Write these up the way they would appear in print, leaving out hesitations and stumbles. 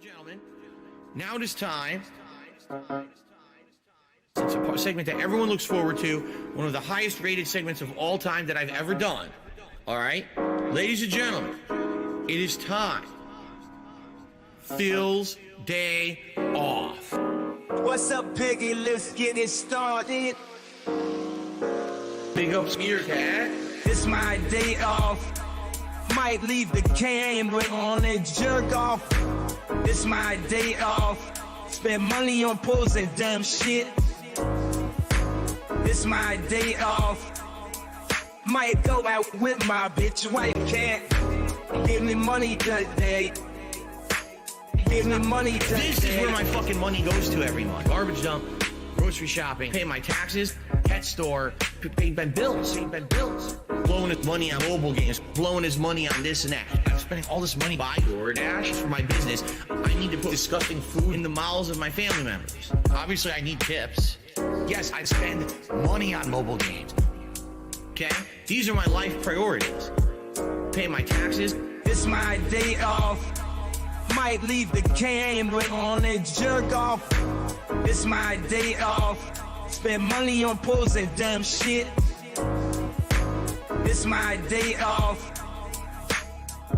Gentlemen, now it is time. It's a segment that everyone looks forward to, one of the highest rated segments of all time that I've ever done. All right, ladies and gentlemen, it is time. Phil's day off. What's up, Piggy? Let's get it started. Big ups, Meerkat. It's my day off. Might leave the camera on and jerk off. It's my day off. Spend money on posing dumb shit. It's my day off. Might go out with my bitch wife. Can't give me money today. Give me money today. This is where my fucking money goes to every month. Garbage dump, grocery shopping, pay my taxes, pet store, pay my bills, blowing his money on mobile games, blowing his money on this and that. I'm spending all this money buying DoorDash for my business. I need to put disgusting food in the mouths of my family members. Obviously, I need tips. Yes, I spend money on mobile games. Okay? These are my life priorities. Pay my taxes. It's my day off. Might leave the camera on and jerk off. It's my day off. Spend money on posing dumb shit. It's my day off.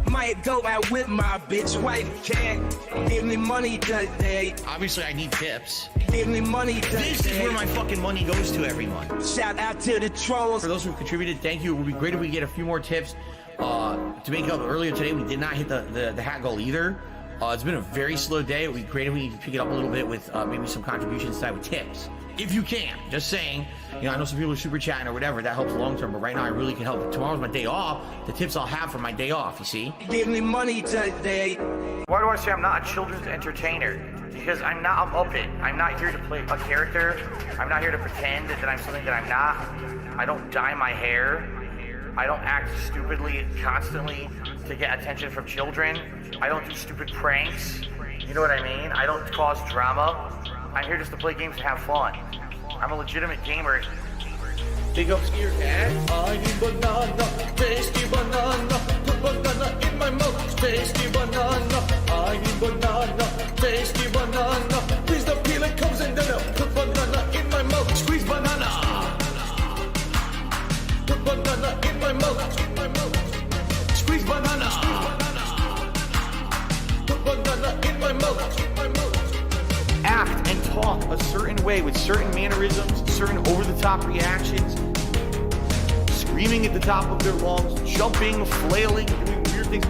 Might go out with my bitch wife. Can't give me money today. Obviously, I need tips. Give me money today. This is where my fucking money goes to every month. Shout out to the trolls. For those who contributed, thank you. It would be great if we get a few more tips. To make up earlier today, we did not hit the hat goal either. It's been a very slow day. It would be great if we could pick it up a little bit with maybe some contributions side with tips. If you can, just saying. You know, I know some people are super chatting or whatever. That helps long term, but right now I really can help. Tomorrow's my day off. The tips I'll have for my day off, you see? Give me money today. Why do I say I'm not a children's entertainer? Because I'm not a Muppet. I'm not here to play a character. I'm not here to pretend that I'm something that I'm not. I don't dye my hair. I don't act stupidly constantly to get attention from children. I don't do stupid pranks. You know what I mean? I don't cause drama. I'm here just to play games and have fun. I'm a legitimate gamer. Big ups here, Dad. I need banana, tasty banana. Put banana in my mouth, tasty banana. I need banana, tasty banana. Please the peeling comes in then I'll put banana in my mouth. Squeeze banana. Put banana in my mouth. Squeeze banana. Put banana in my mouth. Act and talk a certain way with certain mannerisms, certain over-the-top reactions, screaming at the top of their lungs, jumping, flailing, doing weird things,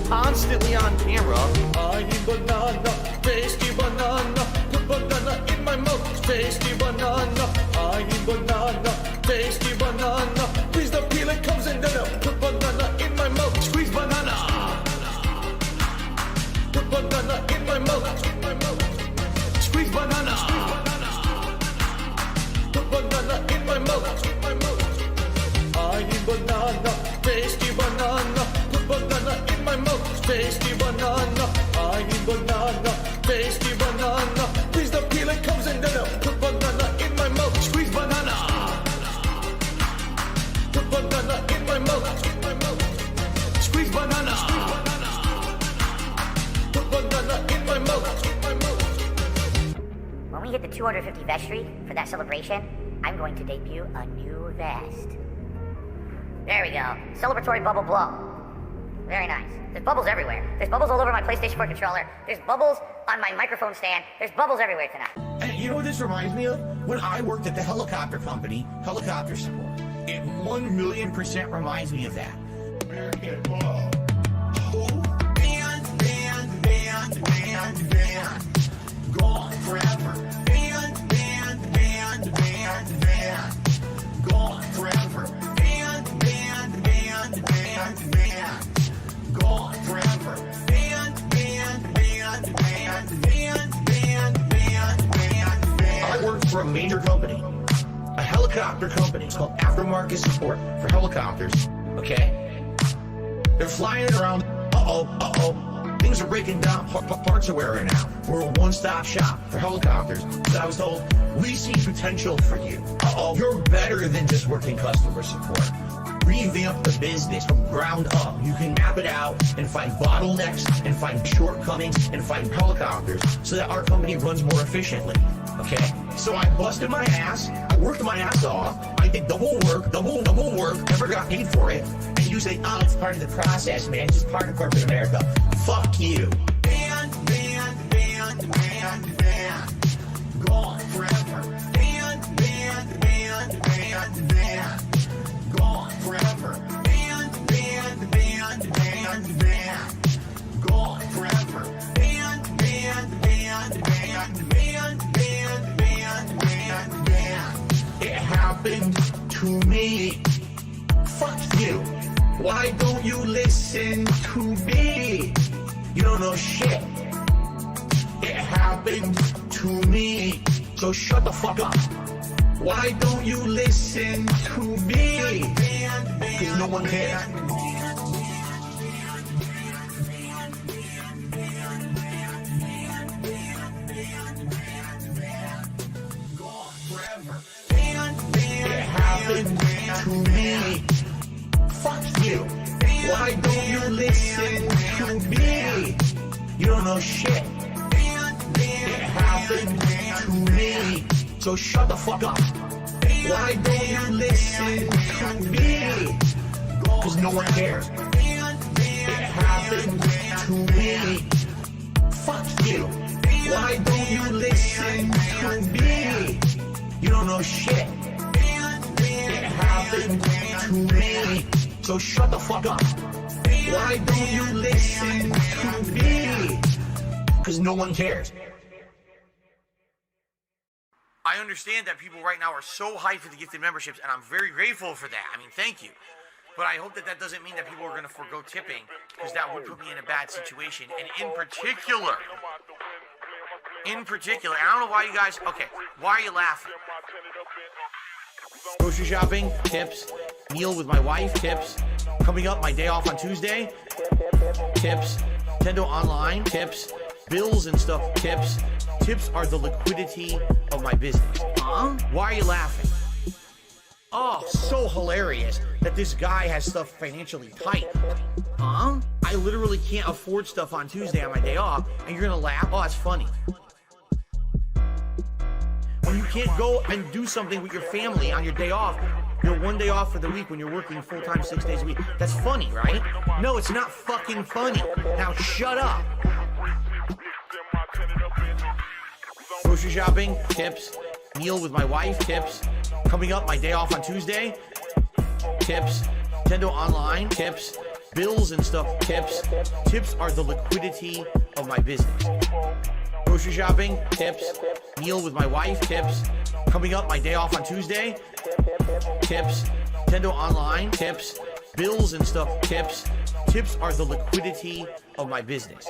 constantly on camera. I need banana, tasty banana. Put banana in my mouth, tasty banana. I need banana, tasty banana. Please the peeling comes in then I'll put banana in my mouth. Squeeze banana. Put banana in my mouth. Squeeze banana. Put banana in my mouth. I need banana, tasty banana. Put banana in my mouth, tasty banana. I need banana, tasty banana. Please the peeling comes in then I'll put banana in my mouth. Squeeze banana. Put banana in my mouth. Squeeze banana. Put banana in my mouth. When we hit the 250 vestry for that celebration, I'm going to debut a new vest. There we go. Celebratory bubble blow. Very nice. There's bubbles everywhere. There's bubbles all over my PlayStation 4 controller. There's bubbles on my microphone stand. There's bubbles everywhere tonight. And you know what this reminds me of? When I worked at the helicopter company, helicopter support. It 1,000,000% reminds me of that. American Whoa. Band. Gone forever. Band. Gone forever. Band. Gone forever. I worked for a major company, a helicopter company. It's called Aftermarket Support for Helicopters. Okay? They're flying around. Things are breaking down. Parts are wearing out. We're a one-stop shop for helicopters. So I was told, we see potential for you. You're better than just working customer support. revamp the business from ground up. You can map it out and find bottlenecks and find shortcomings and find helicopters so that our company runs more efficiently. Okay? So I busted my ass, I worked my ass off, I did double work, never got paid for it. And you say, oh, it's part of the process, man. It's just part of corporate America. Fuck you. Ban. Gone forever. Ban. Gone forever. Ban. Gone forever. Ban. It happened to me. Fuck you. Why don't you listen to me? You don't know shit. It happened to me. So shut the fuck up. Why don't you listen to me? Cause no one cares. Gone forever. It happened to me. Fuck you. Why don't you listen to me? You don't know shit. It happened to me. So shut the fuck up. Why don't you listen to me? Cause no one cares. It happened to me. Fuck you. Why don't you listen to me? You don't know shit. It happened to me. So shut the fuck up. Why don't you listen to me? Cause no one cares. I understand that people right now are so hyped for the gifted memberships, and I'm very grateful for that. I mean, thank you. But I hope that that doesn't mean that people are going to forego tipping, because that would put me in a bad situation. And in particular, I don't know why you guys, okay, why are you laughing? Grocery shopping, tips. Meal with my wife, tips. Coming up, my day off on Tuesday, tips. Nintendo Online, tips. Bills and stuff, tips. Tips are the liquidity of my business. Why are you laughing? Oh, so hilarious that this guy has stuff financially tight. I literally can't afford stuff on Tuesday on my day off, and you're gonna laugh? Oh, that's funny. When you can't go and do something with your family on your day off, your one day off for the week when you're working full-time 6 days a week, that's funny, right? No, it's not fucking funny. Now shut up. Grocery shopping, tips. Meal with my wife, tips. Coming up, my day off on Tuesday, tips. Nintendo Online, tips. Bills and stuff, tips. Tips are the liquidity of my business. Grocery shopping, tips. Meal with my wife, tips. Coming up, my day off on Tuesday, tips. Nintendo Online, tips. Bills and stuff, tips. Tips are the liquidity of my business.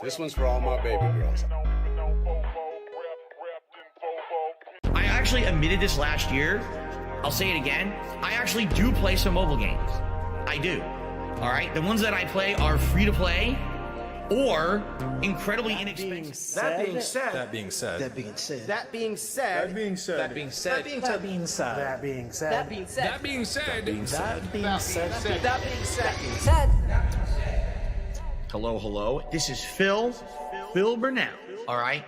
This one's for all my baby girls. I actually admitted this last year. I'll say it again. I actually do play some mobile games. I do. All right. The ones that I play are free to play or incredibly inexpensive. That being said. That being said. That being said. That being said. That being said. That being said. That being said. That being said. That being said. That being said. That being said. That being said. Hello. This is Phil Burnell. All right.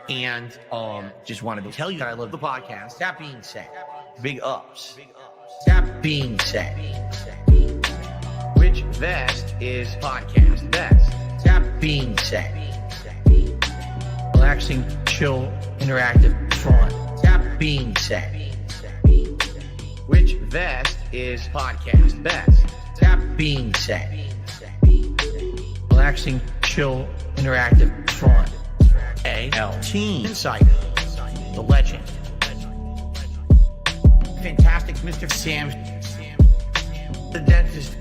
And just wanted to tell you that I love the podcast. That being said, big ups. That being said, which vest is podcast best? That being said, relaxing, chill, interactive, fun. That being said, which vest is podcast best? That being said, relaxing, chill, interactive, fun. AL Team Insider, the legend, fantastic Mr. Sam, the dentist,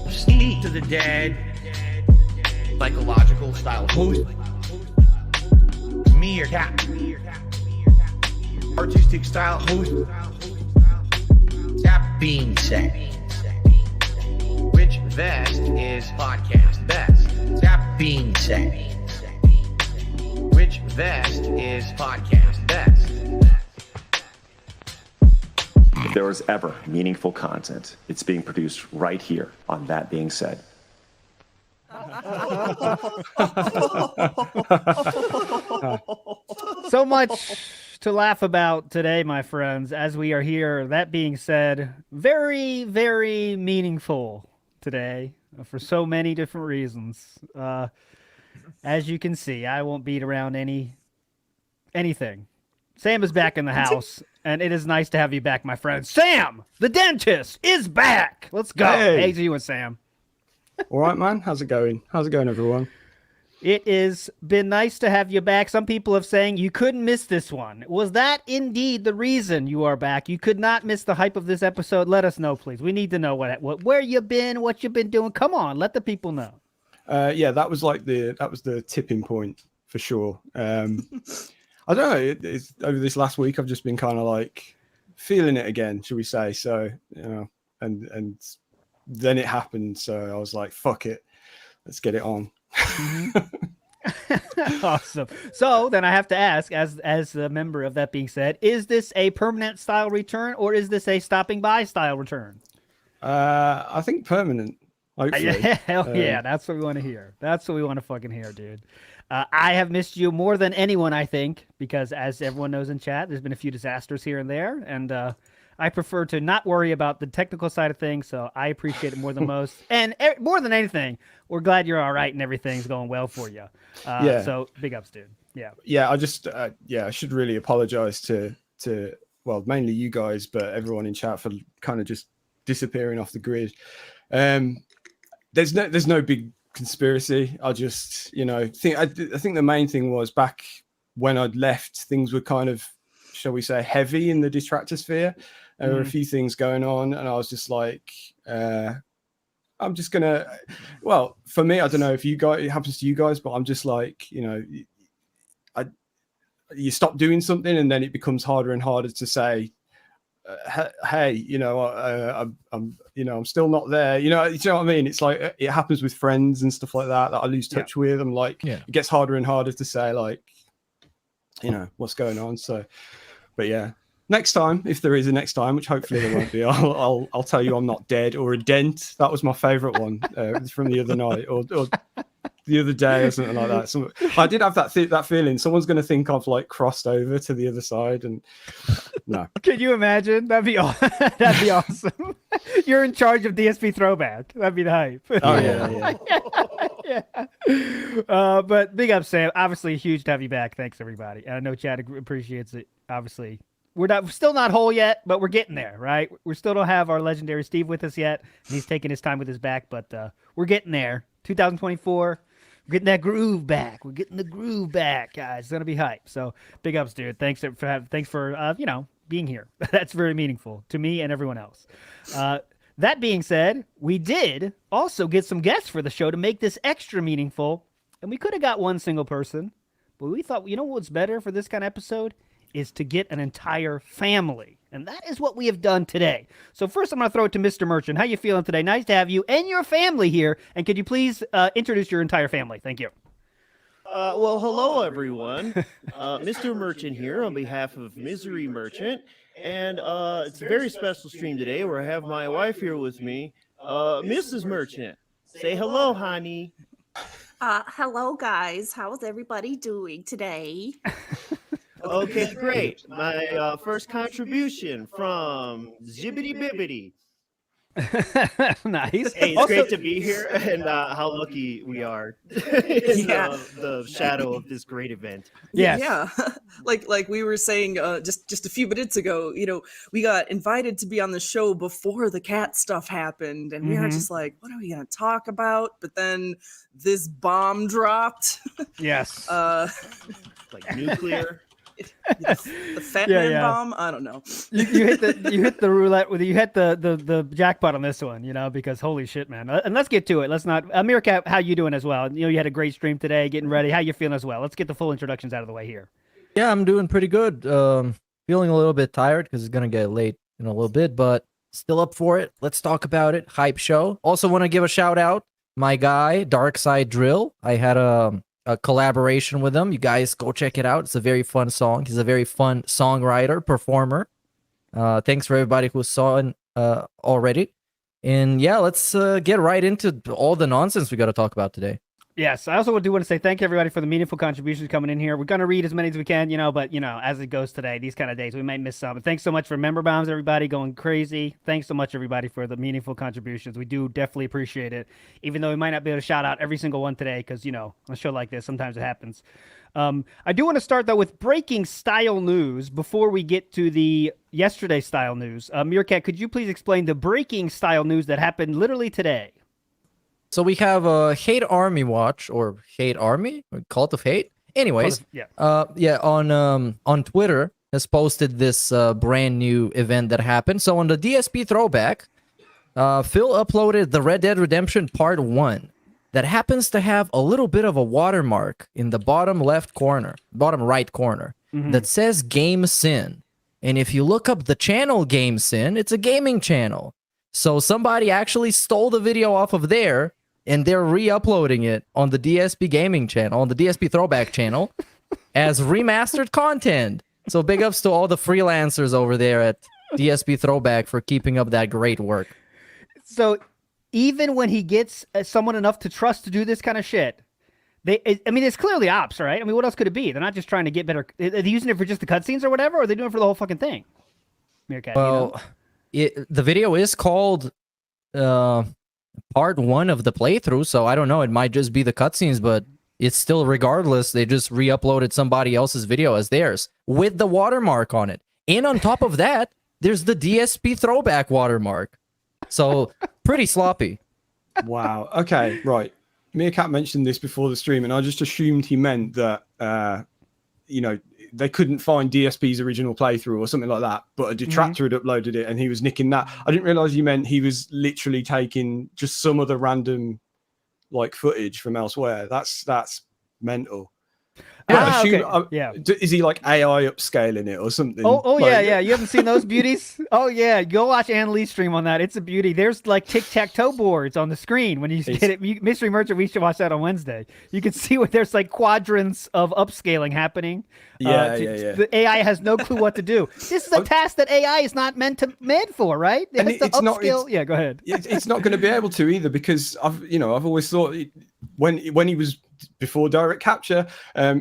Steve to the dead, psychological style host, Meerkat, artistic style host, being said, which vest is podcast best? That being said, which vest is podcast best? If there was ever meaningful content, it's being produced right here on That Being Said. So much to laugh about today, my friends, as we are here. That being said, very, very meaningful today for so many different reasons. As you can see, I won't beat around anything. Sam is back in the house, and it is nice to have you back, my friend. Sam, the dentist, is back. Let's go. Hey to you and Sam. All right, man. How's it going? How's it going, everyone? It has been nice to have you back. Some people have saying you couldn't miss this one. Was that indeed the reason you are back? You could not miss the hype of this episode. Let us know, please. We need to know where you've been, what you've been doing. Come on, let the people know. Yeah, that was the tipping point for sure. I don't know. It's over this last week, I've just been kind of like feeling it again, should we say? So, and then it happened. So I was like, "Fuck it, let's get it on." Awesome. So then I have to ask, as a member of That Being Said, is this a permanent style return or is this a stopping by style return? I think permanent. Hopefully. Hell yeah, that's what we want to hear. That's what we want to fucking hear, dude. I have missed you more than anyone, I think, because as everyone knows in chat, there's been a few disasters here and there, and I prefer to not worry about the technical side of things, so I appreciate it more than most. And more than anything, we're glad you're all right and everything's going well for you. Yeah. So big ups, dude. Yeah. Yeah, I just, I should really apologize to well, mainly you guys, but everyone in chat for kind of just disappearing off the grid. There's no big conspiracy. I just, I think the main thing was back when I'd left, things were kind of, shall we say, heavy in the detractor sphere. There were a few things going on, and I was just like, I'm just gonna. Well, for me, I don't know if it happens to you guys, but I'm just like, you stop doing something, and then it becomes harder and harder to say, hey, I'm still not there. You know what I mean? It's like it happens with friends and stuff like that I lose touch with. I'm like, it gets harder and harder to say, like, what's going on. So, but yeah, next time, if there is a next time, which hopefully there won't be, I'll tell you I'm not dead or a dent. That was my favorite one from the other night or the other day or something like that. So I did have that feeling someone's going to think I've like crossed over to the other side, and no. Can you imagine? That'd be awesome. You're in charge of DSP Throwback. That'd be the hype. Oh yeah. But big up, Sam. Obviously, huge to have you back. Thanks, everybody. And I know Chad appreciates it. Obviously, we're still not whole yet, but we're getting there, right? We still don't have our legendary Steve with us yet. And he's taking his time with his back, but we're getting there. 2024. We're getting that groove back. We're getting the groove back, guys. It's gonna be hype. So big ups, dude. Thanks for being here. That's very meaningful to me and everyone else. That being said, we did also get some guests for the show to make this extra meaningful, and we could have got one single person, but we thought, what's better for this kind of episode is to get an entire family. And that is what we have done today. So first, I'm going to throw it to Mr. Merchant. How you feeling today? Nice to have you and your family here. And could you please introduce your entire family? Thank you. Well, hello, everyone. Mr. Merchant here on behalf of Misery Merchant. And it's a very special stream today where I have my wife here with me, Mrs. Merchant. Say hello, honey. Hello, guys. How's everybody doing today? Okay, great. My first contribution from Zibbity Bibbity. Nice. Hey, it's great to be here, and how lucky we are in the shadow of this great event. Yes. Yeah. like we were saying just a few minutes ago, we got invited to be on the show before the cat stuff happened, and we were just like, what are we going to talk about? But then this bomb dropped. Yes. Like nuclear. The Fat Man bomb. I don't know. you hit the roulette with you hit the jackpot on this one, because holy shit, man. And let's get to it. Let's not Meerkat, how you doing as well? You had a great stream today, getting ready. How you feeling as well? Let's get the full introductions out of the way here. Yeah, I'm doing pretty good. Feeling a little bit tired because it's gonna get late in a little bit, but Still up for it? Let's talk about it. Hype show. Also want to give a shout out, my guy, Dark Side Drill. I had a collaboration with him. You guys go check it out. It's a very fun song. He's a very fun songwriter, performer. Thanks for everybody who saw it already. And yeah, let's get right into all the nonsense we got to talk about today. Yes, I also do want to say thank you, everybody, for the meaningful contributions coming in here. We're going to read as many as we can, but, as it goes today, these kind of days, we might miss some. But thanks so much for member bombs, everybody, going crazy. Thanks so much, everybody, for the meaningful contributions. We do definitely appreciate it, even though we might not be able to shout out every single one today because, on a show like this, sometimes it happens. I do want to start, though, with breaking style news before we get to the yesterday style news. Meerkat, could you please explain the breaking style news that happened literally today? So we have a Hate Army Watch, or Hate Army, or Cult of Hate. Anyways, on Twitter has posted this brand new event that happened. So on the DSP throwback, Phil uploaded the Red Dead Redemption Part 1 that happens to have a little bit of a watermark in the bottom right corner, that says Game Sin. And if you look up the channel Game Sin, it's a gaming channel. So somebody actually stole the video off of there, and they're re-uploading it on the DSP gaming channel, on the DSP throwback channel, as remastered content. So big ups to all the freelancers over there at DSP throwback for keeping up that great work. So even when he gets someone enough to trust to do this kind of shit, it's clearly ops, right? I mean, what else could it be? They're not just trying to get better. Are they using it for just the cutscenes or whatever, or are they doing it for the whole fucking thing? Meerkat, well, the video is called Part 1 of the playthrough, so I don't know. It might just be the cutscenes, but it's still, regardless, they just re-uploaded somebody else's video as theirs with the watermark on it. And on top of that, there's the DSP throwback watermark. So pretty sloppy. Wow. Okay, right. Meerkat mentioned this before the stream, and I just assumed he meant that, they couldn't find DSP's original playthrough or something like that, but a detractor had uploaded it and he was nicking that. I didn't realize you meant he was literally taking just some other random footage from elsewhere. That's mental. Is he like AI upscaling it or something? Yeah. You haven't seen those beauties? Oh yeah, go watch Ann Lee's stream on that. It's a beauty. There's like tic-tac-toe boards on the screen when you get it. Mystery Merchant, we should watch that on Wednesday. You can see what there's like quadrants of upscaling happening. The AI has no clue what to do. This is a task that AI is not meant for, right? And it's upscale. Yeah, go ahead. It's not going to be able to either, because I've always thought when he was before direct capture,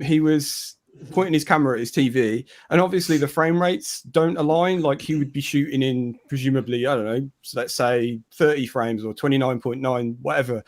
he was pointing his camera at his TV, and obviously the frame rates don't align. Like he would be shooting in presumably, I don't know, so let's say 30 frames or 29.9, whatever.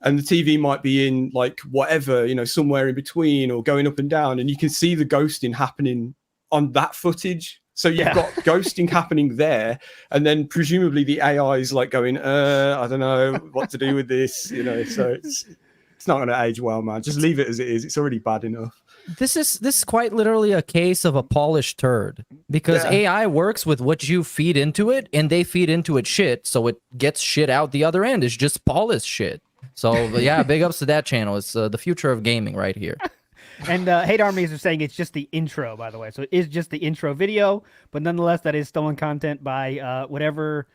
And the TV might be in like whatever, somewhere in between or going up and down. And you can see the ghosting happening on that footage. So you've got ghosting happening there. And then presumably the AI is like going, I don't know what to do with this, so it's not going to age well, man. Just leave it as it is. It's already bad enough. This is quite literally a case of a polished turd, because AI works with what you feed into it, and they feed into it shit, so it gets shit out the other end. It's just polished shit. So yeah, big ups to that channel. It's the future of gaming right here. And Hate Armies are saying it's just the intro, by the way. So it is just the intro video, but nonetheless, that is stolen content by whatever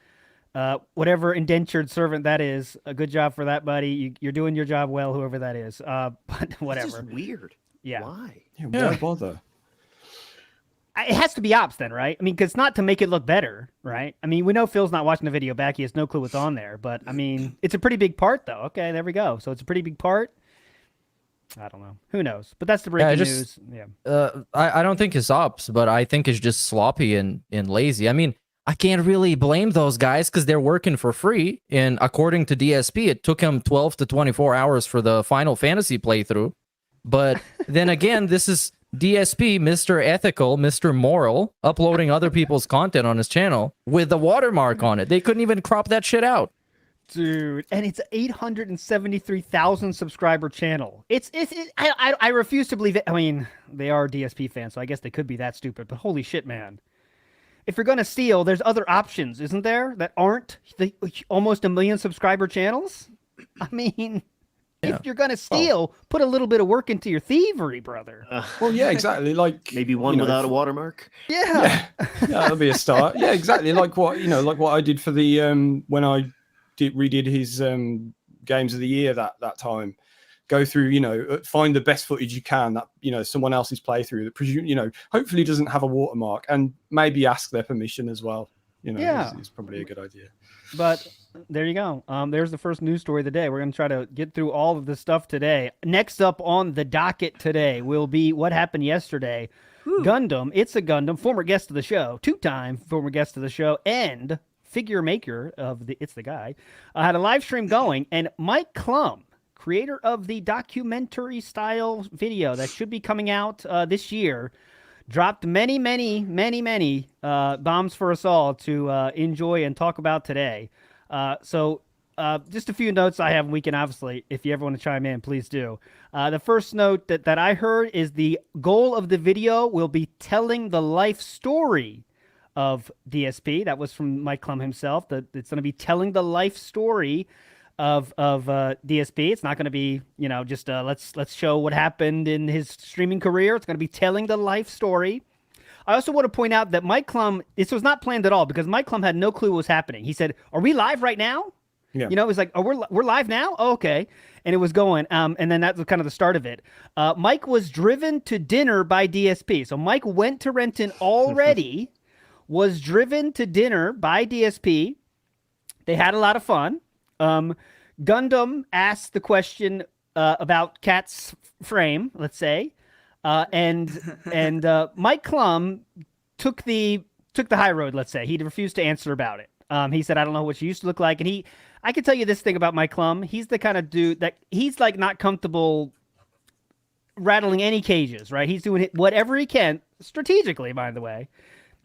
indentured servant that is. A good job for that, buddy. You're doing your job well, whoever that is. But whatever. This is weird. Yeah. Why? Why bother? It has to be ops then, right? I mean, because it's not to make it look better, right? I mean, we know Phil's not watching the video back. He has no clue what's on there. But, I mean, it's a pretty big part, though. Okay, there we go. So it's a pretty big part. I don't know. Who knows? But that's the breaking news. Yeah. I don't think it's ops, but I think it's just sloppy and lazy. I mean, I can't really blame those guys because they're working for free. And according to DSP, it took him 12 to 24 hours for the Final Fantasy playthrough. But then again, this is DSP, Mr. Ethical, Mr. Moral, uploading other people's content on his channel with the watermark on it. They couldn't even crop that shit out. Dude, and it's an 873,000 subscriber channel. I refuse to believe it. I mean, they are DSP fans, so I guess they could be that stupid, but holy shit, man. If you're going to steal, there's other options, isn't there, that aren't the almost 1 million subscriber channels? I mean, if you're gonna steal, put a little bit of work into your thievery, brother. Well, yeah, exactly. Like maybe one without a watermark. Yeah. That'll be a start. Yeah, exactly. Like what I did for the when I redid his games of the year that time. Go through, find the best footage you can that someone else's playthrough that hopefully doesn't have a watermark, and maybe ask their permission as well. Is probably a good idea. But there you go. There's the first news story of the day. We're going to try to get through all of this stuff today. Next up on the docket today will be what happened yesterday. Gundam. It's a Gundam, former guest of the show, two-time former guest of the show, and figure maker of It's the Guy, had a live stream going, and Mike Clum, creator of the documentary-style video that should be coming out this year, dropped many bombs for us all to enjoy and talk about today. So just a few notes I have, and we can obviously, if you ever want to chime in, please do. The first note that I heard is the goal of the video will be telling the life story of DSP. That was from Mike Clum himself. It's going to be telling the life story of DSP. It's not going to be, just let's show what happened in his streaming career. It's going to be telling the life story. I also want to point out that Mike Clum, this was not planned at all, because Mike Clum had no clue what was happening. He said, "Are we live right now?" Yeah. It was like, "Oh, we're live now." Oh, okay. And it was going. And then that was kind of the start of it. Mike was driven to dinner by DSP. So Mike went to Renton already, was driven to dinner by DSP. They had a lot of fun. Gundam asked the question about Cat's frame, let's say, and Mike Clum took the high road. Let's say he refused to answer about it. He said, "I don't know what she used to look like," and I can tell you this thing about Mike Clum. He's the kind of dude that he's like not comfortable rattling any cages, right? He's doing whatever he can strategically, by the way.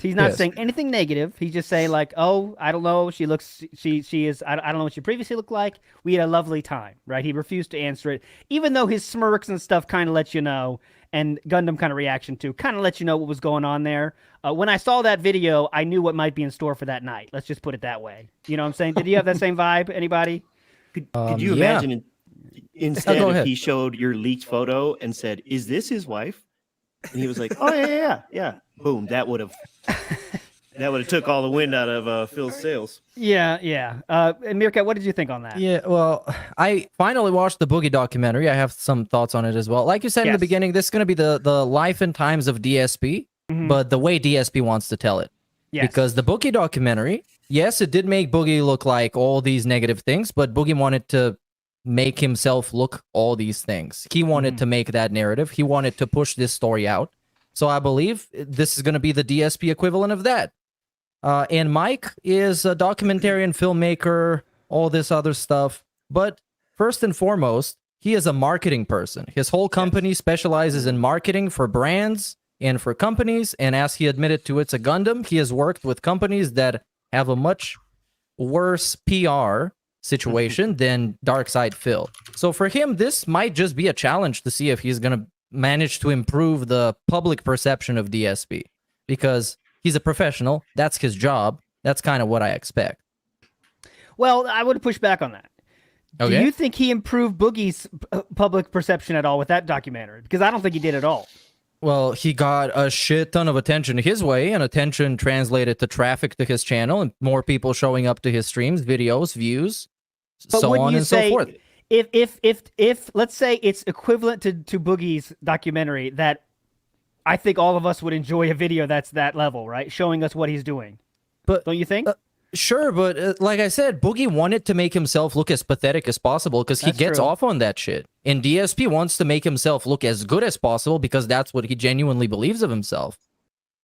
He's not saying anything negative. He's just saying like, "Oh, I don't know. She is. I don't know what she previously looked like. We had a lovely time," right? He refused to answer it, even though his smirks and stuff kind of let you know, and Gundam kind of reaction too, kind of let you know what was going on there. When I saw that video, I knew what might be in store for that night. Let's just put it that way. You know what I'm saying? Did you have that same vibe? Anybody? Could you imagine instead if he showed your leaked photo and said, "Is this his wife?" And he was like, "Oh yeah. Boom! That would have took all the wind out of Phil's sails. Yeah. And Meerkat, what did you think on that? Yeah, well, I finally watched the Boogie documentary. I have some thoughts on it as well. Like you said in the beginning, this is going to be the life and times of DSP, but the way DSP wants to tell it. Yes. Because the Boogie documentary, yes, it did make Boogie look like all these negative things, but Boogie wanted to make himself look all these things. He wanted to make that narrative. He wanted to push this story out. So I believe this is going to be the DSP equivalent of that. And Mike is a documentarian, filmmaker, all this other stuff. But first and foremost, he is a marketing person. His whole company specializes in marketing for brands and for companies. And as he admitted to It's a Gundam, he has worked with companies that have a much worse PR situation than Darkside Phil. So for him, this might just be a challenge to see if he's going to manage to improve the public perception of DSP, because he's a professional. That's his job. That's kind of what I expect. Well, I would push back on that. Okay. Do you think he improved Boogie's public perception at all with that documentary? Because I don't think he did at all. Well, he got a shit ton of attention his way, and attention translated to traffic to his channel, and more people showing up to his streams, videos, views, so on and so forth. If let's say it's equivalent to Boogie's documentary, that I think all of us would enjoy a video that's that level, right? Showing us what he's doing. But don't you think? Sure, but like I said, Boogie wanted to make himself look as pathetic as possible because he gets off on that shit. And DSP wants to make himself look as good as possible because that's what he genuinely believes of himself.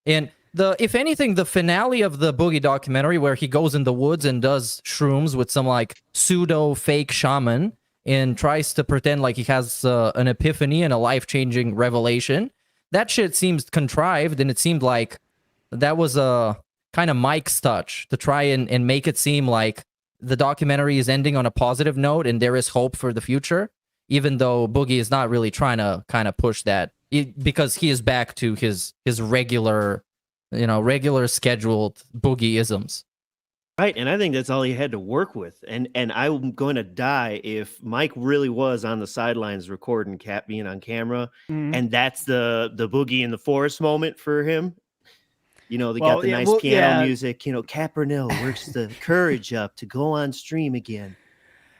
And if anything, the finale of the Boogie documentary where he goes in the woods and does shrooms with some like pseudo fake shaman and tries to pretend like he has an epiphany and a life-changing revelation, that shit seems contrived, and it seemed like that was a kind of Mike's touch to try and make it seem like the documentary is ending on a positive note and there is hope for the future, even though Boogie is not really trying to kind of push that because he is back to his regular scheduled Boogie-isms. Right, and I think that's all he had to work with. And I'm going to die if Mike really was on the sidelines recording Cap being on camera, and that's the Boogie in the Forest moment for him. You know, they got the nice piano music. You know, Cap Burnell works the courage up to go on stream again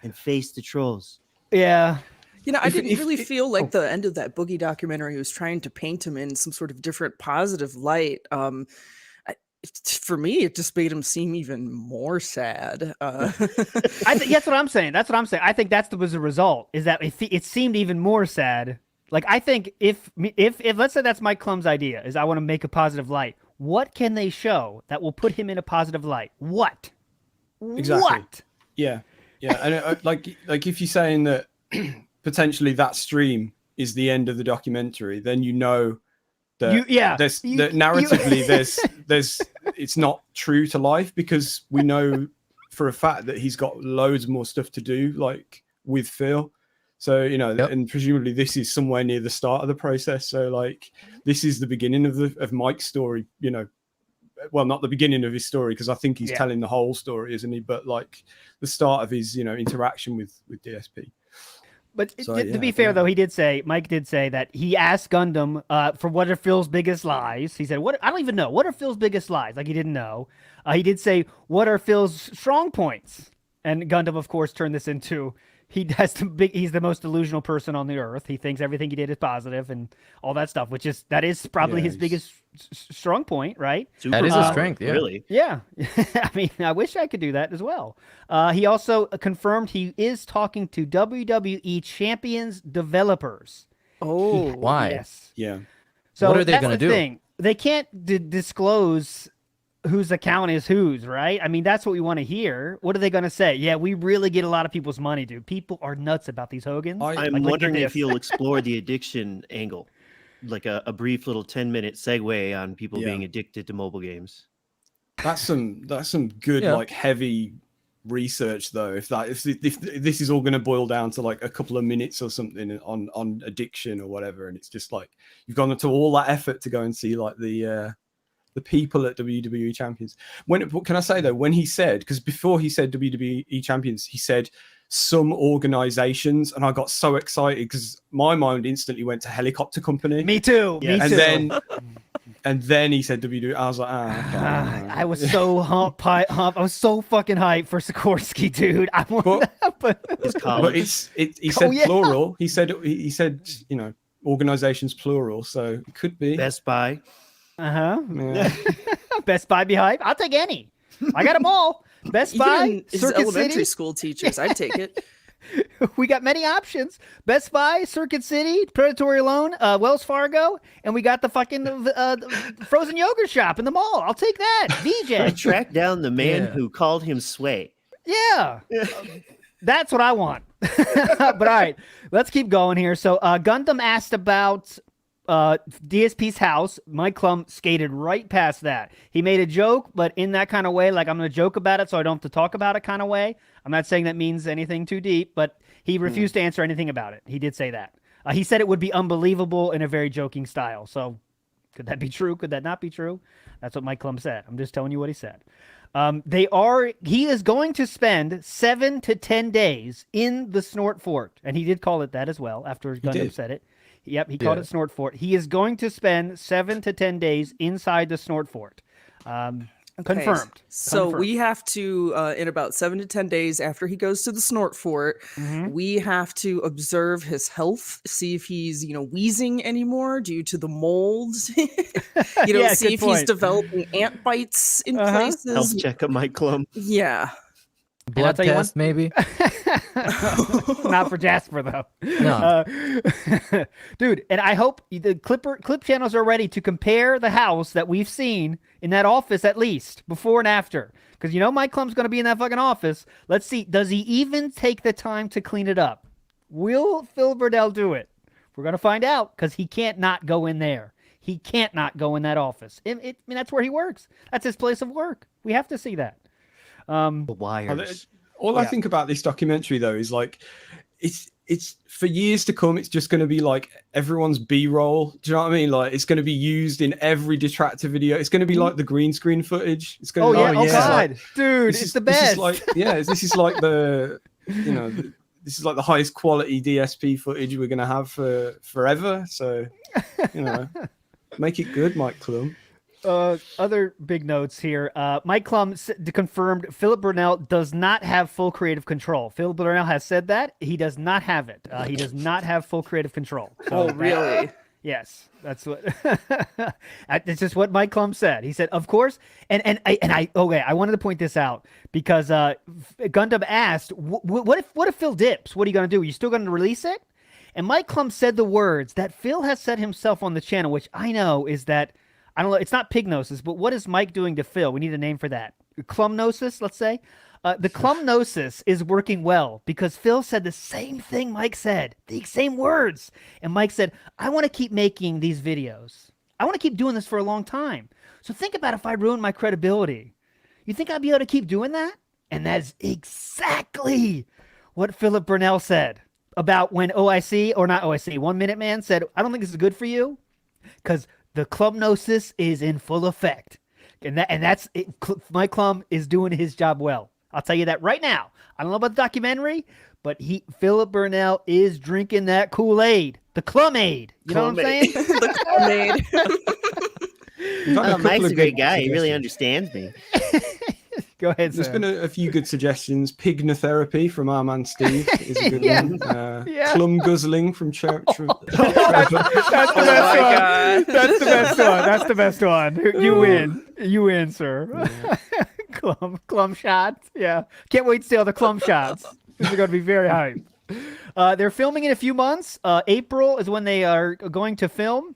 and face the trolls. Yeah. You know, I didn't really feel like the end of that Boogie documentary was trying to paint him in some sort of different positive light. For me, it just made him seem even more sad. That's what I'm saying. I think was the result, is that it seemed even more sad. Like, I think if let's say that's Mike Clum's idea, is I want to make a positive light. What can they show that will put him in a positive light? What? Exactly. What? Yeah. And like if you're saying that potentially that stream is the end of the documentary, then you know that narratively there's it's not true to life, because we know for a fact that he's got loads more stuff to do, like with Phil. So, you know, and presumably this is somewhere near the start of the process. So, like, this is the beginning of Mike's story, you know. Well, not the beginning of his story, because I think he's telling the whole story, isn't he? But like the start of his, you know, interaction with DSP. But to be fair, though, Mike did say that he asked Gundam for what are Phil's biggest lies. He said, "I don't even know. What are Phil's biggest lies?" Like, he didn't know. He did say, "What are Phil's strong points?" And Gundam, of course, turned this into he's the most delusional person on the earth. He thinks everything he did is positive and all that stuff, that is probably his biggest strong point, right? That is a strength, really. Yeah. I mean, I wish I could do that as well. He also confirmed he is talking to WWE Champions developers. Oh, why? Yes. Yeah. So what are they going to do? They can't disclose whose account is whose, right? I mean, that's what we want to hear. What are they going to say? Yeah, we really get a lot of people's money, dude. People are nuts about these Hogans. I'm wondering if you'll explore the addiction angle, like a brief little 10-minute segue on people being addicted to mobile games. That's some good like heavy research, though. If this is all going to boil down to like a couple of minutes or something on addiction or whatever, and it's just like you've gone into all that effort to go and see like the people at WWE Champions. Can I say though, when he said, because before he said WWE Champions, he said some organizations, and I got so excited because my mind instantly went to Helicopter Company. Me too. Yeah. Me too. And then he said WWE. I was like, okay. I was so I was so fucking hyped for Sikorsky, dude. I want but he said plural. He said you know, organizations plural, so it could be Best Buy. Yeah. Best Buy be hype. I'll take any. I got them all. Best Buy, Circuit elementary City. School teachers. I'd take it. We got many options. Best Buy, Circuit City, Predatory Loan, Wells Fargo, and we got the fucking frozen yogurt shop in the mall. I'll take that. VJ. I tracked down the man who called him Sway. Yeah. That's what I want. But all right, let's keep going here. So Gundam asked about DSP's house. Mike Clum skated right past that. He made a joke, but in that kind of way, like, I'm going to joke about it so I don't have to talk about it kind of way. I'm not saying that means anything too deep, but he refused to answer anything about it. He did say that. He said it would be unbelievable in a very joking style. So could that be true? Could that not be true? That's what Mike Clum said. I'm just telling you what he said. He is going to spend 7 to 10 days in the Snort Fort. And he did call it that as well after Gundam said it. Yep, he called it Snort Fort. He is going to spend 7 to 10 days inside the Snort Fort. Confirmed. So we have to, in about 7 to 10 days after he goes to the Snort Fort, we have to observe his health, see if he's, wheezing anymore due to the molds. See if he's developing ant bites in places. Health check at Mike Clum. Yeah. Blood test, maybe. Not for Jasper, though. No. Dude, and I hope the clip channels are ready to compare the house that we've seen in that office, at least before and after. Because Mike Clum's going to be in that fucking office. Let's see. Does he even take the time to clean it up? Will Phil Burnell do it? We're going to find out, because he can't not go in there. He can't not go in that office. I mean, that's where he works. That's his place of work. We have to see that. The wires. All I think about this documentary, though, is like it's for years to come. It's just going to be like everyone's B-roll. Do you know what I mean? Like it's going to be used in every detractor video. It's going to be like the green screen footage. It's going to oh god, dude, it's the best. This is like, this is like the, this is like the highest quality DSP footage we're going to have for forever. So, make it good, Mike Clum. Other big notes here. Mike Clum confirmed Philip Burnell does not have full creative control. Philip Burnell has said that he does not have it. He does not have full creative control. So really? Yes, that's what. It's just what Mike Clum said. He said, of course, and I wanted to point this out because Gundam asked, what if Phil dips? What are you going to do? Are you still going to release it? And Mike Clum said the words that Phil has said himself on the channel, which I know is that. I don't know. It's not pignosis, but what is Mike doing to Phil? We need a name for that. Clumnosis, let's say. The clumnosis is working well because Phil said the same thing Mike said, the same words. And Mike said, I want to keep making these videos. I want to keep doing this for a long time. So think about if I ruin my credibility. You think I'd be able to keep doing that? And that is exactly what Philip Burnell said about when OIC, or not OIC, 1 Minute Man said, I don't think this is good for you because the clumnosis is in full effect. And that's it. Mike Clum is doing his job well. I'll tell you that right now. I don't know about the documentary, but Philip Burnell is drinking that Kool-Aid. The Clum-Aid. You know what I'm saying? The Clum-Aid. Mike's a great guy. He really understands me. Go ahead, There's Sam. been a few good suggestions. Pignotherapy from our man Steve is a good Yeah. one. Yeah. Clum guzzling from Trevor. That's the best one. That's the best one. That's the best one. You win. You win, sir. Yeah. Clum shots. Yeah. Can't wait to see all the Clum shots. These are going to be very hype. They're filming in a few months. April is when they are going to film.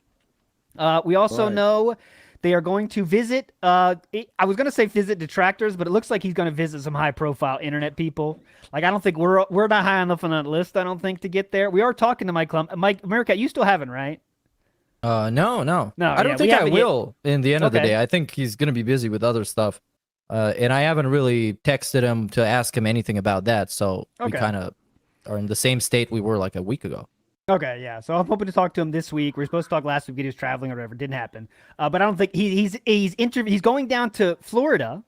We also know they are going to visit, I was going to say visit detractors, but it looks like he's going to visit some high-profile internet people. Like, I don't think we're not high enough on that list, I don't think, to get there. We are talking to Mike Clum. Mike, America, you still haven't, right? No. I don't think I will in the end of the day. I think he's going to be busy with other stuff. And I haven't really texted him to ask him anything about that. So we kind of are in the same state we were like a week ago. Okay, yeah. So I'm hoping to talk to him this week. We were supposed to talk last week. He was traveling or whatever. Didn't happen. But I don't think he's going down to Florida.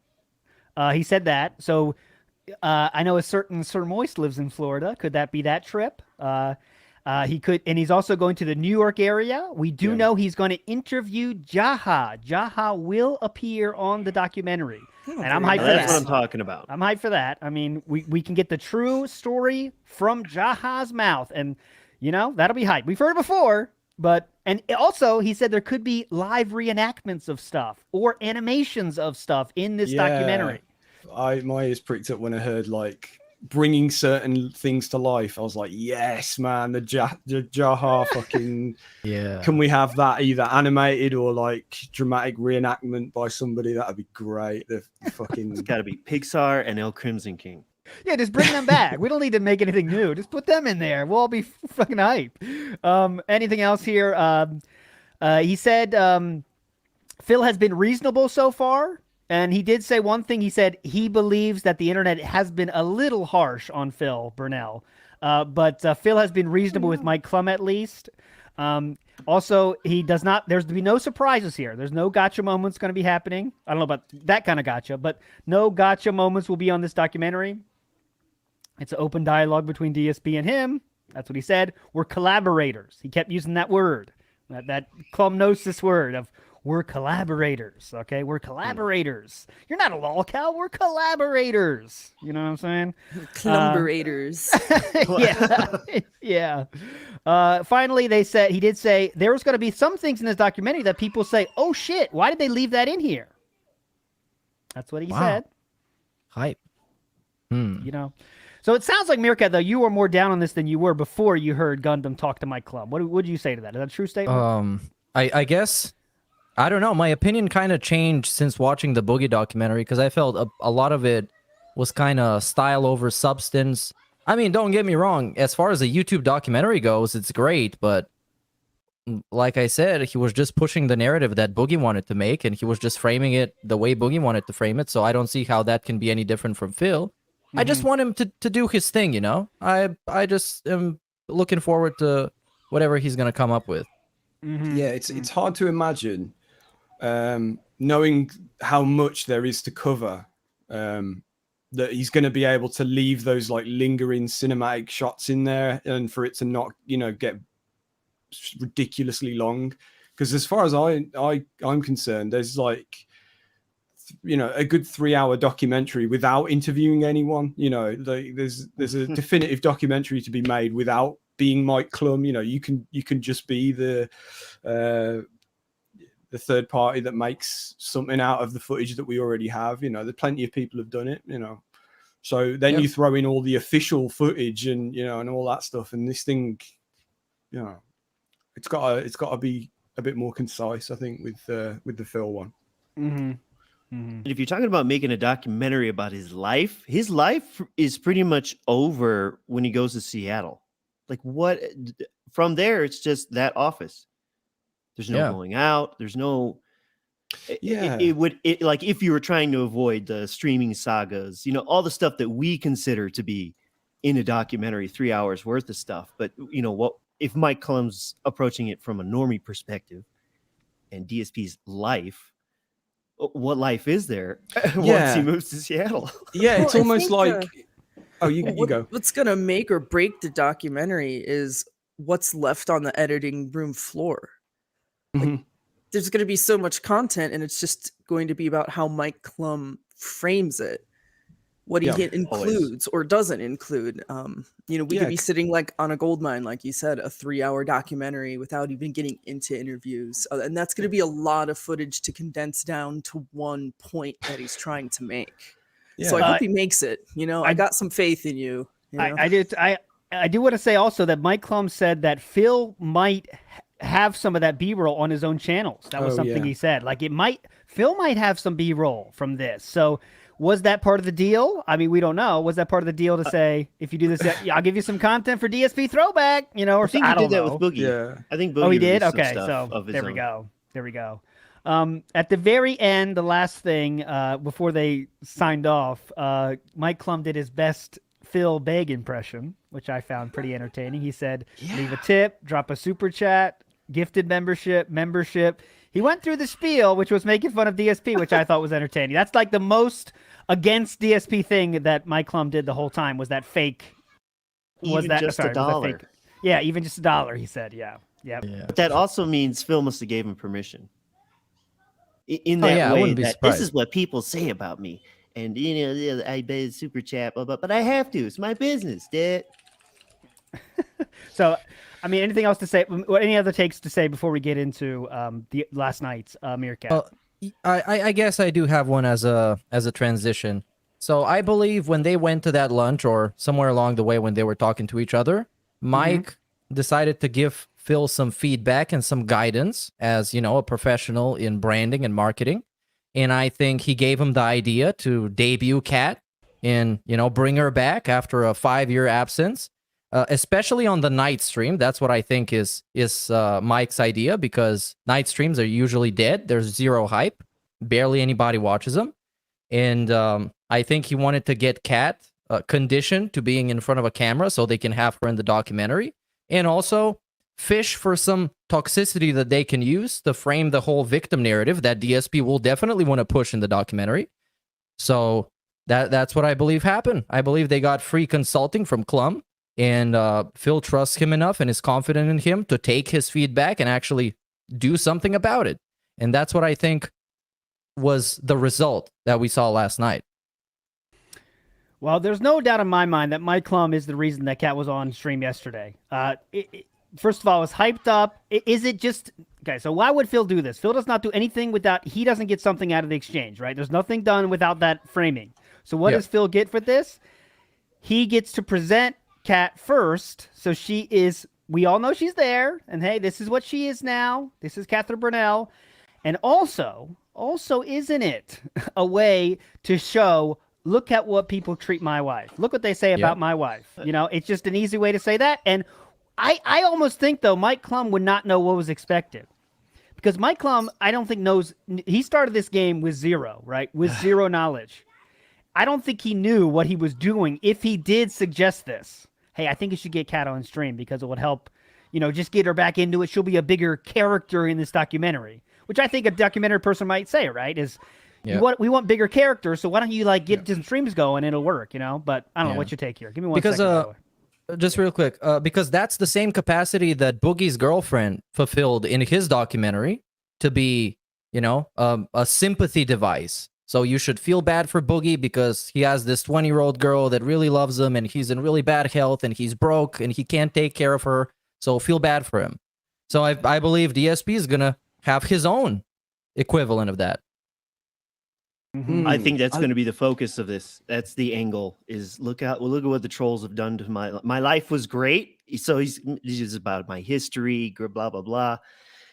He said that. So I know a certain Sir Moist lives in Florida. Could that be that trip? He could, and he's also going to the New York area. We do know he's going to interview Jaha. Jaha will appear on the documentary, and I'm hyped for that. That's what I'm talking about. I'm hyped for that. I mean, we can get the true story from Jaha's mouth, and that'll be hype. We've heard it before, and also he said there could be live reenactments of stuff or animations of stuff in this documentary. My ears pricked up when I heard like bringing certain things to life. I was like, yes, man, the Jaha fucking Can we have that either animated or like dramatic reenactment by somebody? That'd be great. The fucking It's got to be Pixar and El Crimson King. Yeah, just bring them back. We don't need to make anything new. Just put them in there. We'll all be fucking hype. Anything else here? He said Phil has been reasonable so far. And he did say one thing. He said he believes that the internet has been a little harsh on Phil Burnell. But Phil has been reasonable with Mike Clum at least. Also, there's to be no surprises here. There's no gotcha moments going to be happening. I don't know about that kind of gotcha, but no gotcha moments will be on this documentary. It's an open dialogue between DSP and him. That's what he said. We're collaborators. He kept using that word, that clumnosis word of we're collaborators. Okay, we're collaborators. You're not a lolcow. We're collaborators. You know what I'm saying? Collaborators. Yeah. Finally, he did say there was going to be some things in this documentary that people say, oh shit, why did they leave that in here? That's what he said. Hype. So it sounds like, Meerkat, though, you were more down on this than you were before you heard Gundam talk to Mike Clum. What would you say to that? Is that a true statement? I guess, I don't know. My opinion kind of changed since watching the Boogie documentary because I felt a lot of it was kind of style over substance. I mean, don't get me wrong. As far as the YouTube documentary goes, it's great. But like I said, he was just pushing the narrative that Boogie wanted to make, and he was just framing it the way Boogie wanted to frame it. So I don't see how that can be any different from Phil. I just want him to do his thing, I just am looking forward to whatever he's gonna come up with. Yeah, it's hard to imagine, knowing how much there is to cover, that he's going to be able to leave those like lingering cinematic shots in there, and for it to not, get ridiculously long. Because as far as I'm concerned, there's like, a good 3-hour documentary without interviewing anyone. There's a definitive documentary to be made without being Mike Clum. You can just be the third party that makes something out of the footage that we already have. There's plenty of people have done it. So then you throw in all the official footage and and all that stuff, and this thing, it's got to be a bit more concise, I think, with the Phil one. And if you're talking about making a documentary about his life is pretty much over when he goes to Seattle. Like what from there, it's just that office. There's no going out. There's no. It would like if you were trying to avoid the streaming sagas, all the stuff that we consider to be in a documentary, 3 hours worth of stuff. But what if Mike Clum's approaching it from a normie perspective, and DSP's life? What life is there once he moves to Seattle? Yeah, it's almost like. You go. What's gonna make or break the documentary is what's left on the editing room floor. Like, there's going to be so much content, and it's just going to be about how Mike Clum frames it, what he includes or doesn't include. We could be sitting like on a gold mine, like you said, a 3-hour documentary without even getting into interviews, and that's going to be a lot of footage to condense down to one point that he's trying to make. So I hope he makes it. I got some faith in you. I do want to say also that Mike Clum said that Phil might have some of that B-roll on his own channels. That was something he said. Like Phil might have some B-roll from this. So was that part of the deal? I mean, we don't know. Was that part of the deal to say, if you do this, I'll give you some content for DSP throwback, or I think he did that with Boogie. Yeah. I think Boogie he did? released some Okay, stuff so of his there we own. go. There we go. At the very end, the last thing, before they signed off, Mike Clum did his best Phil Begg impression, which I found pretty entertaining. He said, leave a tip, drop a super chat, gifted membership. He went through the spiel, which was making fun of DSP, which I thought was entertaining. That's like the most against DSP thing that Mike Clum did the whole time, was that fake. Even just $1. Yeah, even just $1, he said. Yeah. But that also means Phil must have gave him permission. In that way, this is what people say about me. And, I bet super chat, blah, blah, but I have to. It's my business, Dad. So, I mean, anything else to say? Any other takes to say before we get into the last night's Meerkat? I guess I do have one as a transition. So I believe when they went to that lunch or somewhere along the way when they were talking to each other, Mike decided to give Phil some feedback and some guidance as, a professional in branding and marketing. And I think he gave him the idea to debut Kat and, bring her back after a 5-year absence. Especially on the night stream. That's what I think is Mike's idea, because night streams are usually dead. There's zero hype. Barely anybody watches them. And I think he wanted to get Kat conditioned to being in front of a camera so they can have her in the documentary. And also fish for some toxicity that they can use to frame the whole victim narrative that DSP will definitely want to push in the documentary. So that's what I believe happened. I believe they got free consulting from Clum. And Phil trusts him enough and is confident in him to take his feedback and actually do something about it. And that's what I think was the result that we saw last night. Well, there's no doubt in my mind that Mike Clum is the reason that Kat was on stream yesterday. First of all, it's hyped up. Is it just... Okay, so why would Phil do this? Phil does not do anything without... He doesn't get something out of the exchange, right? There's nothing done without that framing. So what does Phil get for this? He gets to present Kat first, so she is... We all know she's there, and hey, this is what she is now. This is Catherine Burnell. And also, isn't it a way to show... Look at what people treat my wife. Look what they say about my wife. You know, it's just an easy way to say that. And I almost think, though, Mike Clum would not know what was expected. Because Mike Clum, I don't think knows... He started this game with zero, right? With zero knowledge. I don't think he knew what he was doing if he did suggest this. hey, I think you should get Kat on stream because it would help, just get her back into it. She'll be a bigger character in this documentary, which I think a documentary person might say, right? Is we want bigger characters, so why don't you get some streams going and it'll work, But I don't know, what's your take here? Give me one second. Just real quick, because that's the same capacity that Boogie's girlfriend fulfilled in his documentary to be, a sympathy device. So you should feel bad for Boogie because he has this 20-year-old girl that really loves him and he's in really bad health and he's broke and he can't take care of her. So feel bad for him. So I believe DSP is going to have his own equivalent of that. I think that's going to be the focus of this. That's the angle. Is look at what the trolls have done to my life was great. So he's just about my history, blah blah blah.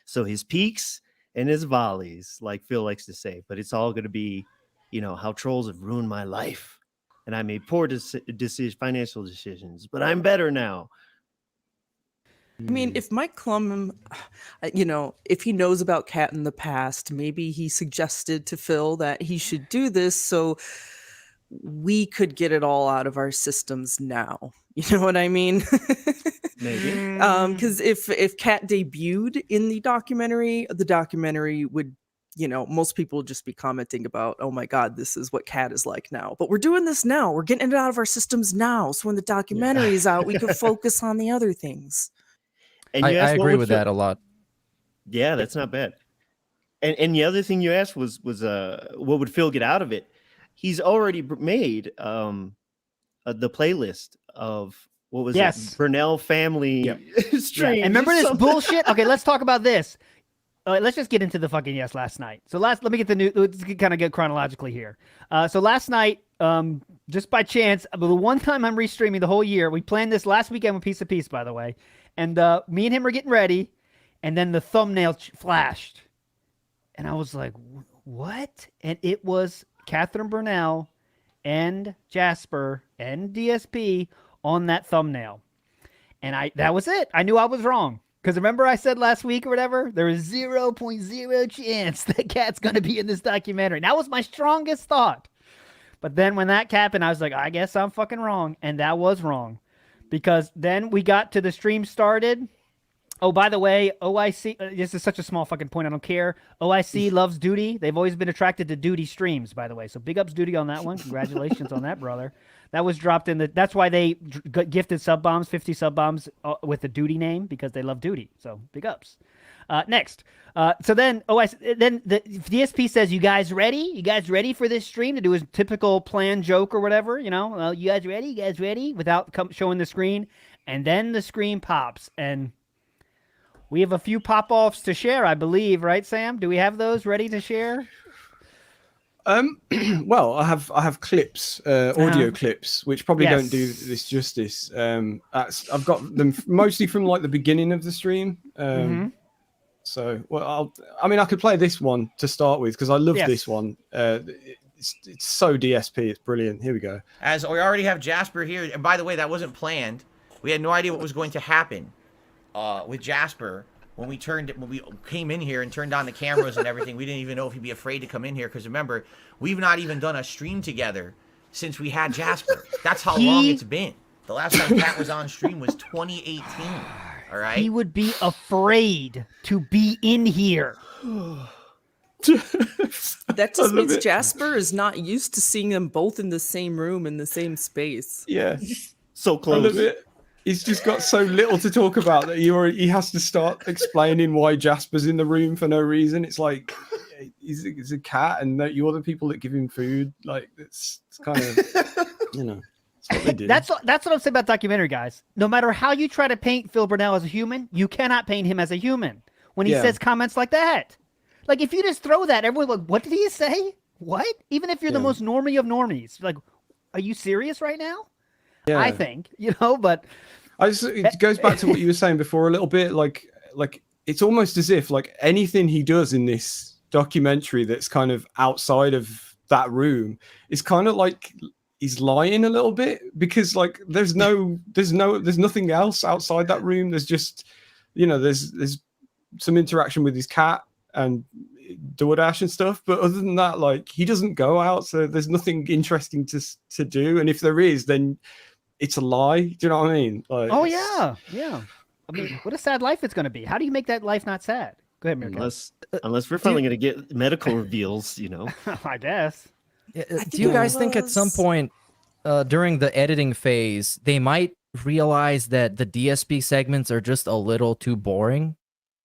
So his peaks and his volleys, like Phil likes to say, but it's all going to be, how trolls have ruined my life, and I made poor financial decisions, but I'm better now. I mean, if Mike Clum, if he knows about Kat in the past, maybe he suggested to Phil that he should do this so we could get it all out of our systems now. You know what I mean? Maybe. Because if Kat debuted in the documentary would, most people would just be commenting about, oh my God, this is what Kat is like now. But we're doing this now. We're getting it out of our systems now. So when the documentary is out, we can focus on the other things. And I agree with that a lot. Yeah, that's not bad. And the other thing you asked was what would Phil get out of it? He's already made the playlist of what was it? Burnell family stream. Yeah. And remember this bullshit? Okay, let's talk about this. Let's just get into the fucking last night. So let me get let's kind of get chronologically here. So last night, just by chance, the one time I'm restreaming the whole year, we planned this last weekend with Piece of Peace, by the way. And me and him were getting ready, and then the thumbnail flashed. And I was like, what? And it was Catherine Burnell and Jasper and DSP on that thumbnail. And that was it. I knew I was wrong. Because remember I said last week or whatever, there is 0.0 chance that Kat's going to be in this documentary. And that was my strongest thought. But then when that happened, I was like, I guess I'm fucking wrong. And that was wrong. Because then we got to the stream started. Oh, by the way, OIC, this is such a small fucking point, I don't care. OIC loves Duty. They've always been attracted to Duty streams, by the way. So big ups Duty on that one. Congratulations on that, brother. That was dropped in that's why they gifted sub bombs, 50 sub bombs with the Duty name, because they love Duty. So big ups. Next. So then then the DSP says, you guys ready? You guys ready for this stream to do his typical planned joke or whatever? You guys ready? You guys ready? Without showing the screen. And then the screen pops. And we have a few pop-offs to share, I believe. Right, Sam? Do we have those ready to share? Well, I have clips, audio clips, which probably don't do this justice. I've got them mostly from the beginning of the stream. So, well, I could play this one to start with because I love this one. It's so DSP. It's brilliant. Here we go. As we already have Jasper here, and by the way, that wasn't planned. We had no idea what was going to happen with Jasper when we came in here and turned on the cameras and everything. We didn't even know if he'd be afraid to come in here because remember, we've not even done a stream together since we had Jasper. That's how long it's been. The last time Kat was on stream was 2018. All right. He would be afraid to be in here. That just means Jasper is not used to seeing them both in the same room in the same space. Yeah. So close. I love it. He's just got so little to talk about that he has to start explaining why Jasper's in the room for no reason. It's like he's a cat, and you're the people that give him food. Like it's kind of that's what they do. That's what I'm saying about documentary guys. No matter how you try to paint Phil Burnell as a human, you cannot paint him as a human when he says comments like that. Like if you just throw that, everyone's like, "What did he say? What?" Even if you're the most normie of normies, like, are you serious right now? Yeah. I think but. It goes back to what you were saying before a little bit. Like it's almost as if anything he does in this documentary that's kind of outside of that room is kind of like he's lying a little bit because there's nothing else outside that room. There's just there's some interaction with his cat and DoorDash and stuff, but other than that, he doesn't go out, so there's nothing interesting to do. And if there is, then it's a lie. Do you know what I mean? Like, Oh yeah. I mean, what a sad life it's going to be. How do you make that life not sad? Go ahead, Mirka. Unless we're finally going to get medical reveals, you know. I guess. Do you guys think at some point during the editing phase, they might realize that the DSP segments are just a little too boring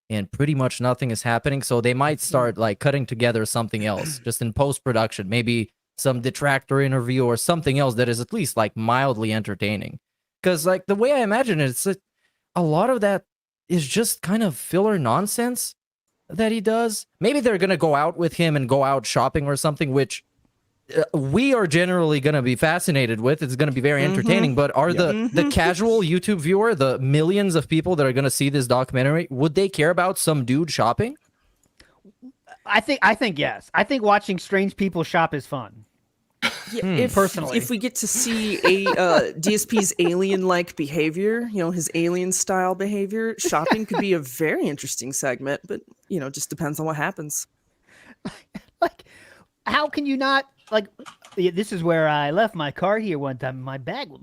and pretty much nothing is happening? So they might start like cutting together something else just in post-production, maybe some detractor interview or something else that is at least like mildly entertaining. Because like the way I imagine it, it's a lot of that is just kind of filler nonsense that he does. Maybe they're going to go out with him and go out shopping or something, which we are generally going to be fascinated with. It's going to be very entertaining, but are the casual YouTube viewer, the millions of people that are going to see this documentary, would they care about some dude shopping? I think yes. I think watching strange people shop is fun. Yeah, personally, if we get to see DSP's alien-like behavior, his alien-style behavior, shopping could be a very interesting segment. But just depends on what happens. Like, how can you not? Like, this is where I left my car here one time. My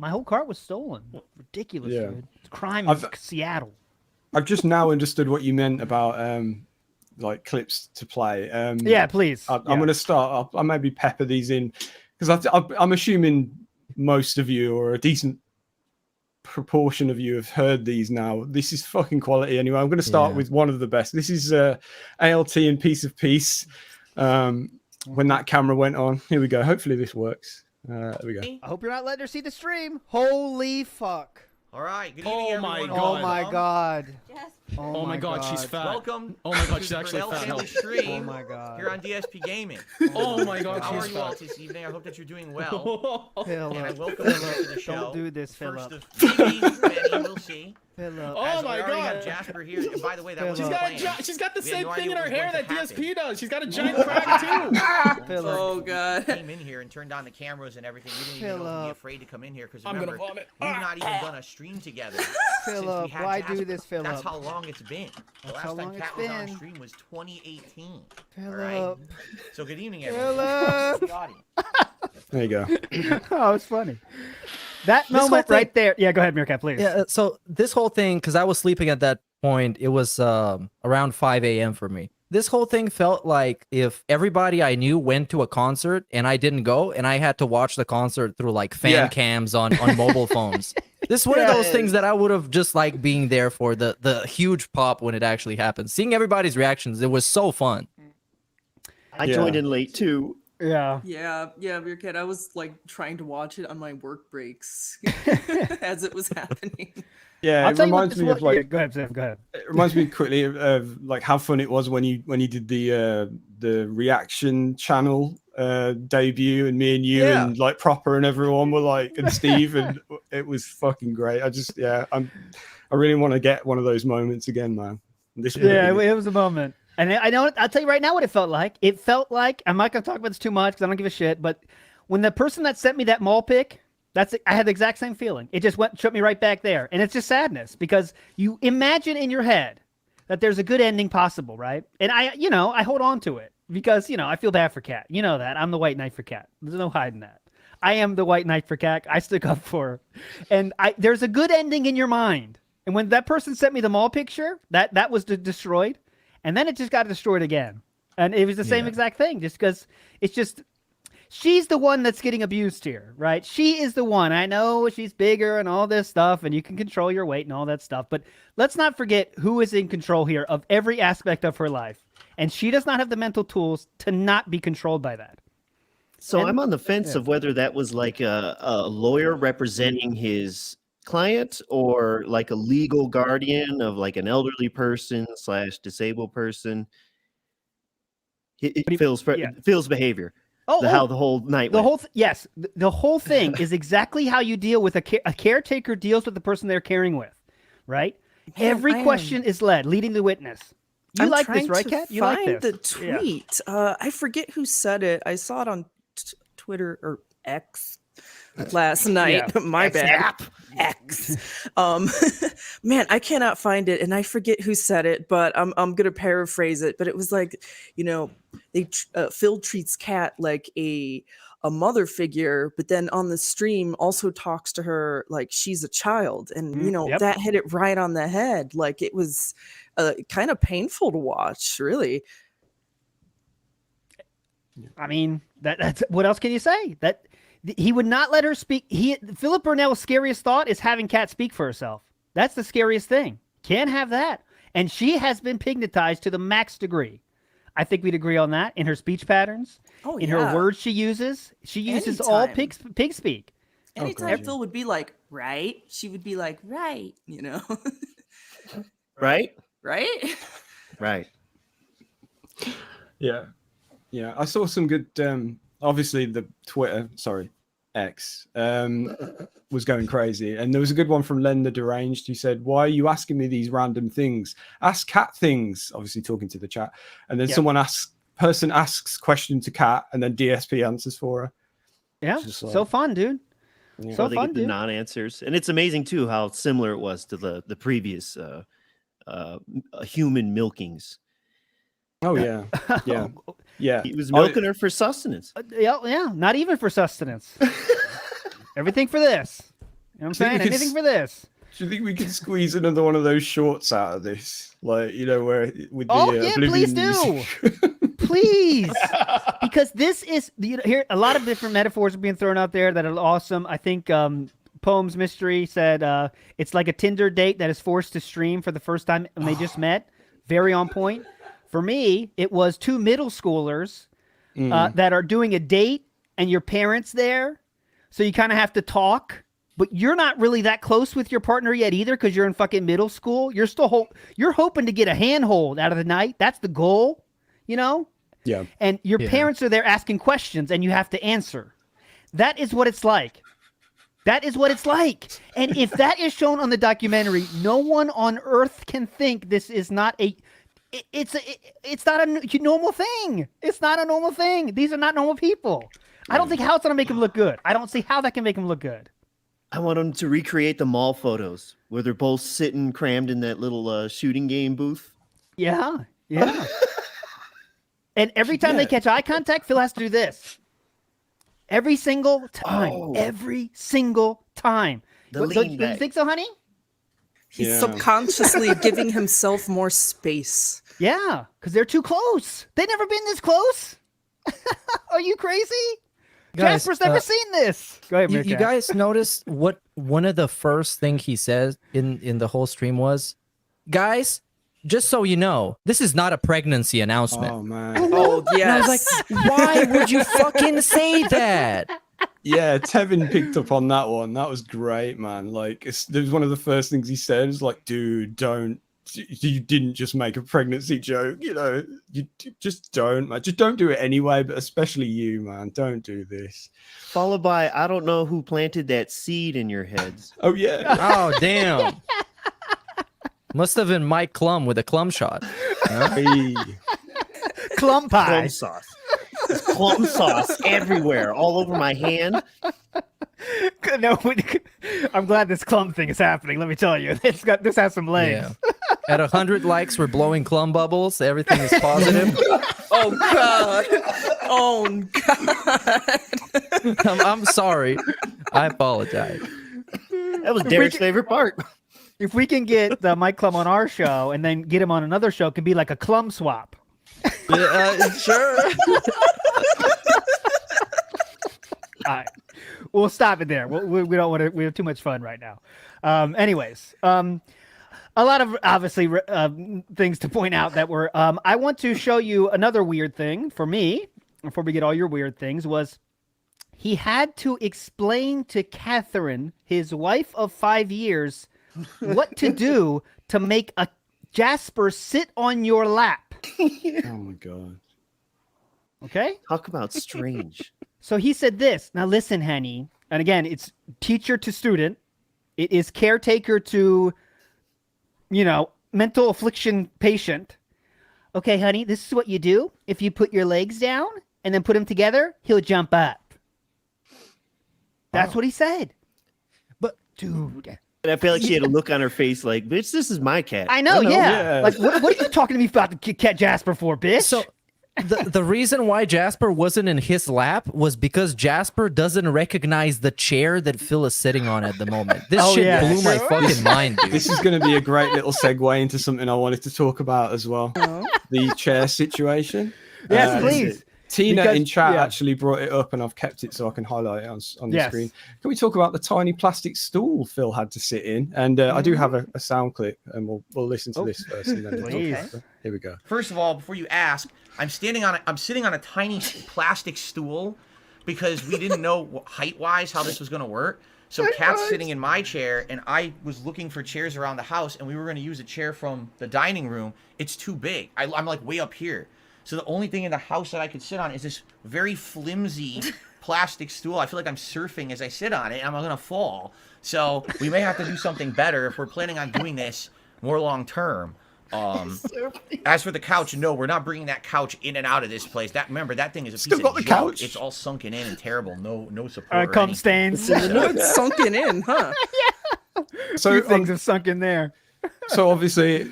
whole car was stolen. Ridiculous, dude. It's crime in Seattle. I've just now understood what you meant about like clips to play. Yeah, please. I'm going to start. I'll maybe pepper these in because I'm assuming most of you or a decent proportion of you have heard these now. This is fucking quality anyway. I'm going to start with one of the best. This is ALT and Piece of Peace. When that camera went on. Here we go. Hopefully this works. There we go. I hope you're not letting her see the stream. Holy fuck. All right. Good evening, everyone. Oh my god. Oh my god, she's fat. Welcome. Oh my god, she's to actually Burnell fat. Family Stream. Oh my god. Here on DSP Gaming. Oh my god, How are she's you all fat. this evening? I hope that you're doing well. Philip. And I welcome you to the show. Don't do this, Philip. First of maybe many, we'll see. Philip. Oh my we already god. have Jasper here. And by the way, that was She's got the We had same no thing idea in her what was hair going that to DSP happen. does. She's got a giant crack too. Philip. Oh god. Came in here and turned on the cameras and everything. We didn't even know to be afraid to come in here because I'm gonna remember, vomit. we've not even done a stream together. since we Philip, had why Jasper. do this, Philip? That's how long it's been. The how last time long it's Kat was on been. stream was 2018. All Philip. right. So good evening, everyone. Philip. The audience. There you go. Oh, it's funny. That moment right there. Yeah, go ahead, Meerkat, please. Yeah, so this whole thing, because I was sleeping at that point, it was around 5 a.m. for me. This whole thing felt like if everybody I knew went to a concert and I didn't go, and I had to watch the concert through like fan cams on mobile phones. This is one of those things that I would have just liked being there for, the huge pop when it actually happened. Seeing everybody's reactions, it was so fun. I joined in late too. Yeah. Your kid. I was like trying to watch it on my work breaks as it was happening. Yeah, it reminds me of like. Yeah, go ahead, Sam. Go ahead. It reminds me quickly of like how fun it was when you did the reaction channel debut, and me and you and like Proper and everyone were like, and Steve, and it was fucking great. I really want to get one of those moments again, man. It was a moment. And I know, I'll tell you right now what it felt like. It felt like, I'm not going to talk about this too much because I don't give a shit, but when the person that sent me that mall pic, I had the exact same feeling. It just took me right back there. And it's just sadness because you imagine in your head that there's a good ending possible, right? And I hold on to it because, I feel bad for Kat. You know that. I'm the white knight for Kat. There's no hiding that. I am the white knight for Kat. I stick up for her. And there's a good ending in your mind. And when that person sent me the mall picture, that was destroyed. And then it just got destroyed again. And it was the same exact thing, just because it's just, she's the one that's getting abused here, right? She is the one. I know she's bigger and all this stuff, and you can control your weight and all that stuff. But let's not forget who is in control here of every aspect of her life. And she does not have the mental tools to not be controlled by that. So I'm on the fence of whether that was like a lawyer representing his client or like a legal guardian of like an elderly person / disabled person. It feels behavior. How the whole night went. The whole thing is exactly how you deal with a caretaker deals with the person they're caring with, right? Every question is leading the witness. You like this, right, Kat? You like this? The tweet. I forget who said it. I saw it on Twitter or X last night. My bad. X. Man, I cannot find it, and I forget who said it, but I'm gonna paraphrase it. But it was like, Phil treats Kat like a a mother figure, but then on the stream also talks to her like she's a child. And, you know, Yep. that hit it right on the head. Like it was kind of painful to watch, really. I mean, that's what else can you say? That he would not let her speak. Philip Burnell's scariest thought is having Kat speak for herself. That's the scariest thing. Can't have that. And she has been pignatized to the max degree. I think we'd agree on that in her speech patterns, in her words she uses. She uses all pig speak. Anytime Phil would be like, right, she would be like, right, you know. Right? Right? Right. Yeah. Yeah. I saw some good obviously the X was going crazy. And there was a good one from Len the Deranged who said, "Why are you asking me these random things? Ask Kat things," obviously talking to the chat. And then person asks question to Kat and then DSP answers for her. Yeah. So fun, dude. Yeah. So they fun, get the dude. non-answers. And it's amazing too how similar it was to the previous human milkings. Oh yeah. Yeah. Yeah. He was milking her for sustenance. Yeah. Not even for sustenance. Everything for this. You know what I'm saying? Anything for this. Do you think we could squeeze another one of those shorts out of this? Like, you know, where with the yeah, please Oblivion do. music? Please. Because this is here a lot of different metaphors are being thrown out there that are awesome. I think Poems Mystery said it's like a Tinder date that is forced to stream for the first time when they just met. Very on point. For me, it was two middle schoolers that are doing a date and your parents there. So you kind of have to talk, but you're not really that close with your partner yet either because you're in fucking middle school. You're still you're hoping to get a handhold out of the night. That's the goal, you know? Yeah. And your parents are there asking questions and you have to answer. That is what it's like. That is what it's like. And if that is shown on the documentary, no one on earth can think this is not it's not a normal thing. It's not a normal thing. These are not normal people. I don't think how it's going to make him look good. I don't see how that can make him look good. I want them to recreate the mall photos where they're both sitting crammed in that little shooting game booth. Yeah. Yeah. And every time they catch eye contact, Phil has to do this. Every single time. Oh. Every single time. The Don't lean you back. think so, honey? He's subconsciously giving himself more space. Yeah, because they're too close. They've never been this close. Are you crazy? Guys, Jasper's never seen this. Go ahead, you guys noticed what one of the first thing he said in the whole stream was, "Guys, just so you know, this is not a pregnancy announcement." Oh man. Oh And I yes. was like, why would you fucking say that? Yeah, Tevin picked up on that one. That was great, man. Like, it was one of the first things he said. It was like, dude, you didn't just make a pregnancy joke. You know, you just don't, man. Just don't do it anyway, but especially you, man. Don't do this. Followed by, I don't know who planted that seed in your heads. Oh, yeah. Oh, damn. Must have been Mike Clum with a Clum shot. Hey. Clum pie. Clum sauce. There's clum sauce everywhere, all over my hand. No, I'm glad this Clum thing is happening. Let me tell you, this has some legs. Yeah. At 100 likes, we're blowing Clum bubbles. Everything is positive. Oh god. Oh god. I'm sorry. I apologize. That was Derek's favorite part. If we can get Mike Clum on our show and then get him on another show, it could be like a Clum swap. Sure. All right. We'll stop it there. We don't want to. We have too much fun right now. Anyways, a lot of obviously things to point out that were. I want to show you another weird thing for me before we get all your weird things. Was he had to explain to Catherine, his wife of 5 years, what to do to make a Jasper sit on your lap. Oh my god. Okay. Talk about strange. So he said this. Now listen, honey. And again, it's teacher to student. It is caretaker to, mental affliction patient. Okay, honey, this is what you do. If you put your legs down and then put them together, he'll jump up. That's what he said. But, dude. And I feel like she had a look on her face like, bitch, this is my cat. I know, yeah. Like, what are you talking to me about the cat Jasper for, bitch? the reason why Jasper wasn't in his lap was because Jasper doesn't recognize the chair that Phil is sitting on at the moment. This shit blew my fucking mind, dude. This is going to be a great little segue into something I wanted to talk about as well. The chair situation. Yes, please. Tina in chat actually brought it up, and I've kept it so I can highlight it on the screen. Can we talk about the tiny plastic stool Phil had to sit in? And I do have a sound clip, and we'll listen to this first. And then here we go. First of all, before you ask, I'm sitting on a tiny plastic stool because we didn't know height-wise how this was going to work. So Kat's sitting in my chair, and I was looking for chairs around the house, and we were going to use a chair from the dining room. It's too big. I'm like way up here. So the only thing in the house that I could sit on is this very flimsy plastic stool. I feel like I'm surfing as I sit on it, and I'm going to fall. So we may have to do something better if we're planning on doing this more long term. As for the couch, no, we're not bringing that couch in and out of this place. Remember, that thing is a piece of junk. Couch. It's all sunken in and terrible. No support. Cum stains. It's sunken in, huh? Yeah. So things have sunk in there. So obviously,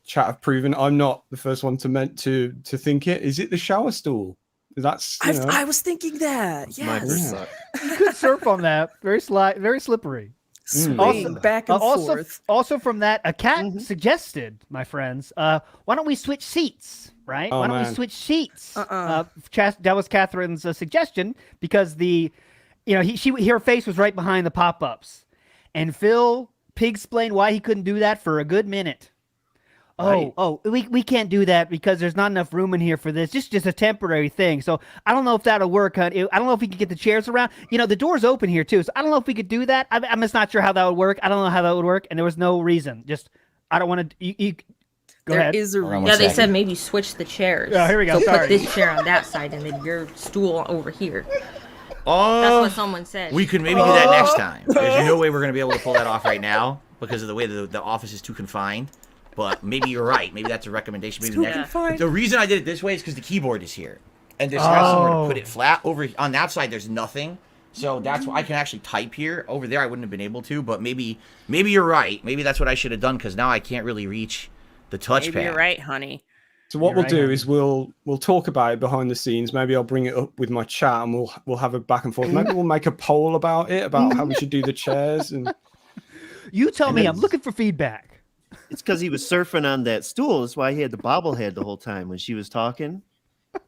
chat have proven I'm not the first one to think it. Is it the shower stool? That's I was thinking that. Yes. You could surf on that. Very slippery. Also, back and forth. Also from that, a cat suggested, my friends, why don't we switch seats, right? Why don't we switch seats? That was Catherine's suggestion because her face was right behind the pop-ups. And Phil pig-splained why he couldn't do that for a good minute. We can't do that because there's not enough room in here for this. Just a temporary thing. So I don't know if that'll work. I don't know if we can get the chairs around. The door's open here too. So I don't know if we could do that. I'm just not sure how that would work. I don't know how that would work. And there was no reason. I don't want to. Go ahead. There is a reason. Yeah, they said maybe switch the chairs. Oh, here we go. So put this chair on that side and then your stool over here. That's what someone said. We could maybe do that next time. There's no way we're going to be able to pull that off right now because of the way the office is too confined. But maybe you're right. Maybe that's a recommendation. Maybe next. The reason I did it this way is because the keyboard is here, and there's not somewhere to put it flat. Over on that side, there's nothing, so that's why I can actually type here. Over there, I wouldn't have been able to. But maybe you're right. Maybe that's what I should have done because now I can't really reach the touchpad. Maybe you're right, honey. So what we'll do is we'll talk about it behind the scenes. Maybe I'll bring it up with my chat, and we'll have a back and forth. Maybe we'll make a poll about how we should do the chairs. And you tell me. I'm looking for feedback. It's because he was surfing on that stool. That's why he had the bobblehead the whole time when she was talking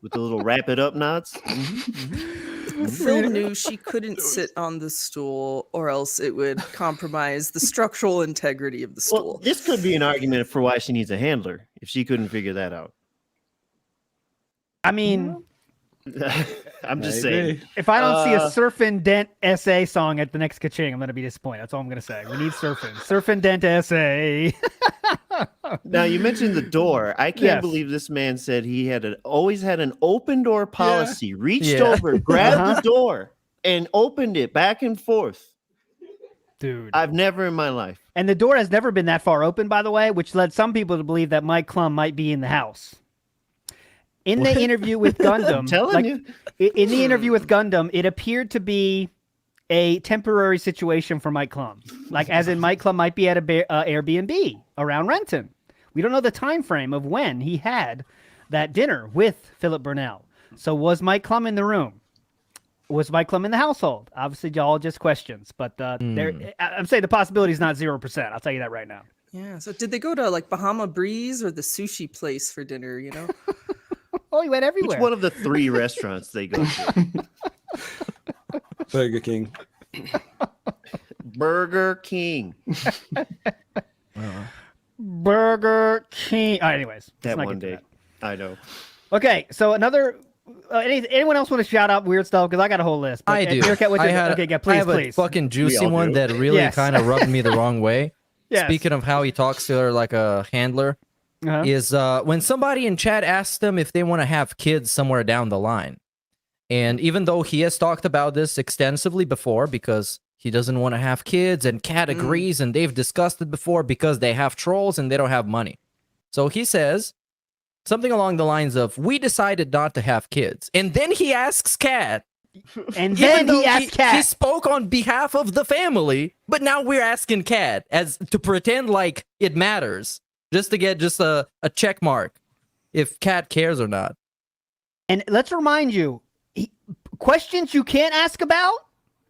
with the little wrap it up knots. Phil knew she couldn't sit on the stool or else it would compromise the structural integrity of the stool. Well, this could be an argument for why she needs a handler if she couldn't figure that out. I mean, I'm just saying. If I don't see a Surfin' Dent SA song at the next Kaching, I'm going to be disappointed. That's all I'm going to say. We need Surfin' Dent SA. Now, you mentioned the door. I can't believe this man said he had always had an open door policy. Reached over, grabbed the door, and opened it back and forth. Dude. I've never in my life. And the door has never been that far open, by the way, which led some people to believe that Mike Clum might be in the house. In the interview with Gundam, I'm telling you. In the interview with Gundam, it appeared to be a temporary situation for Mike Clum. Like, as in Mike Clum might be at a Airbnb around Renton. We don't know the time frame of when he had that dinner with Philip Burnell. So was Mike Clum in the room? Was Mike Clum in the household? Obviously, all just questions. But I'm saying the possibility is not 0%. I'll tell you that right now. Yeah. So did they go to like Bahama Breeze or the sushi place for dinner, Oh, he went everywhere. Which one of the 3 restaurants they go to? Burger King. Burger King. Burger King. All right, anyways. That one day. I know. Okay, so another... anyone else want to shout out weird stuff? Because I got a whole list. I do. I have a fucking juicy one that really kind of rubbed me the wrong way. Yes. Speaking of how he talks to her like a handler. Is when somebody in chat asks them if they want to have kids somewhere down the line. And even though he has talked about this extensively before because he doesn't want to have kids and Cat agrees and they've discussed it before because they have trolls and they don't have money. So he says something along the lines of, we decided not to have kids. And then he asks Cat. And then he asked Cat. He spoke on behalf of the family, but now we're asking Cat as to pretend like it matters. Just to get a check mark. if Kat cares or not. And let's remind you, questions you can't ask about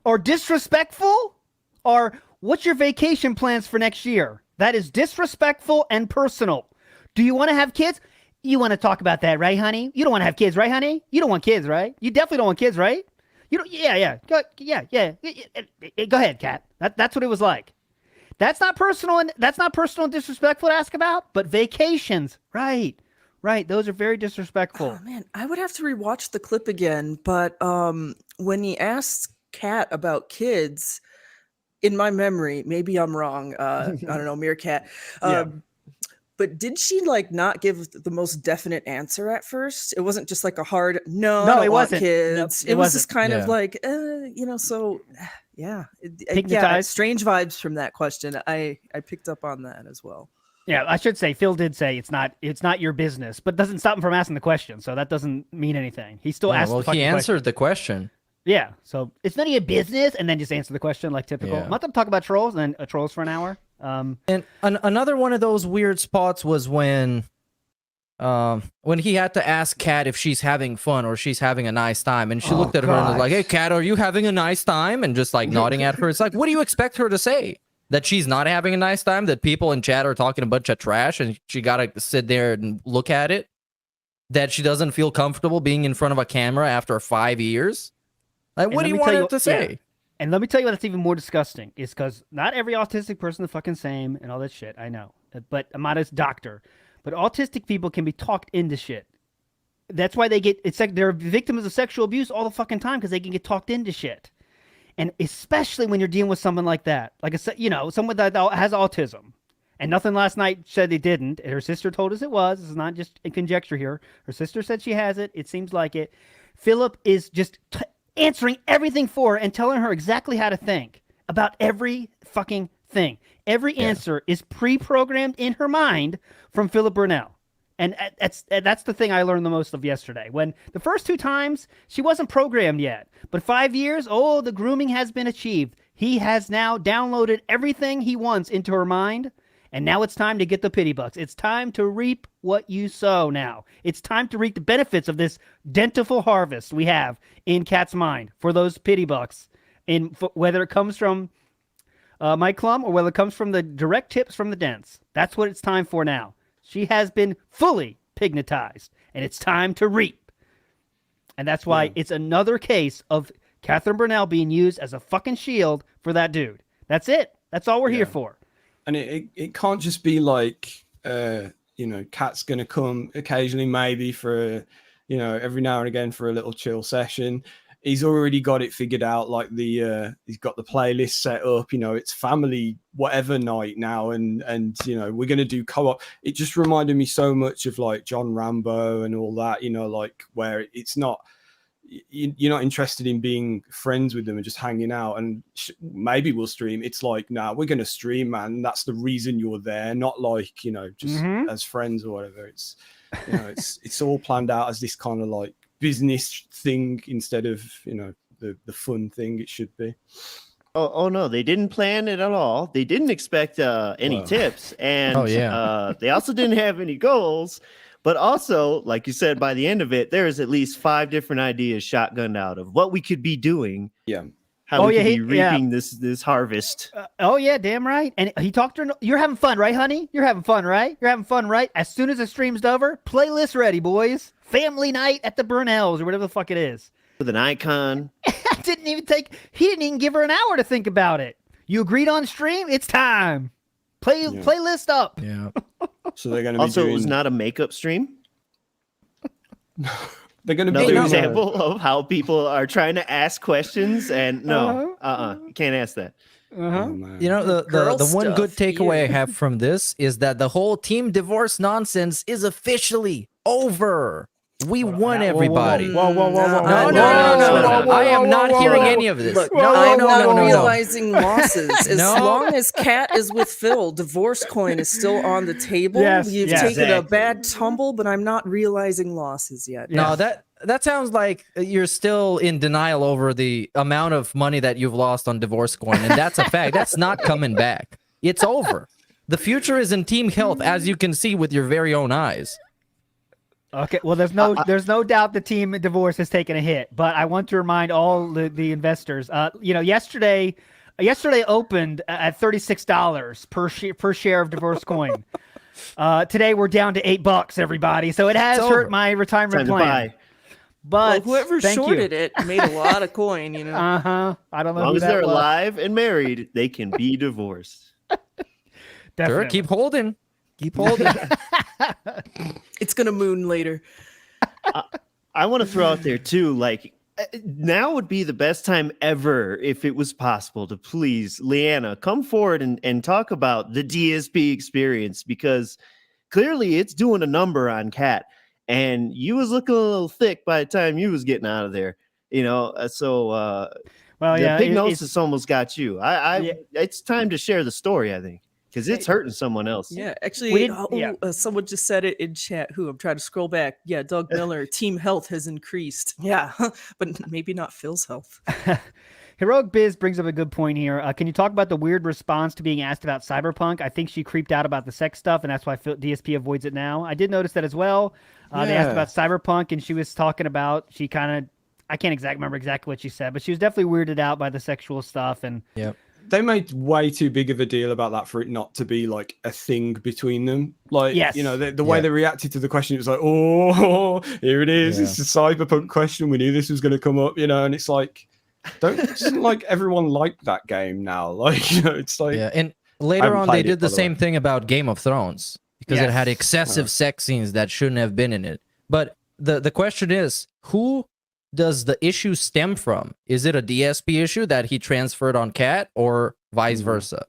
or disrespectful are what's your vacation plans for next year? That is disrespectful and personal. Do you want to have kids? You want to talk about that, right, honey? You don't want to have kids, right, honey? You don't want kids, right? You definitely don't want kids, right? You don't. Yeah. Go ahead, Kat. That's what it was like. That's not personal and disrespectful to ask about. But vacations, right? Those are very disrespectful. Oh man, I would have to rewatch the clip again. But when he asked Kat about kids, in my memory, maybe I'm wrong. I don't know, Meerkat. But did she like not give the most definite answer at first? It wasn't just like a hard no. I don't want kids. Nope, it was just kind of like, So yeah, strange vibes from that question. I picked up on that as well. Yeah, I should say Phil did say it's not your business, but doesn't stop him from asking the question. So that doesn't mean anything. He still asked. Well, he answered the question. Yeah, so it's none of your business, and then just answer the question like typical. Let them talk about trolls, and then trolls for an hour. And another one of those weird spots was when he had to ask Kat if she's having fun or she's having a nice time, and she looked at her and was like, "Hey, Kat, are you having a nice time?" And just like nodding at her. It's like, what do you expect her to say? That she's not having a nice time? That people in chat are talking a bunch of trash, and she gotta sit there and look at it? That she doesn't feel comfortable being in front of a camera after 5 years? Like, what do you want her to say? Yeah. And let me tell you what's even more disgusting is because not every autistic person is the fucking same and all that shit. I know, but I'm not a doctor. But autistic people can be talked into shit. That's why it's like they're victims of sexual abuse all the fucking time because they can get talked into shit. And especially when you're dealing with someone like that, like someone that has autism. And nothing last night said they didn't. And her sister told us it was. This is not just a conjecture here. Her sister said she has it. It seems like it. Philip is just answering everything for her and telling her exactly how to think about every fucking thing. Every answer is pre-programmed in her mind from Philip Burnell. And that's the thing I learned the most of yesterday. When the first 2 times, she wasn't programmed yet. But 5 years, the grooming has been achieved. He has now downloaded everything he wants into her mind. And now it's time to get the pity bucks. It's time to reap what you sow now. It's time to reap the benefits of this dentiful harvest we have in Kat's mind for those pity bucks. Whether it comes from Mike Clum or whether it comes from the direct tips from the dents. That's what it's time for now. She has been fully pignatized, and it's time to reap. And that's why it's another case of Catherine Burnell being used as a fucking shield for that dude. That's it. That's all we're here for. And it can't just be like, Kat's going to come occasionally, maybe for, every now and again for a little chill session. He's already got it figured out. Like he's got the playlist set up, it's family, whatever night now. And we're going to do co-op. It just reminded me so much of like John Rambo and all that, like where it's not, you're not interested in being friends with them and just hanging out and maybe we'll stream. It's like, nah, we're going to stream, man. That's the reason you're there. Not like, just as friends or whatever. It's, it's all planned out as this kind of like business thing instead of, the fun thing it should be. Oh no, they didn't plan it at all. They didn't expect any tips. And they also didn't have any goals. But also, like you said, by the end of it, there's at least 5 different ideas shotgunned out of what we could be doing. Yeah. How we could be reaping this harvest. Damn right. And he talked to her. You're having fun, right, honey? You're having fun, right? You're having fun, right? As soon as the stream's over, playlist ready, boys. Family night at the Burnells or whatever the fuck it is. With an icon. He didn't even give her an hour to think about it. You agreed on stream? It's time. Playlist up. Yeah. So they're going to be also, it was not a makeup stream. They're going to be another example of how people are trying to ask questions and you can't ask that. The one good takeaway I have from this is that the whole team divorce nonsense is officially over. We won, everybody. Whoa. No. I am not hearing any of this. Look, I'm not realizing losses. As long as Kat is with Phil, divorce coin is still on the table. You've taken a bad tumble, but I'm not realizing losses yet. No, that sounds like you're still in denial over the amount of money that you've lost on divorce coin, and that's a fact. That's not coming back. It's over. The future is in team health, as you can see with your very own eyes. Okay, well, there's no doubt the team divorce has taken a hit, but I want to remind all the investors. Yesterday opened at $36 per share of divorce coin. Today we're down to $8, everybody. So it has hurt my retirement plan. But whoever shorted it made a lot of coin, you know. I don't know. As long who as that they're was. alive and married, they can be divorced. Sure, keep holding. Keep holding. It's gonna moon later. I want to throw out there too, like now would be the best time ever if it was possible to please, Leanna, come forward and talk about the DSP experience, because clearly it's doing a number on Kat, and you was looking a little thick by the time you was getting out of there, Well, the yeah, pignosis almost got you. It's time to share the story, I think, because it's hurting someone else. Yeah, actually, someone just said it in chat. I'm trying to scroll back. Yeah, Doug Miller, team health has increased. Yeah, but maybe not Phil's health. Heroic Biz brings up a good point here. Can you talk about the weird response to being asked about Cyberpunk? I think she creeped out about the sex stuff, and that's why DSP avoids it now. I did notice that as well. They asked about Cyberpunk, and she was talking about, I can't remember exactly what she said, but she was definitely weirded out by the sexual stuff. And they made way too big of a deal about that for it not to be like a thing between them. Like, the way they reacted to the question, it was like, oh, here it is. It's a Cyberpunk question. We knew this was going to come up, and it's like, doesn't like everyone like that game now? Like, it's like, and later on they did the same thing about Game of Thrones because it had excessive sex scenes that shouldn't have been in it. But the question is, who does the issue stem from? Is it a DSP issue that he transferred on Kat, or vice versa?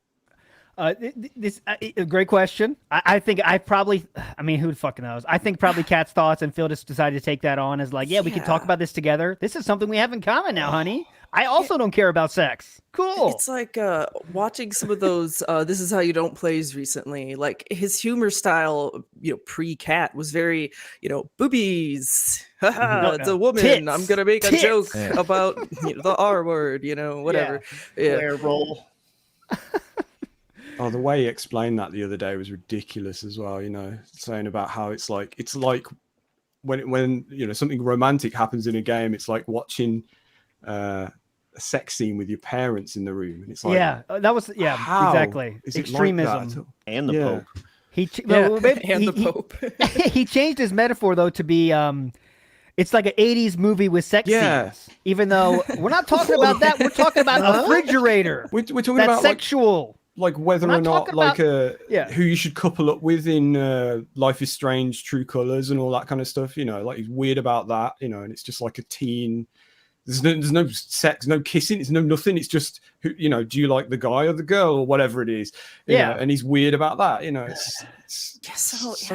This a great question. I think who fucking knows? I think probably Kat's thoughts, and Phil just decided to take that on as like, we can talk about this together. This is something we have in common now, honey. I also don't care about sex. Cool. It's like watching some of those This Is How You Don't plays recently. Like his humor style, pre-Cat was very, boobies. It's a woman. Tits. I'm gonna make a joke about the R word. Whatever. Roll. Oh, the way he explained that the other day was ridiculous as well. Saying about how it's like when something romantic happens in a game, it's like watching a sex scene with your parents in the room, and it's like, that was exactly extremism like and the Pope. The Pope. He changed his metaphor though to be it's like an 80s movie with sex scenes. Even though we're not talking about that, we're talking about a refrigerator. We're talking about sexual. Like whether or not who you should couple up with in Life is Strange, True Colors, and all that kind of stuff. Like he's weird about that. And it's just like a teen. There's no sex, no kissing. It's no nothing. It's just do you like the guy or the girl or whatever it is? And he's weird about that. I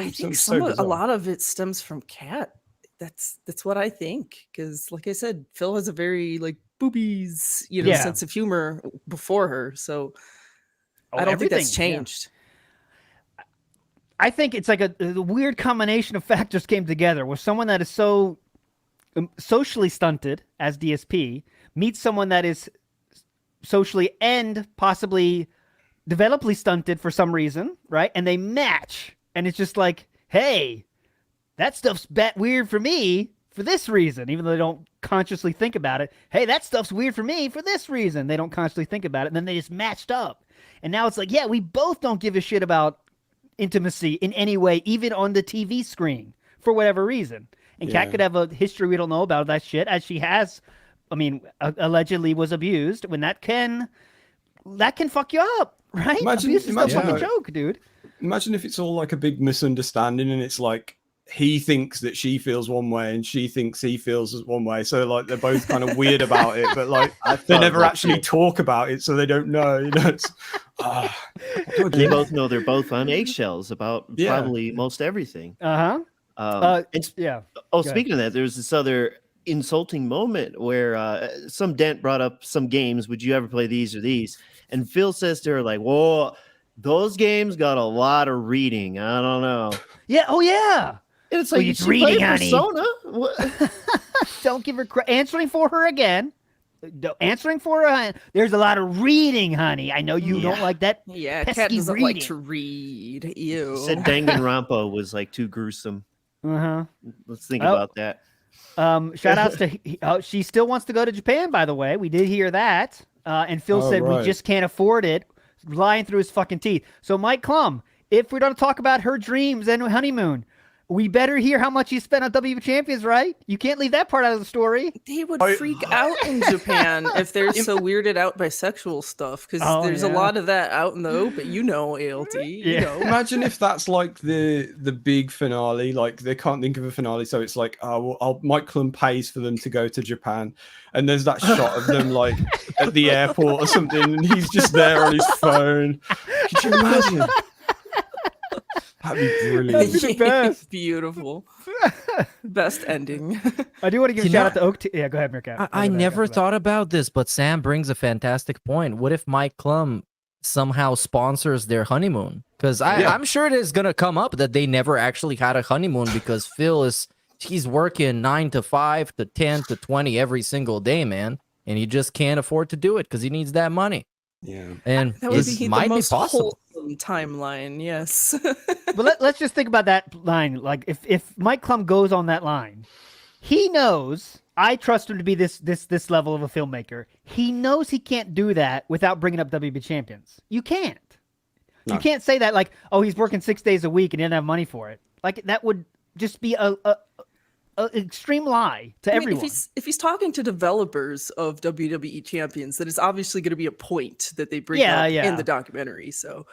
think a lot of it stems from Kat. That's what I think, because like I said, Phil has a very like boobies sense of humor before her, so. I don't think that's changed. Yeah. I think it's like a weird combination of factors came together where someone that is so socially stunted as DSP meets someone that is socially and possibly developmentally stunted for some reason, right? And they match. And it's just like, hey, that stuff's weird for me for this reason, even though they don't consciously think about it. Hey, that stuff's weird for me for this reason. They don't consciously think about it. And then they just matched up. And now it's like, we both don't give a shit about intimacy in any way, even on the TV screen, for whatever reason. And Kat could have a history we don't know about that shit, as she has, allegedly was abused. When that can fuck you up, right? Abuse is no fucking joke, dude. Imagine if it's all like a big misunderstanding, and it's like he thinks that she feels one way and she thinks he feels one way. So like they're both kind of weird about it, but like they never actually talk about it, so they don't know. They both know they're both on eggshells about probably most everything. Speaking of that, there's this other insulting moment where some dent brought up some games. Would you ever play these or these? And Phil says to her like, "Whoa, those games got a lot of reading. I don't know." Yeah. Oh yeah. And it's like, it's reading, honey. Persona? Don't give her answering for her again. Answering for her. There's a lot of reading, honey. I know you don't like that. Yeah, Kat doesn't like to read. Ew. Said Danganronpa was like too gruesome. Let's think about that. Shout outs to she still wants to go to Japan, by the way. We did hear that. And Phil said we just can't afford it, lying through his fucking teeth. So Mike Clum, if we're going to talk about her dreams and honeymoon, we better hear how much you spent on WWE Champions, right? You can't leave that part out of the story. They would freak out in Japan if they're so weirded out by sexual stuff, because there's a lot of that out in the open. You know, ALT. You know. Imagine if that's like the big finale. Like they can't think of a finale, so it's like, Mike Clum pays for them to go to Japan, and there's that shot of them like at the airport or something, and he's just there on his phone. Could you imagine? That'd be brilliant. That's the best. Beautiful. Best ending. I do want to give a shout out to Oak. Yeah, go ahead, Mirka. I never thought about this, but Sam brings a fantastic point. What if Mike Clum somehow sponsors their honeymoon? Because I'm sure it is going to come up that they never actually had a honeymoon because Phil he's working 9 to 5 to 10 to 20 every single day, man. And he just can't afford to do it because he needs that money. Yeah. And that would be might the most be possible. wholesome timeline, yes. But let's just think about that line. Like if Mike Clum goes on that line, he knows, I trust him to be this level of a filmmaker. He knows he can't do that without bringing up WB champions. You can't. No. You can't say that like, oh, he's working 6 days a week and he doesn't have money for it. Like that would just be a extreme lie to everyone. If he's talking to developers of WWE champions, that is obviously going to be a point that they bring up in the documentary. So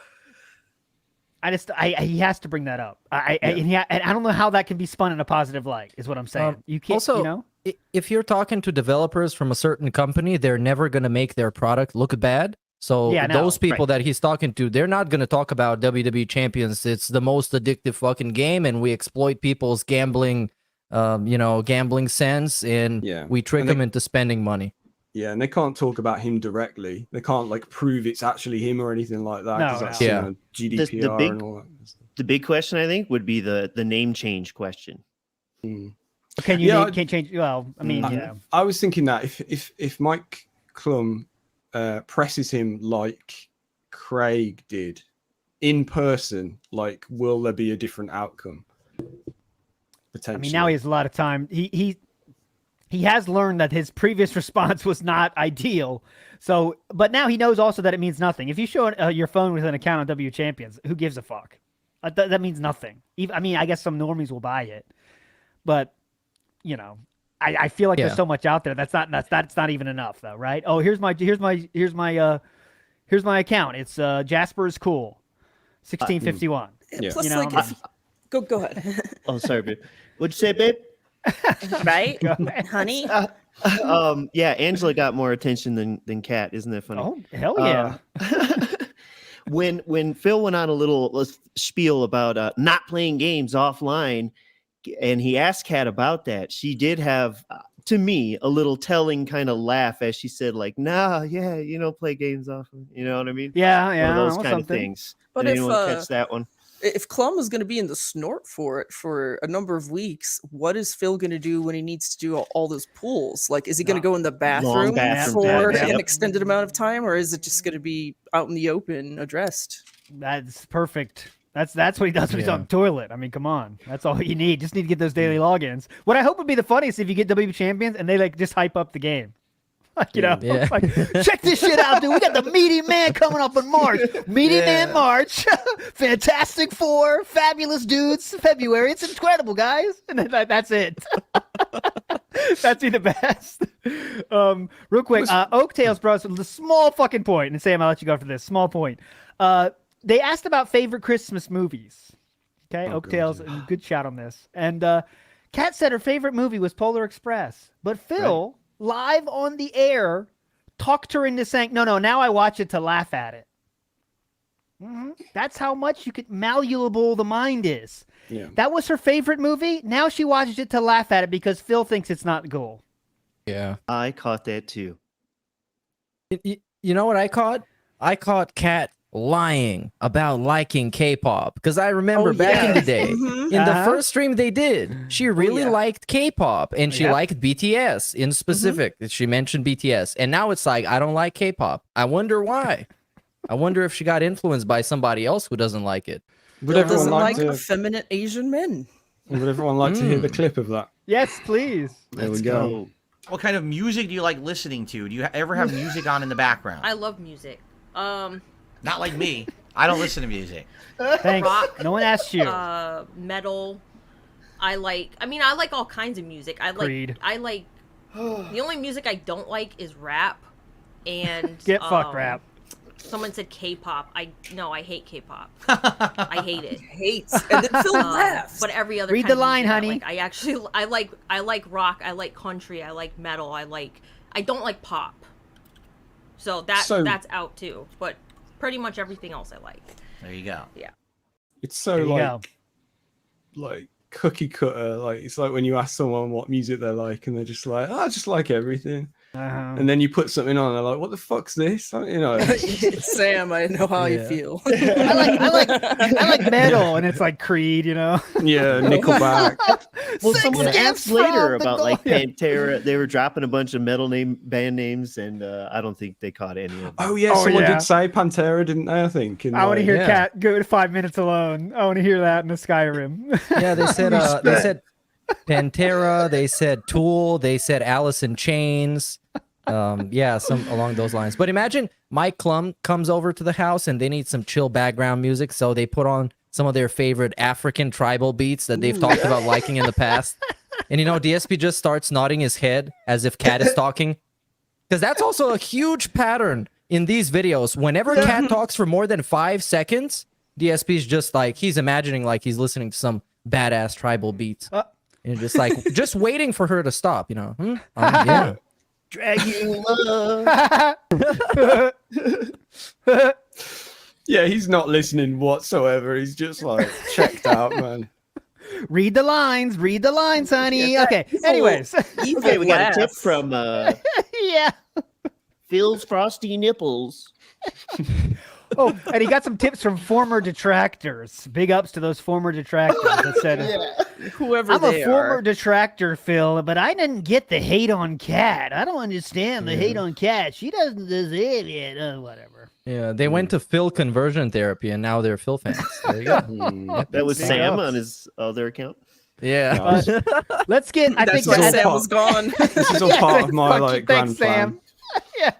he has to bring that up. And I don't know how that can be spun in a positive light, is what I'm saying. You can't, also, you know? If you're talking to developers from a certain company, they're never going to make their product look bad. So those people that he's talking to, they're not going to talk about WWE champions. It's the most addictive fucking game, and we exploit people's gambling sense, and we trick them into spending money. Yeah, and they can't talk about him directly. They can't like prove it's actually him or anything like that. No, that's GDPR and all that. The big question, I think, would be the name change question. Can you can't change? Well, I mean, I was thinking that if Mike Clum presses him like Craig did in person, like, will there be a different outcome? I mean, now he has a lot of time. He has learned that his previous response was not ideal. So, but now he knows also that it means nothing. If you show your phone with an account on W Champions, who gives a fuck? That means nothing. I mean, I guess some normies will buy it, but you know, I feel like there's so much out there that's not even enough, though, right? Oh, here's my account. It's Jasper's Cool, 1651. Plus, you know, like, go ahead. Oh, sorry, babe. What'd you say, babe? Right, honey. Yeah, Angela got more attention than Kat. Isn't that funny? Oh, hell yeah. When Phil went on a little spiel about not playing games offline, and he asked Kat about that, she did have, to me, a little telling kind of laugh as she said, like, "Nah, yeah, you don't play games offline." You know what I mean? Yeah, one of those kind of things. But did anyone catch that one? If Clum is going to be in the snort for it for a number of weeks, what is Phil going to do when he needs to do all those pulls? Like, is he going to go in the bathroom for an extended amount of time, or is it just going to be out in the open, addressed? That's perfect. That's what he does when he's on the toilet. I mean, come on. That's all you need. Just need to get those daily logins. What I hope would be the funniest if you get WWE champions and they like just hype up the game. Like, you know, like, check this shit out, dude. We got the Meaty Man coming up in March. Meaty Man March. Fantastic Four. Fabulous Dudes. February. It's incredible, guys. And then that's it. That's the best. Real quick, Oaktails brought us a small fucking point. And Sam, I'll let you go for this. Small point. They asked about favorite Christmas movies. Okay, Oaktails, good shout on this. And Kat said her favorite movie was Polar Express. But Phil... live on the air, talked her into saying, no, now I watch it to laugh at it. That's how much malleable the mind is. Yeah. That was her favorite movie. Now she watches it to laugh at it because Phil thinks it's not cool. Yeah. I caught that too. You know what I caught? I caught Kat lying about liking K-pop, because I remember back in the day in the first stream they did, she really liked K-pop, and she liked BTS in specific. She mentioned BTS, and now it's like, I don't like K-pop. I wonder why. I wonder if she got influenced by somebody else who doesn't like it. But everyone doesn't like effeminate Asian men. Would everyone like to hear the clip of that? Yes, please. There we go. What kind of music do you like listening to? Do you ever have music on in the background? I love music. Not like me. I don't listen to music. Thanks. Rock, No one asked you. metal. I like all kinds of music. Creed. The only music I don't like is rap. And Get fucked, rap. Someone said K-pop. I hate K-pop. I hate it. Hates. And then Phil laughs. But every other Read kind the of line, music honey. I like rock. I like country. I like metal. I don't like pop. So that's out too. But pretty much everything else I like. There you go. Yeah. It's so like cookie cutter. Like it's like when you ask someone what music they like, and they're just like, "Oh, I just like everything." And then you put something on, and they're like, "What the fuck's this?" You know. Sam, I know how you feel. I like metal, and it's like Creed, you know. Yeah, Nickelback. Well, someone asked later from the about like goal. Pantera. They were dropping a bunch of metal band names, and I don't think they caught any of them. Oh yeah, someone did say Pantera, didn't they? I think. I want to hear Cat go to 5 minutes alone. I want to hear that in the Skyrim. Yeah, they said Pantera, they said Tool, they said Alice in Chains. Yeah, some along those lines. But imagine Mike Clum comes over to the house and they need some chill background music, so they put on some of their favorite African tribal beats that they've talked about liking in the past. And DSP just starts nodding his head as if Cat is talking. Because that's also a huge pattern in these videos. Whenever Cat talks for more than 5 seconds, DSP's just like, he's imagining like he's listening to some badass tribal beats. And just like, just waiting for her to stop, yeah. Dragula. Yeah, he's not listening whatsoever. He's just like checked out, man. Read the lines, honey. Okay. Anyways. Okay, we got a tip from yeah. Phil's Frosty Nipples. Oh, and he got some tips from former detractors. Big ups to those former detractors that said, whoever I'm they a former are. detractor, Phil, but I didn't get the hate on Cat. I don't understand the hate on Cat. She doesn't deserve it. Whatever. Yeah, they went to Phil conversion therapy, and now they're Phil fans. There you go. That was Sam on his other account. Yeah. Let's get. That's why Sam was gone. This is all part of my like grand plan. Yeah.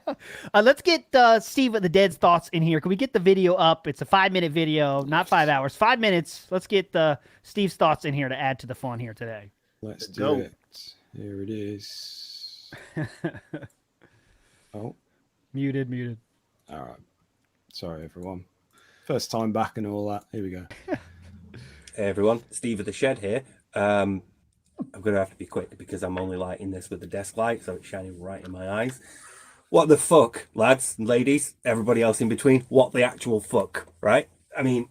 Let's get Steve of the Dead's thoughts in here. Can we get the video up? It's a 5-minute video, not 5 hours. 5 minutes. Let's get Steve's thoughts in here to add to the fun here today. Let's do it. Here it is. Oh. Muted. All right. Sorry, everyone. First time back and all that. Here we go. Hey, everyone. Steve of the Shed here. I'm going to have to be quick because I'm only lighting this with the desk light, so it's shining right in my eyes. What the fuck, lads and ladies, everybody else in between? What the actual fuck, right? I mean,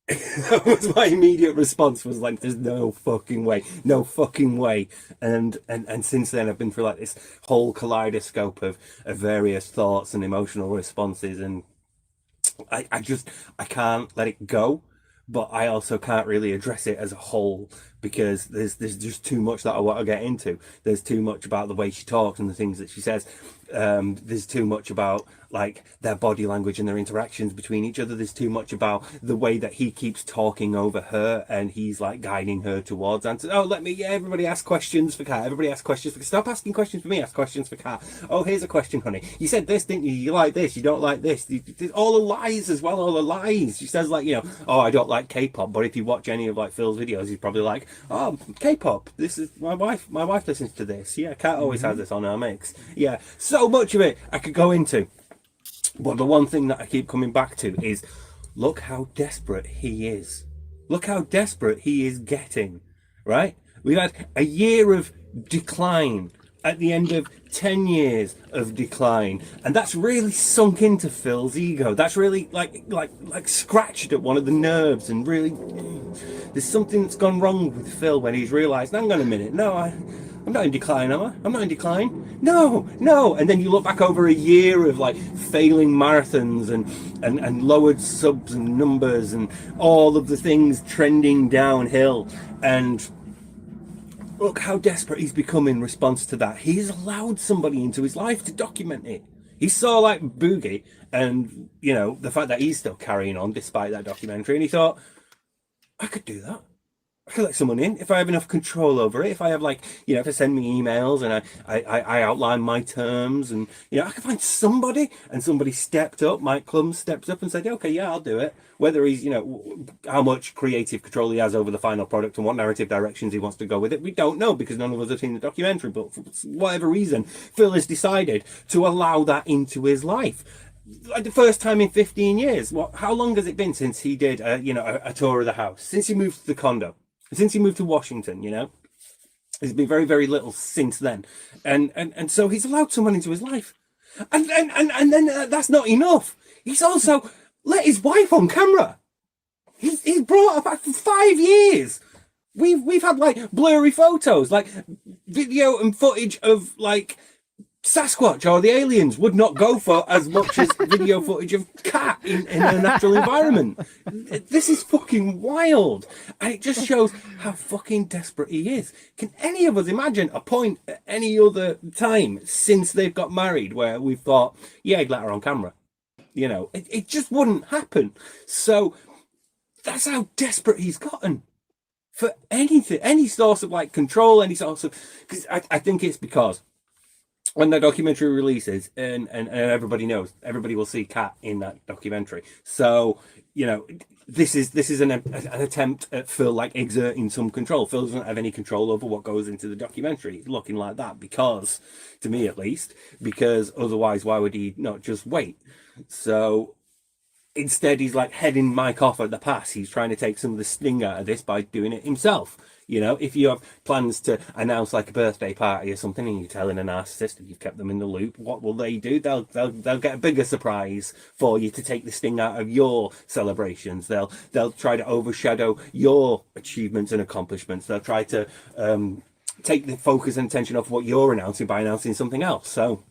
that was my immediate response was like, there's no fucking way. And since then I've been through like this whole kaleidoscope of various thoughts and emotional responses, and I can't let it go, but I also can't really address it as a whole because there's just too much that I want to get into. There's too much about the way she talks and the things that she says. There's too much about like their body language and their interactions between each other. There's too much about the way that he keeps talking over her and he's like guiding her towards answers. Oh, everybody ask questions for Kat. Everybody ask questions for Kat. Stop asking questions for me. Ask questions for Kat. Oh, here's a question, honey. You said this, didn't you? You like this. You don't like this. All the lies as well. All the lies. She says like, oh, I don't like K-pop. But if you watch any of like Phil's videos, he's probably like, oh, K-pop. This is my wife. My wife listens to this. Yeah, Kat always has this on her mix. Yeah, so much of it I could go into. But the one thing that I keep coming back to is, look how desperate he is. Look how desperate he is getting, right? We've had a year of decline at the end of 10 years of decline. And that's really sunk into Phil's ego. That's really like scratched at one of the nerves and really, there's something that's gone wrong with Phil when he's realized, hang on a minute, no, I'm not in decline, am I? I'm not in decline. No. And then you look back over a year of like failing marathons and lowered subs and numbers and all of the things trending downhill. And look how desperate he's become in response to that. He's allowed somebody into his life to document it. He saw like Boogie and, the fact that he's still carrying on despite that documentary. And he thought, I could do that. I can let someone in if I have enough control over it. If I have if I send me emails and I outline my terms, and I can find somebody. And somebody stepped up. Mike Clum stepped up and said, "Okay, yeah, I'll do it." Whether he's how much creative control he has over the final product and what narrative directions he wants to go with it, we don't know because none of us have seen the documentary. But for whatever reason, Phil has decided to allow that into his life. Like the first time in 15 years. How long has it been since he did a tour of the house? Since he moved to the condo? Since he moved to Washington, there's been very, very little since then, and so he's allowed someone into his life, and then that's not enough. He's also let his wife on camera. He's brought her back for 5 years. We've had blurry photos, video and footage of Sasquatch or the aliens would not go for as much as video footage of Cat in a natural environment. This is fucking wild. And it just shows how fucking desperate he is. Can any of us imagine a point at any other time since they've got married where we've thought, yeah, I'd let her on camera? It just wouldn't happen. So that's how desperate he's gotten for anything, any source of control, any source of, because I think it's because when the documentary releases and everybody knows, everybody will see Cat in that documentary. So, this is an attempt at Phil exerting some control. Phil doesn't have any control over what goes into the documentary. It's looking like that because, to me at least, because otherwise why would he not just wait? So instead he's heading Mike off at the pass. He's trying to take some of the sting out of this by doing it himself. If you have plans to announce a birthday party or something and you're telling a narcissist and you've kept them in the loop, what will they do? They'll get a bigger surprise for you to take the sting out of your celebrations. They'll try to overshadow your achievements and accomplishments. They'll try to take the focus and attention off what you're announcing by announcing something else. So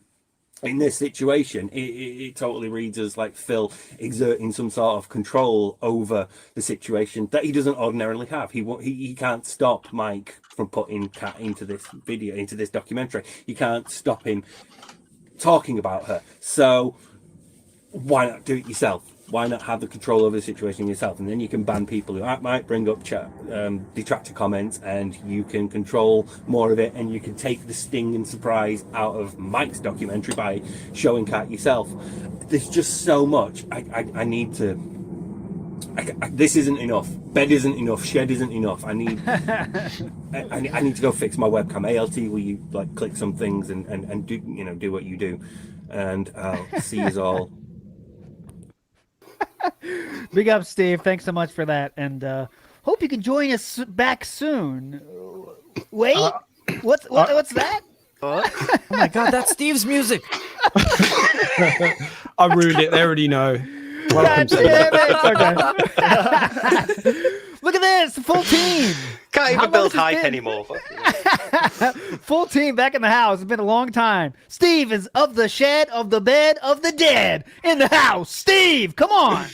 in this situation, it totally reads as Phil exerting some sort of control over the situation that he doesn't ordinarily have. He can't stop Mike from putting Kat into this video, into this documentary. He can't stop him talking about her. So why not do it yourself? Why not have the control over the situation yourself? And then you can ban people who might bring up detractor comments, and you can control more of it, and you can take the sting and surprise out of Mike's documentary by showing Kat yourself. There's just so much. I need to. This isn't enough. Bed isn't enough. Shed isn't enough. I need to go fix my webcam. ALT, will you click some things and do what you do, and I'll see you all. Big up, Steve. Thanks so much for that, and hope you can join us back soon. Wait, what's that? Oh my god, that's Steve's music. I ruined it. They already know. God damn it. Okay. Look at this, full team. Can't even build hype anymore. Full team back in the house. It's been a long time. Steve is of the shed, of the bed, of the dead in the house. Steve, come on.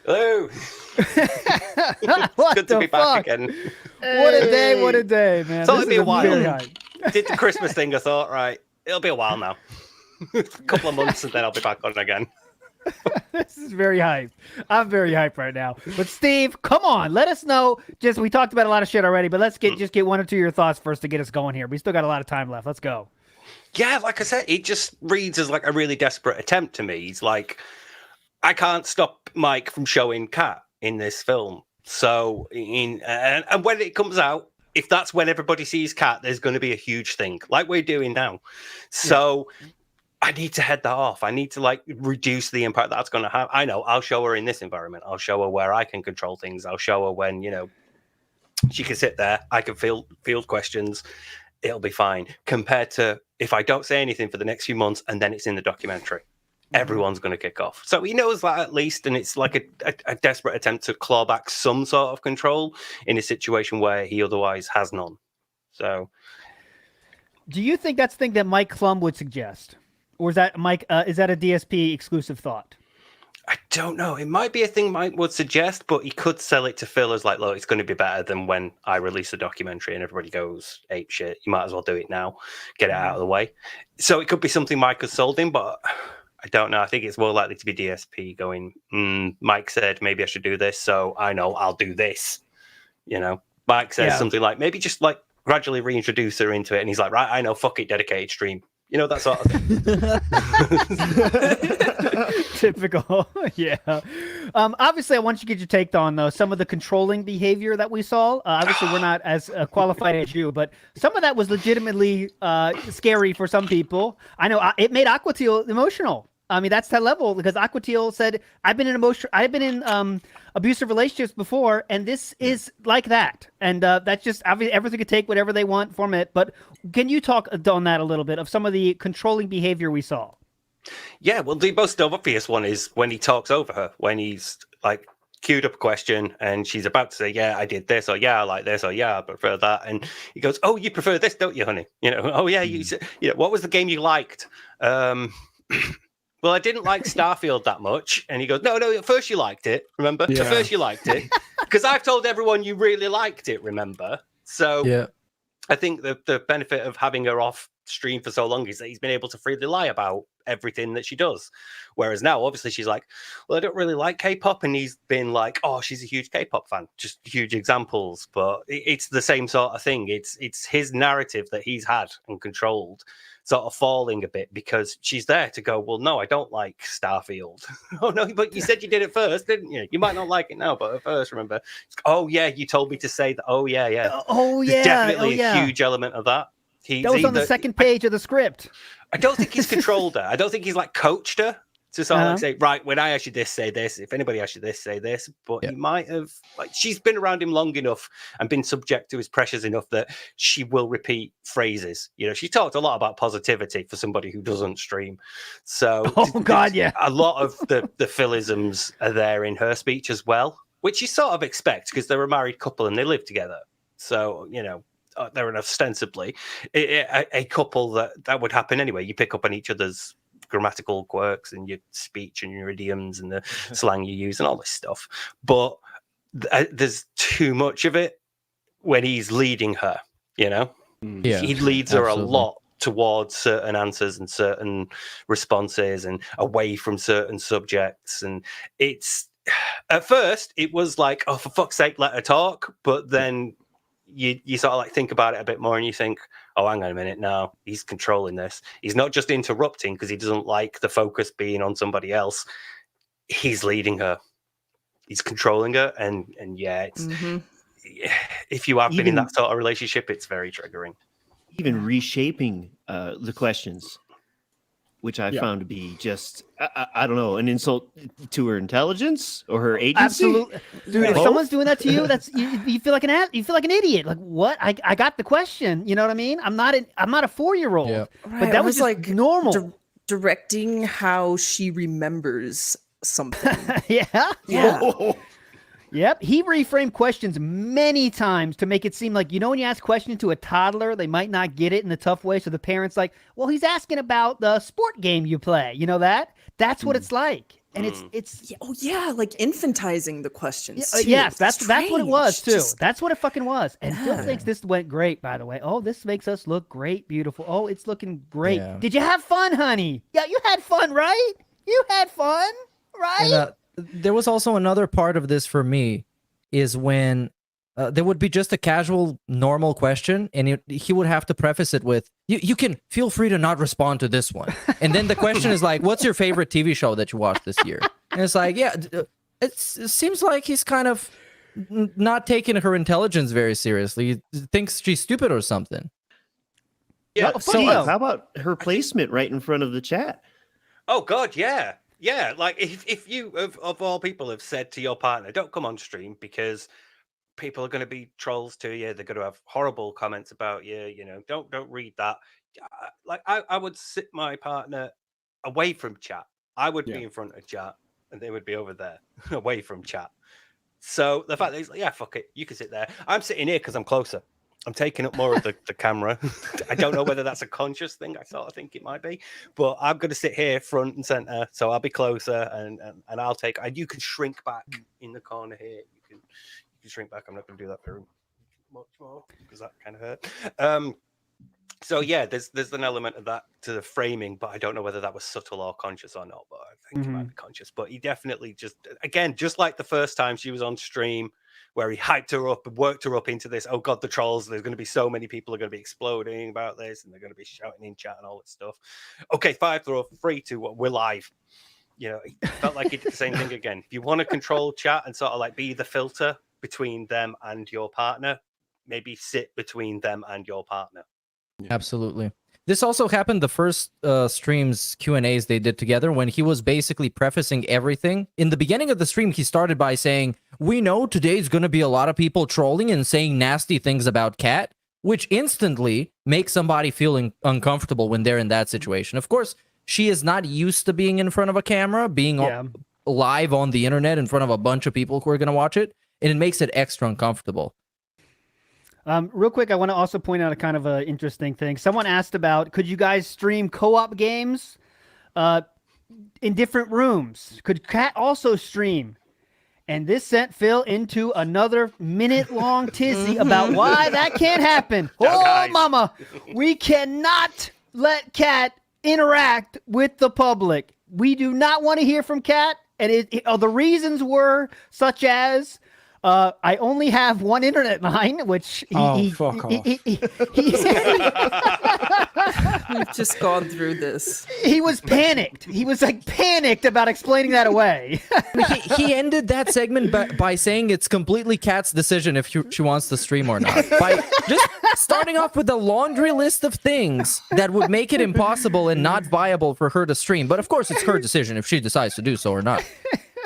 Hello. It's good to be back again. What a day, man. Thought it'd be a while. Did the Christmas thing. I thought, right, it'll be a while now. A couple of months and then I'll be back on again. This is very hyped. I'm very hyped right now. But Steve, come on, let us know. We talked about a lot of shit already, but let's get one or two of your thoughts first to get us going here. We still got a lot of time left. Let's go. Yeah, like I said, it just reads as a really desperate attempt to me. He's I can't stop Mike from showing Kat in this film. So and when it comes out, if that's when everybody sees Kat, there's going to be a huge thing, like we're doing now. So. Yeah. I need to head that off. I need to reduce the impact that's going to have. I know I'll show her in this environment. I'll show her where I can control things. I'll show her when, she can sit there. I can field questions. It'll be fine. Compared to if I don't say anything for the next few months and then it's in the documentary, everyone's going to kick off. So he knows that at least. And it's a desperate attempt to claw back some sort of control in a situation where he otherwise has none. So. Do you think that's the thing that Mike Clum would suggest? Or is that Mike? Is that a DSP exclusive thought? I don't know. It might be a thing Mike would suggest, but he could sell it to Phil as look, it's going to be better than when I release a documentary and everybody goes ape shit. You might as well do it now, get it out of the way. So it could be something Mike has sold him, but I don't know. I think it's more likely to be DSP going. Mike said maybe I should do this, so I know I'll do this. Mike says something like, maybe just like gradually reintroduce her into it, and he's like, right, I know, fuck it, dedicated stream. You know, that sort of thing. Typical. Yeah. Obviously, I want you to get your take on though some of the controlling behavior that we saw. Obviously, we're not as qualified as you, but some of that was legitimately scary for some people. I know it made Aquatil emotional. I mean, that's that level, because Aquatil said, I've been in abusive relationships before, and this is like that. And that's just, everything could take whatever they want from it. But can you talk on that a little bit, of some of the controlling behavior we saw? Yeah, well, the most obvious one is when he talks over her, when he's like queued up a question and she's about to say, yeah, I did this, or yeah, I like this, or yeah, I prefer that. And he goes, oh, you prefer this, don't you, honey? You know, oh, yeah, you know, what was the game you liked? Well, I didn't like Starfield that much. And he goes, no, at first you liked it, remember? Yeah. At first you liked it. Because I've told everyone you really liked it, remember? So yeah. I think the benefit of having her off stream for so long is that he's been able to freely lie about everything that she does. Whereas now, obviously, she's like, well, I don't really like K-pop. And he's been like, oh, she's a huge K-pop fan. Just huge examples. But it's the same sort of thing. It's his narrative that he's had and controlled sort of falling a bit, because she's there to go, well, no, I don't like Starfield. Oh, no, but you said you did it first, didn't you? You might not like it now, but at first, remember? Oh, yeah, you told me to say that. Oh, yeah. There's definitely a huge element of that. That was on the second page of the script. I don't think he's controlled her. I don't think he's like coached her to sort of like say, right, when I ask you this, say this. If anybody asks you this, say this. But he might have, like, she's been around him long enough and been subject to his pressures enough that she will repeat phrases. You know, she talked a lot about positivity for somebody who doesn't stream. So, a lot of the philisms are there in her speech as well, which you sort of expect because they're a married couple and they live together. So, you know, they're an ostensibly a couple that would happen anyway. You pick up on each other's grammatical quirks and your speech and your idioms and the slang you use and all this stuff. But there's too much of it when he's leading her, you know? Yeah, he leads her a lot towards certain answers and certain responses and away from certain subjects. And it's, at first, it was like, oh, for fuck's sake, let her talk. But then you sort of like think about it a bit more and you think, oh, hang on a minute, now he's controlling this. He's not just interrupting because he doesn't like the focus being on somebody else. He's leading her. He's controlling her. And yeah, it's if you have been in that sort of relationship, it's very triggering. Even reshaping the questions, which I found to be just, I don't know, an insult to her intelligence or her agency. Absolutely, dude. If someone's doing that to you, that's you feel like an idiot. Like, what? I got the question. You know what I mean? I'm not a 4-year-old. Right, But that was like normal. Directing how she remembers something. Yeah. Yeah. Yep. He reframed questions many times to make it seem like, you know, when you ask questions to a toddler, they might not get it in a tough way. So the parent's like, well, he's asking about the sport game you play. You know that? That's what it's like. And it's like infantizing the questions. Too. Yes, that's what it was too. Just... That's what it fucking was. And Phil thinks this went great, by the way. Oh, this makes us look great, beautiful. Oh, it's looking great. Yeah. Did you have fun, honey? Yeah, you had fun, right? You had fun, right? And, there was also another part of this for me, is when there would be just a casual, normal question, and he would have to preface it with, you can feel free to not respond to this one. And then the question is like, what's your favorite TV show that you watched this year? And it's like, yeah, it seems like he's kind of not taking her intelligence very seriously. He thinks she's stupid or something. Yeah. So how about her placement right in front of the chat? Oh, God, yeah. Yeah, like if you of all people have said to your partner, don't come on stream because people are going to be trolls to you. They're going to have horrible comments about you. You know, don't read that. Like I would sit my partner away from chat. I would be in front of chat and they would be over there away from chat. So the fact that he's like, yeah, fuck it, you can sit there. I'm sitting here because I'm closer. I'm taking up more of the camera. I don't know whether that's a conscious thing. I sort of think it might be, but I'm going to sit here front and center, so I'll be closer, and I'll take. And you can shrink back in the corner here. You can shrink back. I'm not going to do that very much more because that kind of hurt. So yeah, there's an element of that to the framing, but I don't know whether that was subtle or conscious or not. But I think it might be conscious. But he definitely just like the first time she was on stream where he hyped her up and worked her up into this. Oh God, the trolls! There's going to be so many people are going to be exploding about this, and they're going to be shouting in chat and all that stuff. Okay, 5 throw 3 to we're live. You know, it felt like he did the same thing again. If you want to control chat and sort of like be the filter between them and your partner, maybe sit between them and your partner. Absolutely. This also happened the first streams Q&As they did together when he was basically prefacing everything. In the beginning of the stream, he started by saying, we know today's going to be a lot of people trolling and saying nasty things about Kat, which instantly makes somebody feeling uncomfortable when they're in that situation. Of course, she is not used to being in front of a camera, being live on the internet in front of a bunch of people who are going to watch it, and it makes it extra uncomfortable. Real quick, I want to also point out a kind of an interesting thing. Someone asked about, could you guys stream co-op games in different rooms? Could Kat also stream? And this sent Phil into another minute-long tizzy about why that can't happen. Oh, mama, we cannot let Kat interact with the public. We do not want to hear from Kat. And the reasons were such as, I only have one internet line, which fuck off. We've just gone through this. He was panicked. He was like panicked about explaining that away. he ended that segment by saying it's completely Kat's decision if she wants to stream or not. By just starting off with a laundry list of things that would make it impossible and not viable for her to stream. But of course, it's her decision if she decides to do so or not.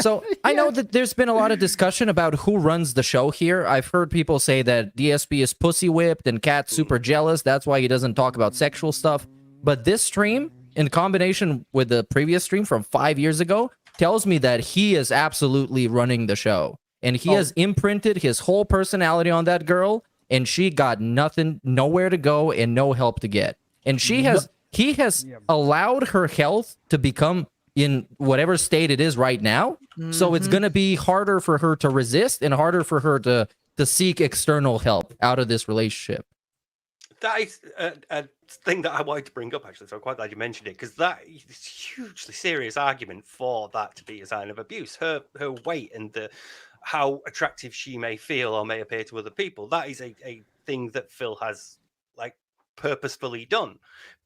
So I know that there's been a lot of discussion about who runs the show here. I've heard people say that DSP is pussy whipped and Kat's super jealous. That's why he doesn't talk about sexual stuff. But this stream, in combination with the previous stream from 5 years ago, tells me that he is absolutely running the show. And he has imprinted his whole personality on that girl, and she got nothing, nowhere to go, and no help to get. And he has allowed her health to become in whatever state it is right now. So it's going to be harder for her to resist and harder for her to seek external help out of this relationship. That is a thing that I wanted to bring up, actually, so I'm quite glad you mentioned it, because that is a hugely serious argument for that to be a sign of abuse. Her weight and how attractive she may feel or may appear to other people, that is a thing that Phil has like purposefully done.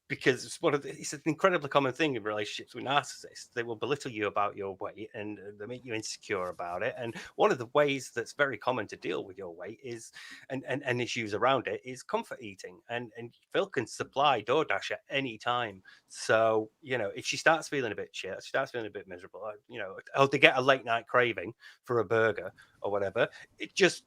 Because it's an incredibly common thing in relationships with narcissists. They will belittle you about your weight and they make you insecure about it. And one of the ways that's very common to deal with your weight is and issues around it is comfort eating. And Phil can supply DoorDash at any time. So, you know, if she starts feeling a bit shit, she starts feeling a bit miserable, you know, or they get a late night craving for a burger or whatever, it just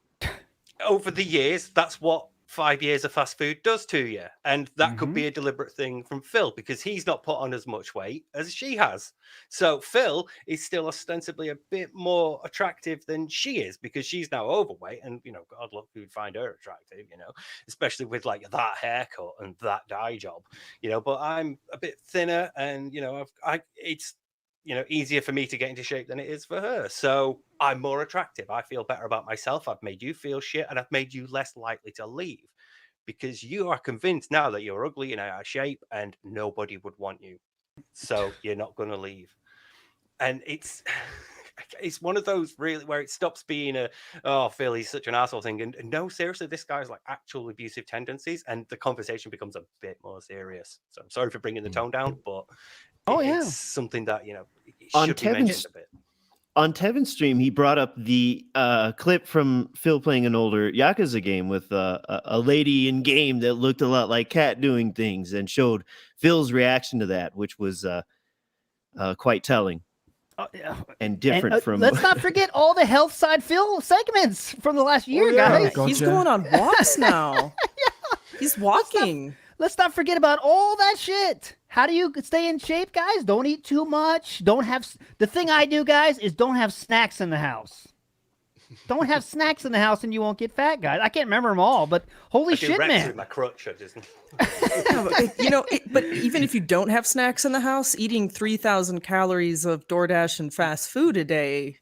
over the years, that's what 5 years of fast food does to you. And that could be a deliberate thing from Phil because he's not put on as much weight as she has. So Phil is still ostensibly a bit more attractive than she is because she's now overweight. And, you know, God, look, who would find her attractive, you know, especially with like that haircut and that dye job, you know, but I'm a bit thinner and, you know, it's, you know, easier for me to get into shape than it is for her. So I'm more attractive. I feel better about myself. I've made you feel shit and I've made you less likely to leave because you are convinced now that you're ugly and out of shape and nobody would want you. So you're not going to leave. And it's one of those really where it stops being Phil, he's such an asshole thing. And no, seriously, this guy's like actual abusive tendencies and the conversation becomes a bit more serious. So I'm sorry for bringing the tone down, but it's something that, you know, should be mentioned a bit. On Tevin's stream, he brought up the clip from Phil playing an older Yakuza game with a lady in game that looked a lot like Kat doing things and showed Phil's reaction to that, which was quite telling. And different from. Let's not forget all the health side Phil segments from the last year, guys. Gotcha. He's going on walks now. He's walking. Let's not forget about all that shit. How do you stay in shape, guys? Don't eat too much. Don't have the thing I do, guys, is don't have snacks in the house. Don't have snacks in the house, and you won't get fat, guys. I can't remember them all, but holy shit, man! With my crutch, but even if you don't have snacks in the house, eating 3,000 calories of DoorDash and fast food a day,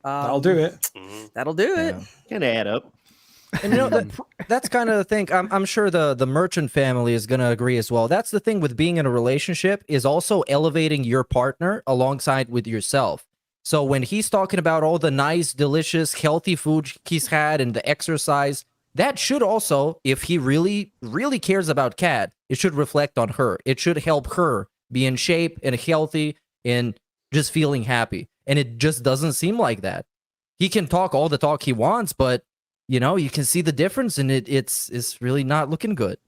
that'll do it. That'll do it. Gonna add up. And you know, that's kind of the thing. I'm sure the merchant family is going to agree as well. That's the thing with being in a relationship is also elevating your partner alongside with yourself. So when he's talking about all the nice, delicious, healthy food he's had and the exercise, that should also, if he really, really cares about Kat, it should reflect on her. It should help her be in shape and healthy and just feeling happy. And it just doesn't seem like that. He can talk all the talk he wants, but you know, you can see the difference, and it's really not looking good.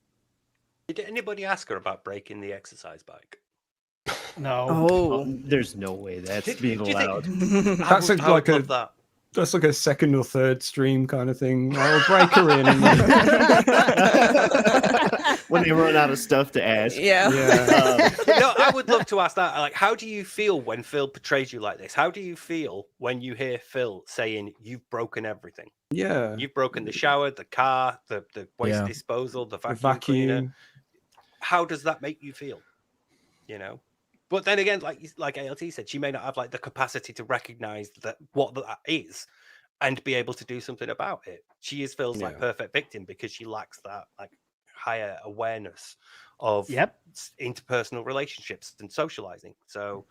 Did anybody ask her about breaking the exercise bike? No. Oh, there's no way that's being allowed. That's that's like a second or third stream kind of thing. I'll break her in. When they run out of stuff to ask. Yeah. No, I would love to ask that. Like, how do you feel when Phil portrays you like this? How do you feel when you hear Phil saying you've broken everything? Yeah. You've broken the shower, the car, the waste disposal, the vacuum cleaner. How does that make you feel? You know? But then again, like ALT said, she may not have like the capacity to recognize what that is and be able to do something about it. She is Phil's like perfect victim because she lacks that like higher awareness of interpersonal relationships and socializing. So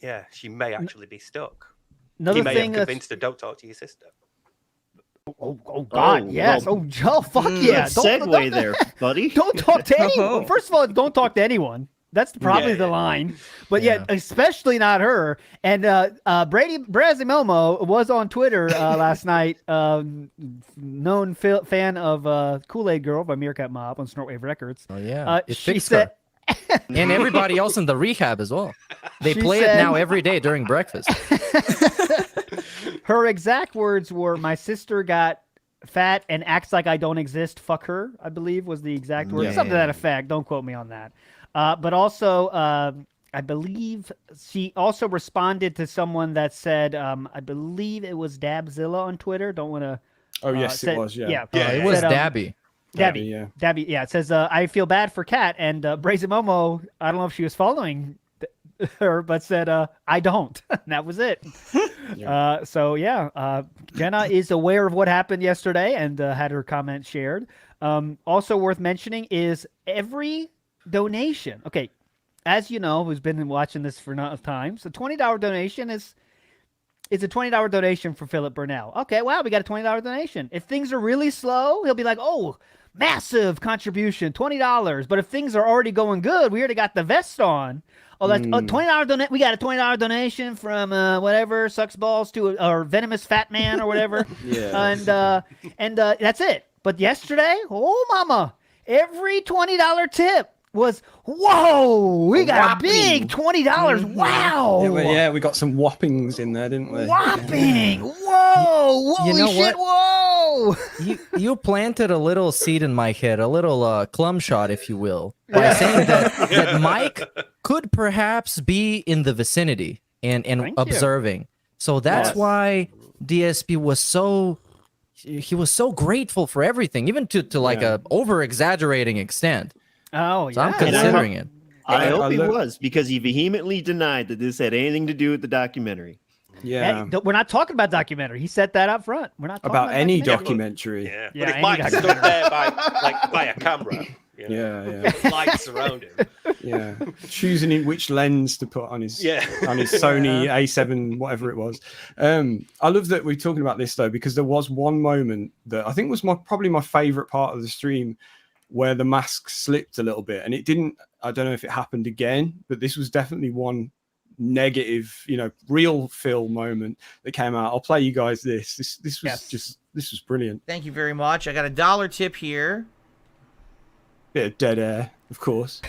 yeah, she may actually be stuck. Another he may thing have convinced her, don't talk to your sister. Oh God, yes. Well, Oh, fuck yeah. Segue there, buddy. Don't talk to anyone. First of all, don't talk to anyone. That's probably the line. But yet, especially not her. And Brady Brazimomo was on Twitter last night, known fan of Kool-Aid Girl by Meerkat Mob on Snortwave Records. Oh, yeah. She said... And everybody else in the rehab as well. They play it now every day during breakfast. Her exact words were, "My sister got fat and acts like I don't exist. Fuck her," I believe was the exact word. Something to that effect. Don't quote me on that. But also, I believe she also responded to someone that said, I believe it was Dabzilla on Twitter. Don't want to. Oh, yes, it was. Yeah. It was Dabby. Dabby, yeah. It says, I feel bad for Kat. And Brazimomo, I don't know if she was following her, but said, I don't. And that was it. Jenna is aware of what happened yesterday and had her comment shared. Also worth mentioning is every donation. Okay, as you know, who's been watching this for enough time, so $20 donation is a $20 donation for Philip Burnell. Okay, wow, we got a $20 donation. If things are really slow, he'll be like, oh, massive contribution, $20. But if things are already going good, we already got the vest on. Oh, that's a $20 donation. We got a $20 donation from whatever sucks balls to or venomous fat man or whatever. And that's it. But yesterday, oh mama, every $20 tip was whoa. We got a big $20. Wow. Yeah, we got some whoppings in there, didn't we? Whopping. Whoa. Holy You know shit. what? Whoa. You planted a little seed in my head, a little Clum shot, if you will, by saying that Mike could perhaps be in the vicinity and observing. So that's why DSP was so grateful for everything, even to like a over exaggerating extent. Oh, so I'm considering it. I hope he was, because he vehemently denied that this had anything to do with the documentary. Yeah, we're not talking about documentary. He set that up front. We're not talking about any documentary. Yeah, but if Mike stood there by a camera, you know, with lights around him. Yeah, choosing which lens to put on his Sony A7, whatever it was. I love that we're talking about this though, because there was one moment that I think was probably my favorite part of the stream, where the mask slipped a little bit, and it didn't. I don't know if it happened again, but this was definitely one negative, real Phil moment that came out. I'll play you guys this. This was this was brilliant. Thank you very much. I got a $1 tip here. Bit of dead air, of course.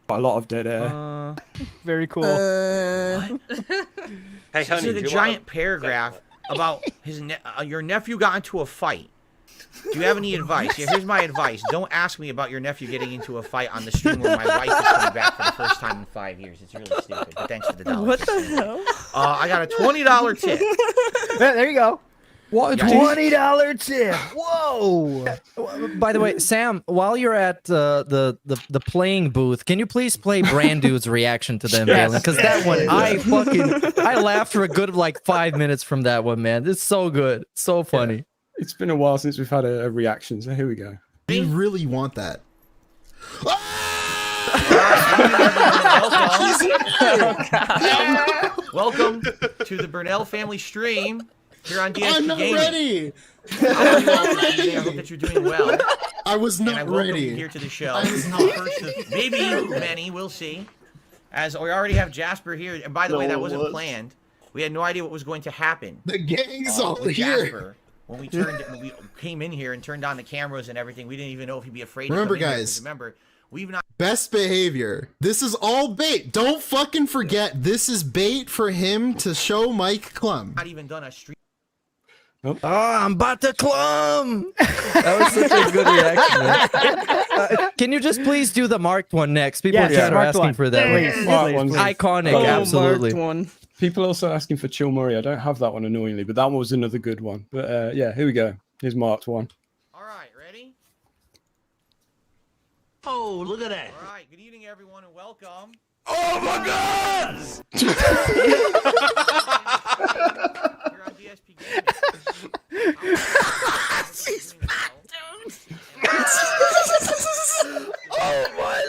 A lot of dead air. Very cool. Hey, honey, so the giant paragraph about your nephew got into a fight. Do you have any advice? Yeah, here's my advice. Don't ask me about your nephew getting into a fight on the stream where my wife is coming back for the first time in 5 years. It's really stupid. But thanks for the $1. What the hell? I got a $20 tip. There you go. What? $20 tip. Whoa. By the way, Sam, while you're at the playing booth, can you please play Brand Dude's reaction to them, because that one I laughed for a good 5 minutes from that one, man. It's so good, so funny. Yeah. It's been a while since we've had a reaction, so here we go. You really want that? Welcome to the Burnell family stream here on DSP I'm not Gaming. ready. I hope that you're doing well. I was not and I welcome ready. you here to the show. I was not. First of maybe many, we'll see. As we already have Jasper here, and by the way, that wasn't planned. We had no idea what was going to happen. The gang's all with here. Jasper. When we came in here and turned on the cameras and everything, we didn't even know if he'd be afraid. Remember, to come in here, guys. 'cause remember, we've not. Best behavior. This is all bait. Don't fucking forget. This is bait for him to show Mike Clum. Not even done a stream. Oh, I'm about to Clum. That was such a good reaction. Man. Can you just please do the marked one next? People in chat are asking for that. Please. Iconic, absolutely. People also asking for Chill Murray. I don't have that one annoyingly, but that one was another good one. But yeah, here we go. Here's marked one. All right, ready? Oh, look at that. All right, good evening, everyone, and welcome. Oh my God! Here on DSP Gaming. She's fat, dude. Oh my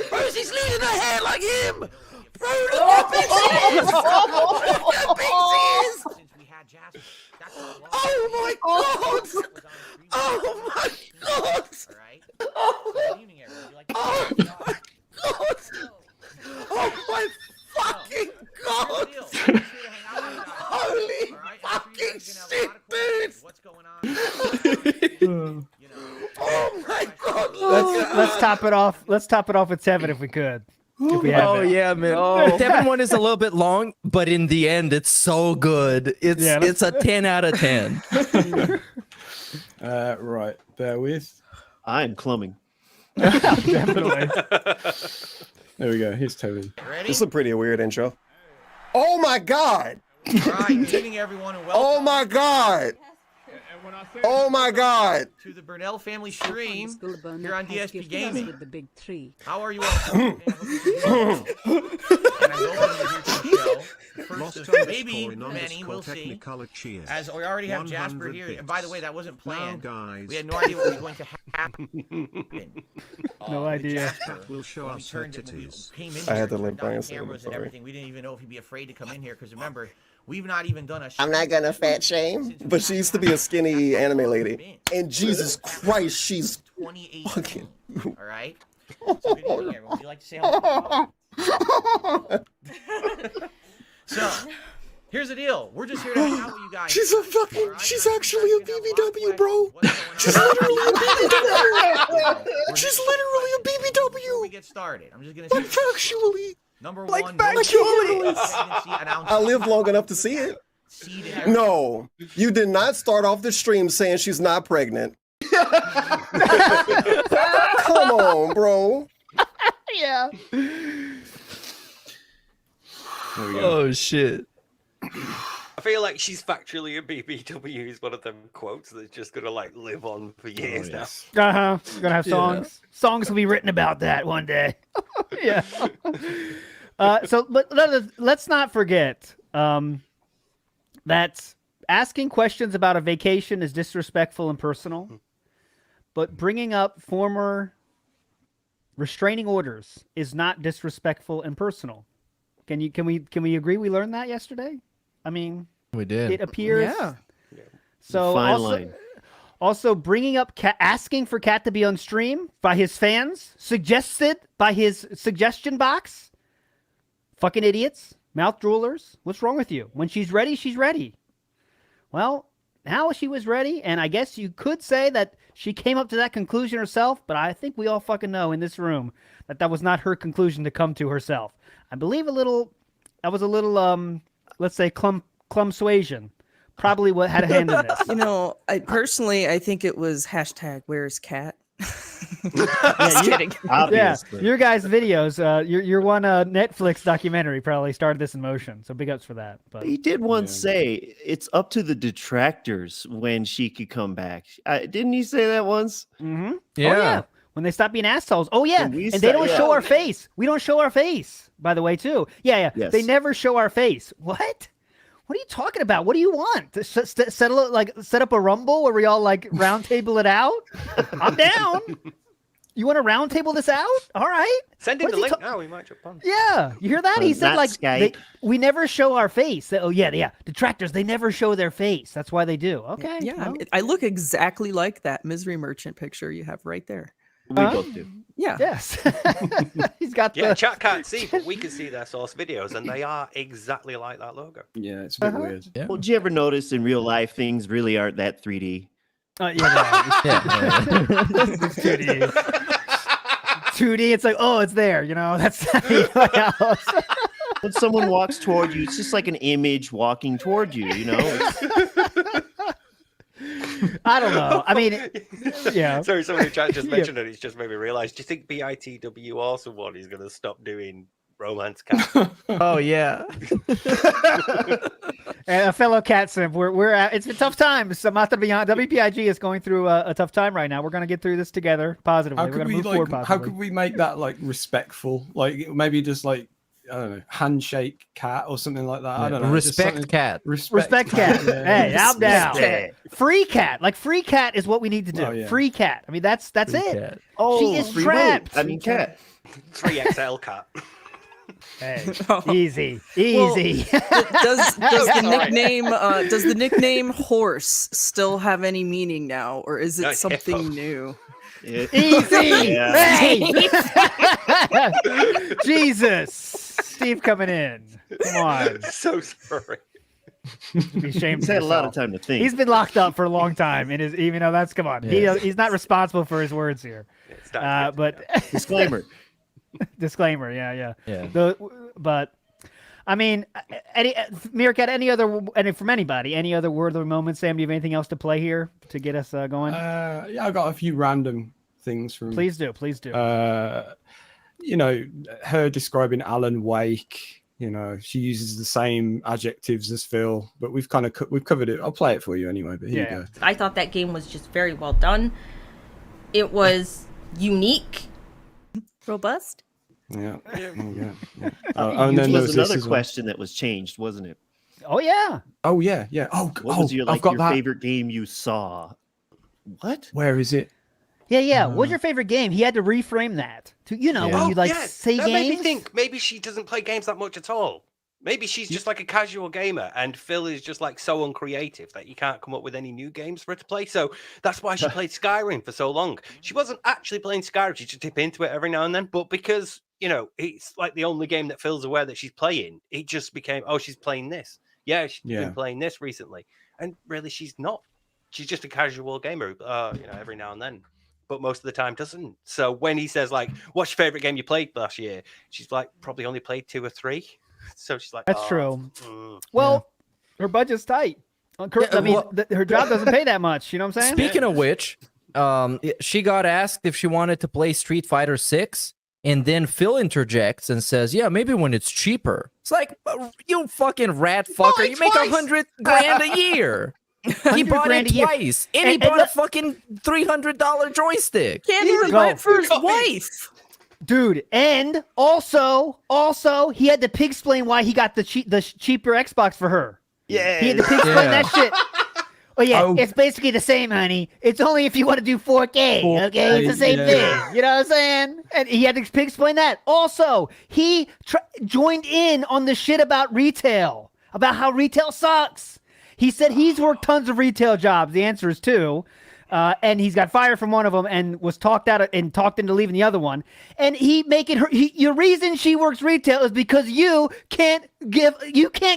Bro, she's losing her hair like him. Bro, look how big she is. Look how big she is. Oh my God! Oh my God! Oh my God! Oh my fucking God! Holy fucking shit, dude! What's going on? Oh my God! Let's top it off. Let's top it off with 7 if we could. If we have Oh it. yeah, man. The Devin one is a little bit long, but in the end, it's so good. It's a 10 out of 10. Right, bear with. I'm clumming. Definitely. There we go. Here's Toby. This is a pretty weird intro. Oh my God! All right, good evening, everyone, and welcome. Oh my God! Oh my God! To the Burnell family stream here on DSP Gaming. The big tree. How are you all? And I welcome you here to the show. First of maybe many, we'll see. As we already have Jasper here, and by the way, that wasn't planned. We had no idea what was going to happen. No idea. We'll show us her titties. I had to live by a cameras and everything. We didn't even know if he'd be afraid to come in here because remember, we've not even done a. I'm not gonna fat shame, but she used to be a skinny anime lady, and Jesus Christ, she's 2018. fucking. All right. So good evening, everyone. Would you like to say hello? So, here's the deal. We're just here to hang out with you guys. She's a fucking. She's actually a BBW, bro. She's literally a BBW. She's literally a BBW. Before we get started, I'm just gonna say Factually. number Like one. factually. I lived long enough to see it. No, you did not start off the stream saying she's not pregnant. Come on, bro. Yeah. Oh shit. I feel like she's factually a BBW is one of them quotes that's just gonna like live on for years now. We're gonna have songs. Songs will be written about that one day. Yeah. But let's not forget that asking questions about a vacation is disrespectful and personal, but bringing up former restraining orders is not disrespectful and personal. Can we agree we learned that yesterday? I mean, we did. It appears. Yeah. So Fine also, line. also bringing up asking for Cat to be on stream by his fans, suggested by his suggestion box. Fucking idiots, mouth droolers. What's wrong with you? When she's ready, she's ready. Well, now she was ready, and I guess you could say that she came up to that conclusion herself, but I think we all fucking know in this room that that was not her conclusion to come to herself. I believe that was a little, let's say, clum suasion. Probably what had a hand in this. You know, I think it was hashtag where's cat. Just kidding. Yeah, your guys' videos, your one Netflix documentary probably started this in motion. So big ups for that. But He did once say it's up to the detractors when she could come back. Didn't he say that once? Mm-hmm. Yeah. Oh, yeah. When they stop being assholes. Oh, yeah. When we And they start- don't yeah. show our face. We don't show our face, by the way, too. Yeah, yeah. Yes. They never show our face. What? What are you talking about? What do you want? Set up a rumble where we all like round table it out? I'm down. You want to round table this out? All right. Send him the link now. We might jump on. Yeah, you hear that? He said Not like Skype. we never show our face. Oh yeah. Detractors, they never show their face. That's why they do. Okay. Yeah, well. I look exactly like that Misery Merchant picture you have right there. We both do. Yeah. Yes. He's got Yeah, the chat can't see, but we can see their source videos, and they are exactly like that logo. Yeah, it's a bit weird. Yeah. Well, did you ever notice in real life things really aren't that 3D? yeah. It's 2D. 2D. It's like, oh, it's there. You know, that's When someone walks toward you, it's just like an image walking toward you. You know. I don't know. I mean, yeah. Sorry, someone in chat just mentioned it. It's just made me realize. Do you think BITW or someone is going to stop doing romance cat? Oh yeah. And a fellow cat simp, we're at. It's a tough time. So WPIG is going through a tough time right now. We're going to get through this together positively. We're going to move forward positively. How could we make that like respectful? Like maybe just like, I don't know, handshake cat or something like that. I don't know. Respect cat. Respect cat. Yeah. Hey, I'm down. Cat. Free cat. Like free cat is what we need to do. Oh, yeah. Free cat. I mean, that's Free it. cat. Oh, She is free trapped. will. I mean, cat. 3XL cat. Hey, easy. Well, Does the nickname horse still have any meaning now, or is it something new? Easy. Yeah. Hey. Jesus. Steve coming in. Come on. So sorry. Be ashamed He's of had a lot of yourself. time to think. He's been locked up for a long time, and even though that's come on, he's not responsible for his words here. But Disclaimer. Disclaimer. Yeah. Yeah. But I mean, Meerkat, from anybody, any other word or moments? Sam, do you have anything else to play here to get us going? Yeah, I got a few random things from. Please do. You know, her describing Alan Wake. You know, she uses the same adjectives as Phil, but we've covered it. I'll play it for you anyway. But here you go. I thought that game was just very well done. It was unique, robust. Yeah. And then there there was this another as well. question that was changed, wasn't it? Oh yeah. Oh yeah. Oh, what was your I've got that. favorite game you saw? What? Where is it? Yeah. What's your favorite game? He had to reframe that to when you say that games. made me think maybe she doesn't play games that much at all. Maybe she's just like a casual gamer, and Phil is just like so uncreative that you can't come up with any new games for her to play. So that's why she played Skyrim for so long. She wasn't actually playing Skyrim; she just dip into it every now and then. But because it's like the only game that Phil's aware that she's playing, it just became, oh, she's playing this. Yeah, she's been playing this recently, and really, she's not. She's just a casual gamer, every now and then. But most of the time doesn't. So when he says like, "What's your favorite game you played last year?" She's like, probably only played 2 or 3. So she's like, That's true. Well, her budget's tight. Her job doesn't pay that much. You know what I'm saying? Speaking of which, she got asked if she wanted to play Street Fighter 6, and then Phil interjects and says, "Yeah, maybe when it's cheaper." It's like, you fucking rat fucker! You make $100,000 a year. He bought it twice, and he bought a fucking $300 joystick. Can't even buy it for his wife. Dude, and also, he had to pig explain why he got the cheaper Xbox for her. Yeah, he had to pig explain that shit. It's basically the same, honey. It's only if you want to do 4K. Okay, it's the same thing. You know what I'm saying? And he had to pig explain that. Also, he joined in on the shit about retail, about how retail sucks. He said he's worked tons of retail jobs. The answer is 2. And he's got fired from one of them and was talked out and talked into leaving the other one. And your reason she works retail is because you can't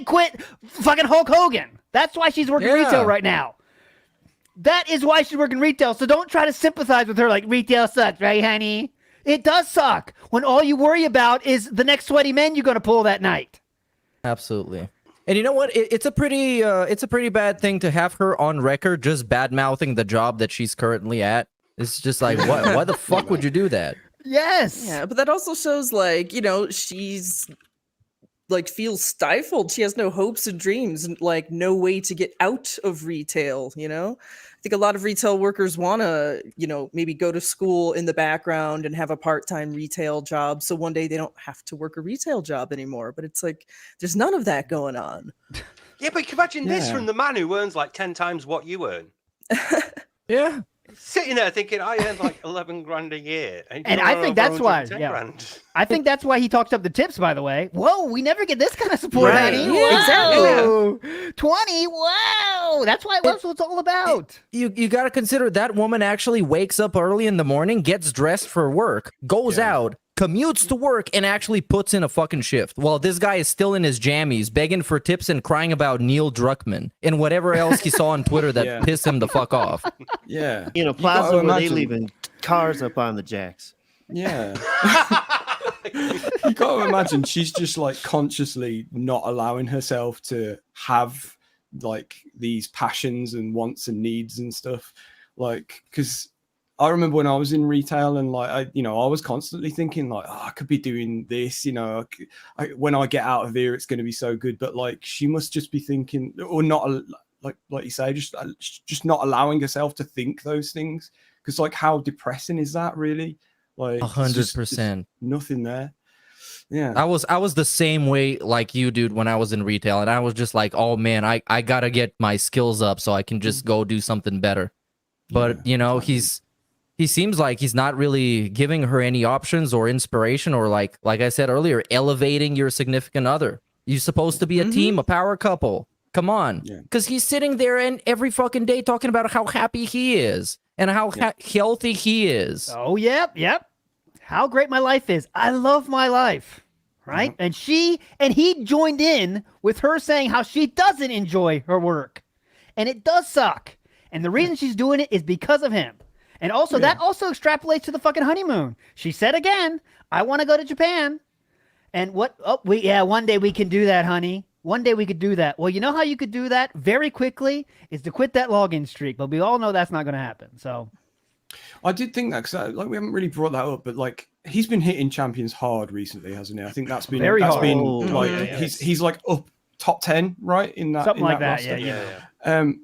quit fucking Hulk Hogan. That's why she's working retail right now. That is why she's working retail. So don't try to sympathize with her like retail sucks, right, honey? It does suck when all you worry about is the next sweaty men you're going to pull that night. Absolutely. And you know what? It's a pretty bad thing to have her on record just bad mouthing the job that she's currently at. It's just like, why the fuck would you do that? Yes. Yeah, but that also shows she's feels stifled. She has no hopes and dreams and no way to get out of retail, I think a lot of retail workers want to, maybe go to school in the background and have a part-time retail job. So one day they don't have to work a retail job anymore. But it's like, there's none of that going on. Yeah, but you can imagine this Yeah. from the man who earns like 10 times what you earn. Yeah. Sitting there thinking, I earn like 11 grand a year. And I think that's why. 110 Yeah. grand. I think that's why he talks up the tips. By the way, whoa, we never get this kind of support, Right. honey. Yeah, Whoa, 20. Whoa, that's why that's what it's all about. You got to consider that woman actually wakes up early in the morning, gets dressed for work, goes out, commutes to work, and actually puts in a fucking shift. While this guy is still in his jammies, begging for tips and crying about Neil Druckmann and whatever else he saw on Twitter that pissed him the fuck off. Yeah. In a gotta plaza where they imagine- leaving cars up on the jacks. Yeah. You got to imagine she's just like consciously not allowing herself to have like these passions and wants and needs and stuff. Like, because I remember when I was in retail and like I was constantly thinking like, oh, I could be doing this, when I get out of here, it's going to be so good. But like, she must just be thinking, or not, like you say, just not allowing herself to think those things. Because like, how depressing is that, really? Like, 100%. Nothing there. Yeah, I was the same way like you, dude, when I was in retail, and I was just like, oh man, I gotta get my skills up so I can just go do something better. But he seems like he's not really giving her any options or inspiration, or like I said earlier, elevating your significant other. You're supposed to be a team, a power couple. Come on, because he's sitting there and every fucking day talking about how happy he is and how healthy he is. Oh, yep. How great my life is. I love my life, right? And he joined in with her saying how she doesn't enjoy her work. And it does suck. And the reason she's doing it is because of him. And also, that also extrapolates to the fucking honeymoon. She said again, I want to go to Japan. And one day we can do that, honey. One day we could do that. Well, you know how you could do that very quickly is to quit that login streak. But we all know that's not going to happen. So I did think that because we haven't really brought that up, but like he's been hitting champions hard recently, hasn't he? I think that's been Very hard. He's like up top 10, right? In that something in like that that. roster.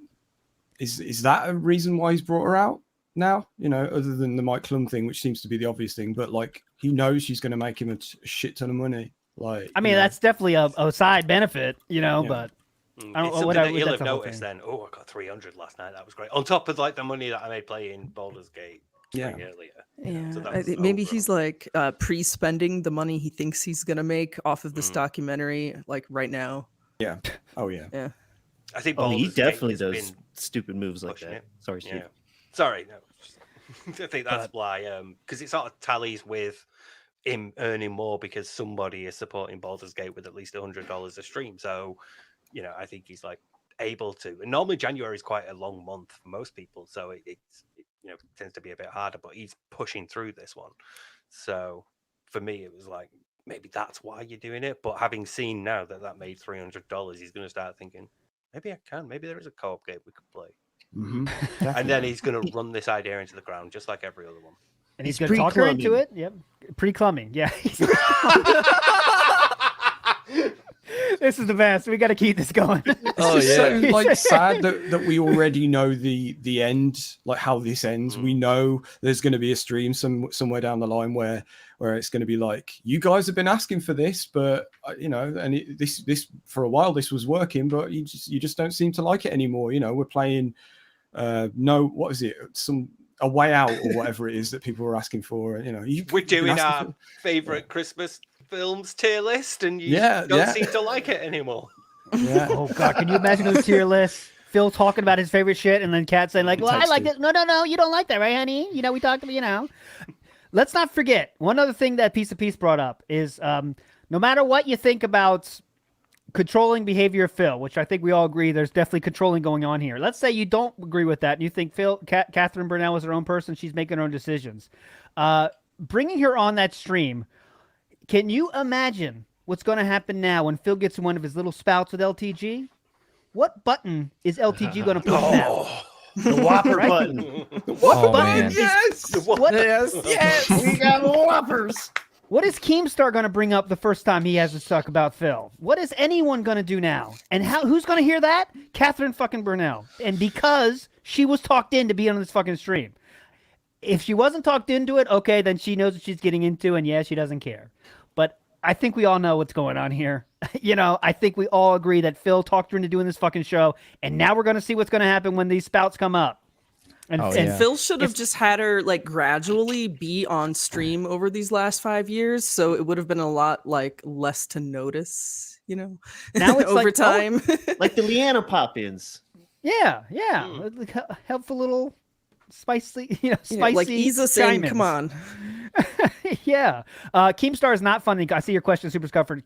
Is that a reason why he's brought her out now? Other than the Mike Clum thing, which seems to be the obvious thing, but like he knows she's going to make him a shit ton of money. Like, I mean, that's definitely a side benefit, but I don't know what that he'll have noticed then. Oh, I got 300 last night. That was great. On top of like the money that I made playing Baldur's Gate earlier. Yeah, So I think maybe he's like pre-spending the money he thinks he's gonna make off of this documentary, like right now. Yeah. Oh yeah. Yeah. I think he Baldur's Gate definitely has does been stupid moves like pushing that. it. Sorry, Steve. Yeah. Sorry, no. I think that's why, because it sort of tallies with him earning more because somebody is supporting Baldur's Gate with at least $100 a stream. So, I think he's like able to. And normally January is quite a long month for most people, so it tends to be a bit harder. But he's pushing through this one. So for me, it was like maybe that's why you're doing it. But having seen now that made $300, he's going to start thinking maybe I can. Maybe there is a co-op game we could play. And then he's going to run this idea into the ground, just like every other one. And he's going to talk her into it. Yep. Pre-clumming. Yeah. This is the best. We got to keep this going. It's so sad that we already know the end, like how this ends. We know there's going to be a stream somewhere down the line where it's going to be like, you guys have been asking for this, but this for a while this was working, but you just don't seem to like it anymore. We're playing what is it? A way out or whatever it is that people were asking for. We're doing our favorite Christmas films tier list, and you don't seem to like it anymore. Yeah. Oh god, can you imagine those tier lists? Phil talking about his favorite shit, and then Kat saying like, "Well, I like this." No, you don't like that, right, honey? We talked about, Let's not forget one other thing that Piece of Peace brought up is no matter what you think about controlling behavior of Phil, which I think we all agree there's definitely controlling going on here. Let's say you don't agree with that and you think Catherine Burnell is her own person, she's making her own decisions. Bringing her on that stream, can you imagine what's going to happen now when Phil gets one of his little spouts with LTG? What button is LTG going to push now? The Whopper button. The Whopper button? Man. Yes. We got Whoppers. What is Keemstar going to bring up the first time he has to talk about Phil? What is anyone going to do now? And who's going to hear that? Catherine fucking Burnell. And because she was talked in to be on this fucking stream. If she wasn't talked into it, okay, then she knows what she's getting into, and yeah, she doesn't care. But I think we all know what's going on here. I think we all agree that Phil talked her into doing this fucking show, and now we're going to see what's going to happen when these spouts come up. And Phil should have just had her like gradually be on stream over these last 5 years, so it would have been a lot like less to notice, Now it's over like, time. Like the Leanna pop-ins. Yeah. Like, helpful little spicy, spicy. Like Isa saying, "Come on." Yeah. Keemstar is not funding. I see your question, Super Scuffer.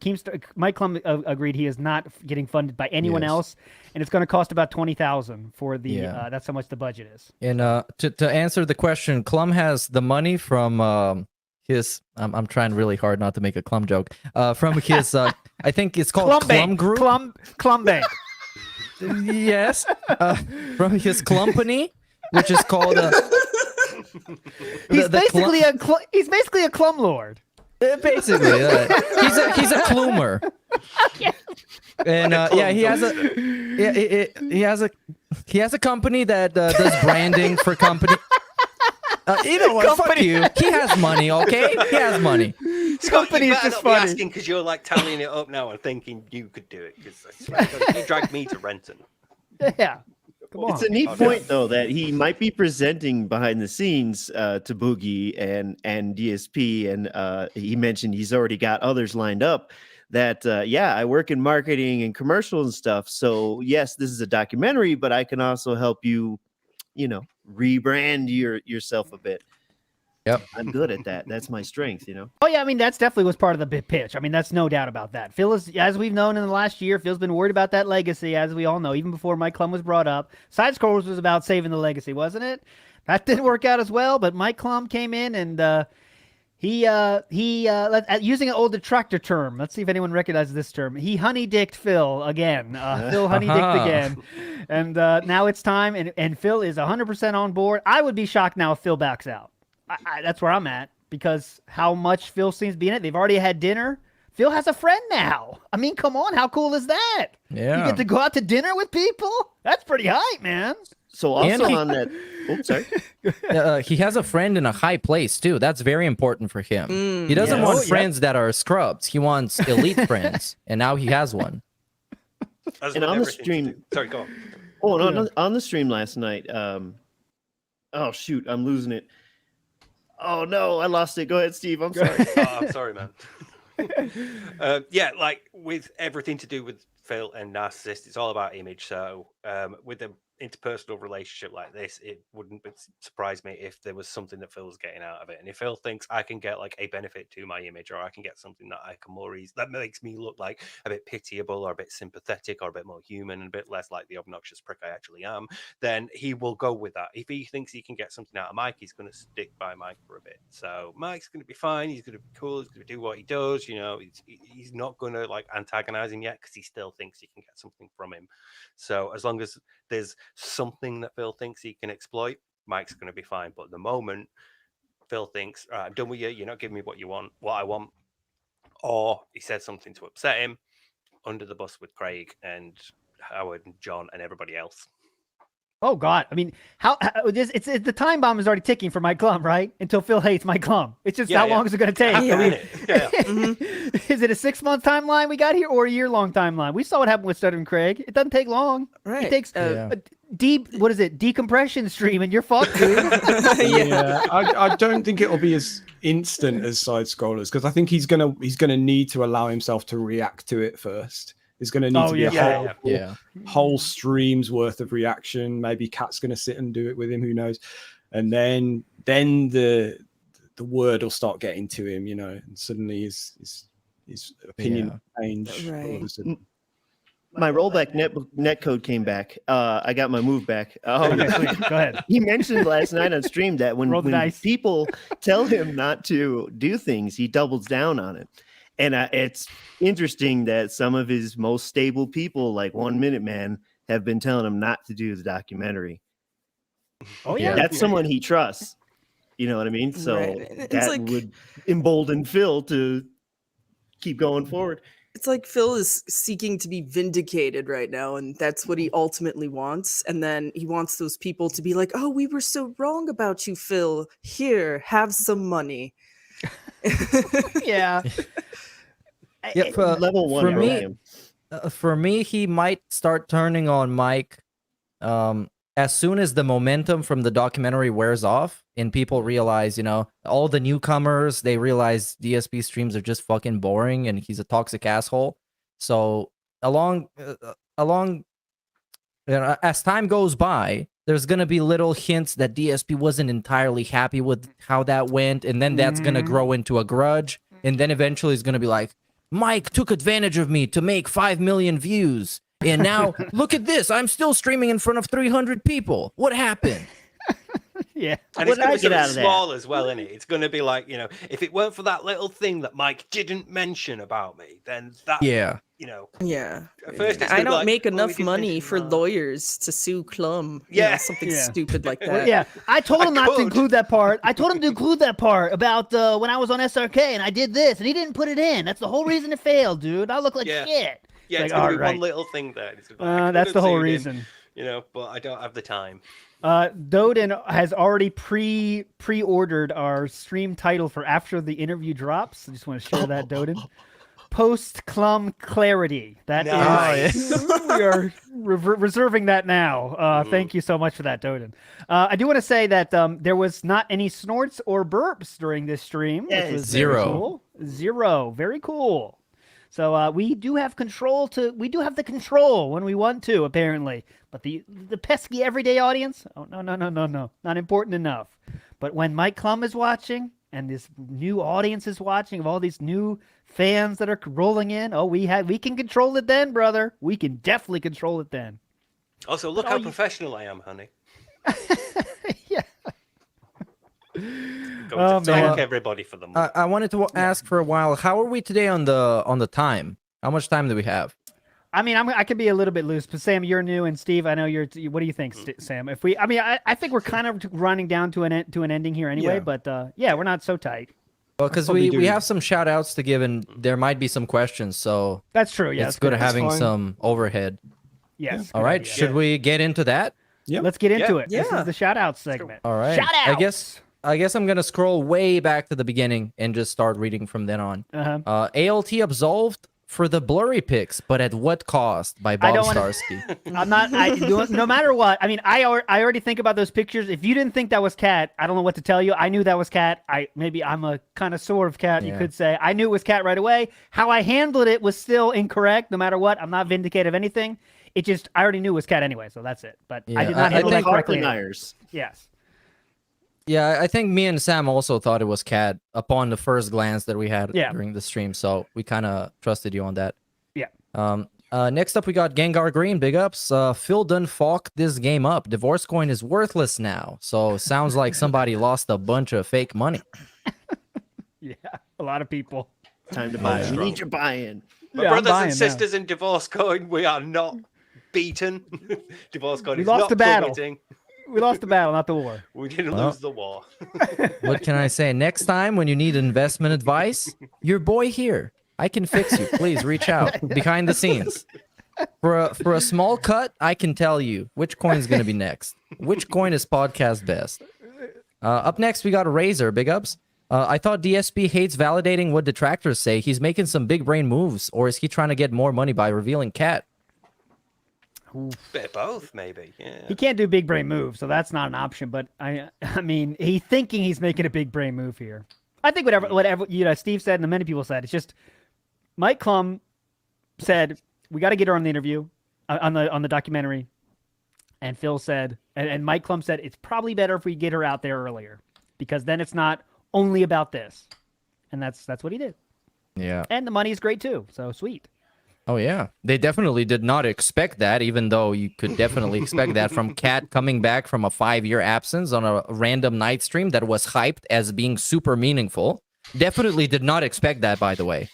Mike Clum agreed he is not getting funded by anyone else, and it's going to cost about $20,000 for the. That's how much the budget is. And to answer the question, Clum has the money from his. I'm trying really hard not to make a Clum joke. From his, I think it's called Clum Group. Clum Bank. Yes. From his company, which is called. He's basically a Clum Lord. Basically, he's a Clumer. And he has a company that does branding for company. You know what? Fuck you. He has money, okay? He has money. Scott, you better not be asking because you're like tallying it up now and thinking you could do it. Because I swear to God, you dragged me to Renton. Yeah. It's a neat point, though, that he might be presenting behind the scenes to Boogie and DSP, and he mentioned he's already got others lined up. That I work in marketing and commercials and stuff. So yes, this is a documentary, but I can also help you, rebrand yourself a bit. Yep, I'm good at that. That's my strength, Oh yeah, I mean that's definitely was part of the big pitch. I mean that's no doubt about that. Phil is, as we've known in the last year, Phil's been worried about that legacy, as we all know, even before Mike Clum was brought up. Side Scrollers was about saving the legacy, wasn't it? That didn't work out as well, but Mike Clum came in and he using an old detractor term. Let's see if anyone recognizes this term. He honey-dicked Phil again. Phil honey-dicked again, and now it's time. And Phil is 100% on board. I would be shocked now if Phil backs out. That's where I'm at because how much Phil seems to be in it. They've already had dinner. Phil has a friend now. I mean, come on, how cool is that? Yeah, you get to go out to dinner with people. That's pretty hype, man. So also on that, sorry. He has a friend in a high place too. That's very important for him. He doesn't want friends that are scrubs. He wants elite friends, and now he has one. And on the stream, sorry, go on. Oh no, on the stream last night. Oh shoot, I'm losing it. Oh no, I lost it. Go ahead, Steve. I'm sorry. I'm sorry, man. Like with everything to do with Phil and Narcissist, it's all about image. So with the interpersonal relationship like this, it wouldn't surprise me if there was something that Phil's getting out of it. And if Phil thinks I can get like a benefit to my image, or I can get something that I can that makes me look like a bit pitiable or a bit sympathetic or a bit more human and a bit less like the obnoxious prick I actually am, then he will go with that. If he thinks he can get something out of Mike, he's going to stick by Mike for a bit. So Mike's going to be fine. He's going to be cool. He's going to do what he does. He's not going to like antagonize him yet because he still thinks he can get something from him. So as long as there's something that Phil thinks he can exploit, Mike's going to be fine. But at the moment, Phil thinks, all right, I'm done with you. You're not giving me what I want. Or he said something to upset him, under the bus with Craig and Howard and John and everybody else. Oh God! I mean, it's the time bomb is already ticking for Mike Clum, right? Until Phil hates Mike Clum. It's just how long is it going to take? Is it a 6-month timeline we got here, or a year-long timeline? We saw what happened with Stutter and Craig. It doesn't take long. Right. It takes a decompression stream, and you're fucked, dude. I don't think it'll be as instant as Side Scrollers because I think he's gonna need to allow himself to react to it first. There's going to need to be a whole stream's worth of reaction. Maybe Kat's going to sit and do it with him. Who knows? And then the word will start getting to him, and suddenly his opinion changed. Right. My rollback netcode came back. I got my move back. Go ahead. He mentioned last night on stream that when people tell him not to do things, he doubles down on it. And it's interesting that some of his most stable people, like 1 Minute Man, have been telling him not to do the documentary. Oh yeah, that's someone he trusts. You know what I mean? So that would embolden Phil to keep going forward. It's like Phil is seeking to be vindicated right now, and that's what he ultimately wants. And then he wants those people to be like, "Oh, we were so wrong about you, Phil. Here, have some money." Yeah. Yeah, level one. For me, he might start turning on Mike as soon as the momentum from the documentary wears off and people realize, all the newcomers, they realize DSP streams are just fucking boring and he's a toxic asshole. So along as time goes by, there's going to be little hints that DSP wasn't entirely happy with how that went. And then that's going to grow into a grudge. And then eventually it's going to be like, Mike took advantage of me to make 5 million views. And now look at this. I'm still streaming in front of 300 people. What happened? Yeah. And it's going to be something small as well, isn't it? It's going to be like, if it weren't for that little thing that Mike didn't mention about me, then that, yeah. Yeah. At first it's I gonna be don't like, make oh, enough we didn't money mention for that. lawyers to sue Clum. Something stupid like that. Well, yeah, I told him not to include that part. I told him to include that part about when I was on SRK and I did this, and he didn't put it in. That's the whole reason it failed, dude. I look like shit. Yeah, it's like, going to be right. one little thing there. It's gonna be like, I That's could've the whole sued him, reason. But I don't have the time. Doden has already pre-ordered our stream title for after the interview drops. I just want to share that, Doden. Post Clum Clarity. That is, we are reserving that now. Thank you so much for that, Doden. I do want to say that there was not any snorts or burps during this stream, which was Zero. very cool. Zero. Very cool. So we do have control we do have the control when we want to, apparently. But the pesky everyday audience, oh no, not important enough. But when Mike Clum is watching and this new audience is watching of all these new fans that are rolling in, we can control it then, brother. We can definitely control it then. Also, look how professional I am, honey. Going to thank everybody for the money. I wanted to ask for a while, how are we today on the time? How much time do we have? I mean, I could be a little bit loose, but Sam, you're new, and Steve, I know you're. What do you think, Sam? I think we're kind of running down to an ending here anyway. Yeah. But we're not so tight. Well, because we have some shout outs to give, and there might be some questions. So that's true. Yeah, it's good having some overhead. Yes. All right. Should we get into that? Yeah. Let's get into it. This is the shout out segment. All right. Shout outs. I guess I'm gonna scroll way back to the beginning and just start reading from then on. ALT absolved for the blurry pics, but at what cost? By Bob Starsky. I'm not. No matter what. I mean, I already think about those pictures. If you didn't think that was Cat, I don't know what to tell you. I knew that was Cat. I'm a connoisseur of Cat. You could say I knew it was Cat right away. How I handled it was still incorrect. No matter what, I'm not vindicated of anything. It just I already knew it was Cat anyway, so that's it. But I did not handle that correctly. Yes. Yeah, I think me and Sam also thought it was Cat upon the first glance that we had during the stream, so we kind of trusted you on that. Yeah. Next up, we got Gengar Green. Big ups. Phil done fucked this game up. Divorce coin is worthless now, so sounds like somebody lost a bunch of fake money. Yeah, a lot of people. Time to buy. We need your buy-in. My brothers and sisters in Divorce Coin, we are not beaten. Divorce Coin is not plummeting. We lost the battle, not the war. We didn't lose the war. What can I say? Next time when you need investment advice, your boy here. I can fix you. Please reach out behind the scenes. For a small cut, I can tell you which coin is going to be next. Which coin is podcast best? Up next, we got a Razor. Big ups. I thought DSP hates validating what detractors say. He's making some big brain moves, or is he trying to get more money by revealing Cat? Bit of both, maybe. Yeah. He can't do big brain moves, so that's not an option. But I mean, he's thinking he's making a big brain move here. I think whatever Steve said and the many people said, it's just Mike Clum said we got to get her on the interview on the documentary, and Phil said, and Mike Clum said it's probably better if we get her out there earlier because then it's not only about this, and that's what he did. Yeah, and the money is great too, so sweet. Oh, yeah. They definitely did not expect that, even though you could definitely expect that from Cat coming back from a 5-year absence on a random night stream that was hyped as being super meaningful. Definitely did not expect that, by the way.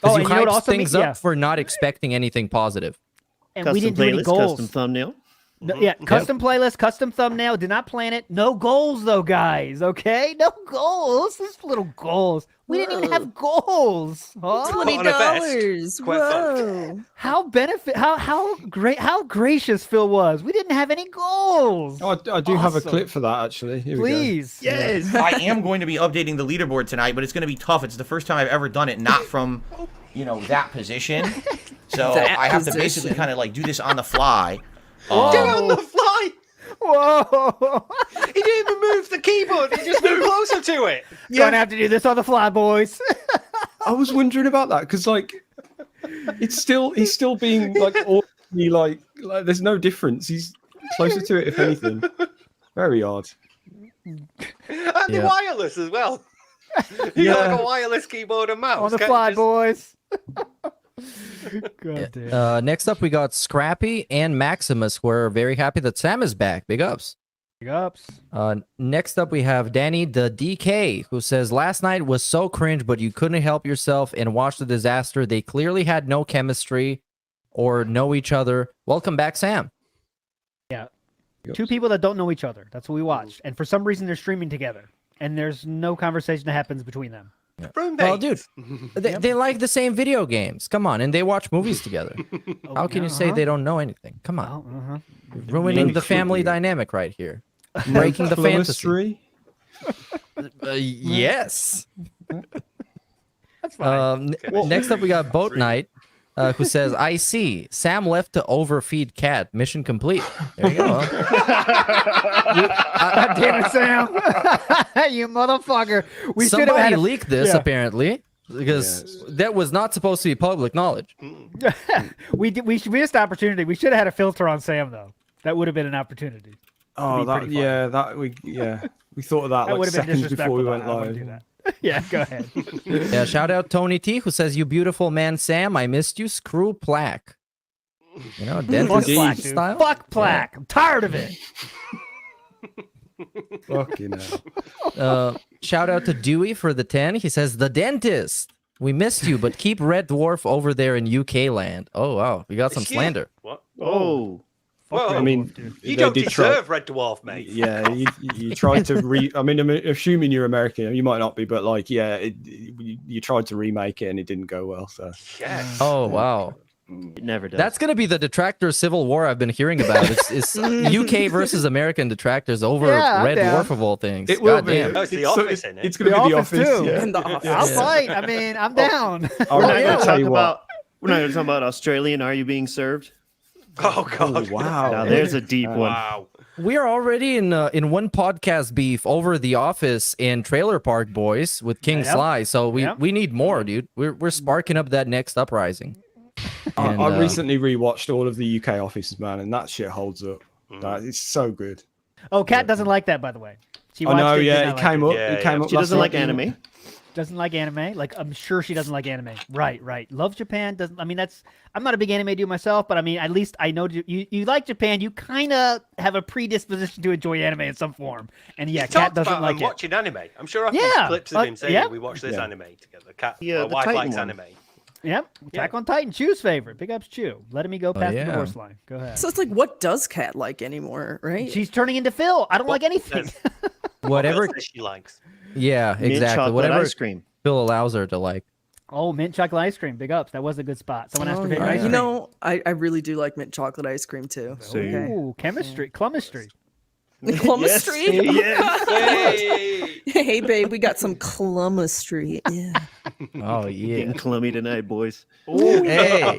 Because you hyped things up for not expecting anything positive. And we didn't do any goals. Custom thumbnail. No, yeah, custom playlist, custom thumbnail. Did not plan it. No goals, though, guys. Okay, no goals. Just little goals. We didn't even have goals. Huh? $20. Whoa! How gracious Phil was. We didn't have any goals. Oh, I do have a clip for that actually. Here Please, we go. Yes. I am going to be updating the leaderboard tonight, but it's going to be tough. It's the first time I've ever done it, not from that position. So That I have to position. basically kind of like do this on the fly. Get on the fly. Whoa! He didn't even move the keyboard. He just moved closer to it. Gonna have to do this on the fly, boys. I was wondering about that because he's still being like awkwardly, like there's no difference. He's closer to it if anything. Very odd. And the wireless as well. You got like a wireless keyboard and mouse. On the Can't fly, you just- boys. God damn. Next up, we got Scrappy and Maximus. We're very happy that Sam is back. Big ups. Big ups. Next up, we have Danny the DK, who says, last night was so cringe, but you couldn't help yourself and watch the disaster. They clearly had no chemistry or know each other. Welcome back, Sam. Yeah. Two people that don't know each other. That's what we watched. And for some reason, they're streaming together. And there's no conversation that happens between them. Well, dude, they like the same video games. Come on, and they watch movies together. How can you say they don't know anything? Come on, ruining the family dynamic right here, breaking the fantasy. Yes. That's fine. Next up, we got Boat Knight, who says, "I see. Sam left to overfeed cat. Mission complete." There you go. God damn it, Sam! You motherfucker! We should have Somebody had leaked this apparently because that was not supposed to be public knowledge. we missed opportunity. We should have had a filter on Sam though. That would have been an opportunity. Oh, we thought of that, That would like have been seconds before we disrespectful. went I wouldn't do live. that. Yeah, go ahead. Yeah, shout out Tony T, who says, "You beautiful man, Sam. I missed you. Screw plaque." You know, Fuck dentist plaque, dude. style. Fuck plaque. I'm tired of it. Fucking hell. Shout out to Dewey for the 10. He says, "The dentist. We missed you, but keep Red Dwarf over there in UK land." Oh wow, we got some slander. What? Oh. Well, I mean, you they don't did deserve Red Dwarf, mate. Yeah, you tried to I mean, I'm assuming you're American. You might not be, but like, yeah, you tried to remake it and it didn't go well. So. Yes. Oh wow. It never does. That's gonna be the detractor civil war I've been hearing about. It's UK versus American detractors over Red Dwarf of all things. It will Goddamn. be. Oh, it's the office, isn't it? It's going to be the office too. yeah. In the office. I'll fight. I mean, I'm down. I'll tell you what. We're not going to talk about Australian. Are you being served? Oh God! Wow. Now there's a deep one. Wow. We are already in one podcast beef over The Office and Trailer Park Boys with King Sly. So we need more, dude. We're sparking up that next uprising. And, I recently rewatched all of the UK Offices, man, and that shit holds up. It's so good. Oh, Kat doesn't like that, by the way. She I know, watched yeah, did not it came like up. It came up. She doesn't like anime. Doesn't like anime. Like, I'm sure she doesn't like anime. Right. Love Japan. Doesn't. I mean, I'm not a big anime dude myself, but I mean, at least I know you like Japan. You kind of have a predisposition to enjoy anime in some form. And yeah, Kat doesn't like it. Watching anime. I'm sure I've seen clips of him saying we watch this anime together. Kat, my wife Titan likes one. anime. Yep. Attack on Titan. Chew's favorite. Big ups Chew. Letting me go past the divorce line. Go ahead. So it's like, what does Kat like anymore, right? She's turning into Phil. I don't like anything. Whatever she likes. Yeah, Mint exactly. chocolate Whatever ice cream. Phil allows her to like. Oh, mint chocolate ice cream. Big ups. That was a good spot. Someone asked her favorite ice You cream. know, I really do like mint chocolate ice cream too. Ooh, chemistry. Clumistry. Clumistry? Yes. Hey, babe, we got some clumistry. Yeah. Oh yeah. Getting clummy tonight, boys. Ooh, hey.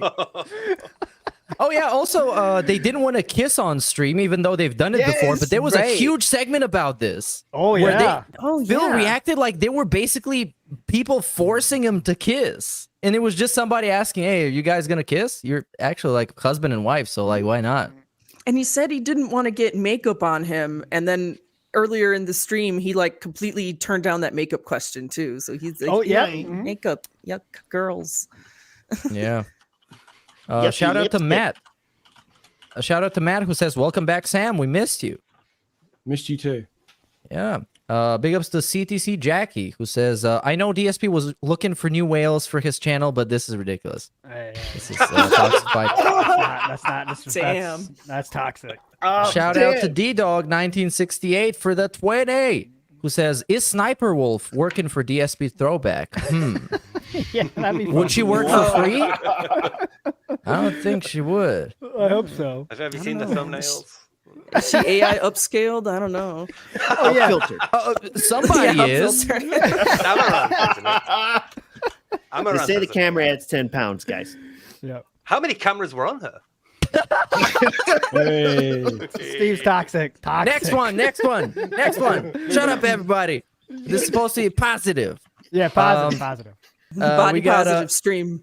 Oh yeah. Also, they didn't want to kiss on stream, even though they've done it before. But there was a huge segment about this. Oh yeah. Phil reacted like they were basically people forcing him to kiss, and it was just somebody asking, "Hey, are you guys gonna kiss? You're actually like husband and wife, so like, why not?" And he said he didn't want to get makeup on him, and then earlier in the stream, he like completely turned down that makeup question too. So he's like, makeup, yuck, girls. Yeah. Shout out to Matt. A shout out to Matt who says, "Welcome back, Sam. We missed you." Missed you too. Yeah. Big ups to CTC Jackie who says, "I know DSP was looking for new whales for his channel, but this is ridiculous." This is That's toxic. Shout out to D-Dog 1968 for the 20 who says, "Is Sniper Wolf working for DSP Throwback?" Yeah, that'd be Would she work for free? I don't think she would. I hope so. Have you seen the thumbnails? Is she AI upscaled? I don't know. Oh yeah. Filtered. Somebody Yeah, is. filtered. I'm They say the camera adds 10 pounds, guys. Yeah. How many cameras were on her? Steve's toxic. Next one. Shut up, everybody. This is supposed to be positive. Yeah, positive. Body we got, positive stream.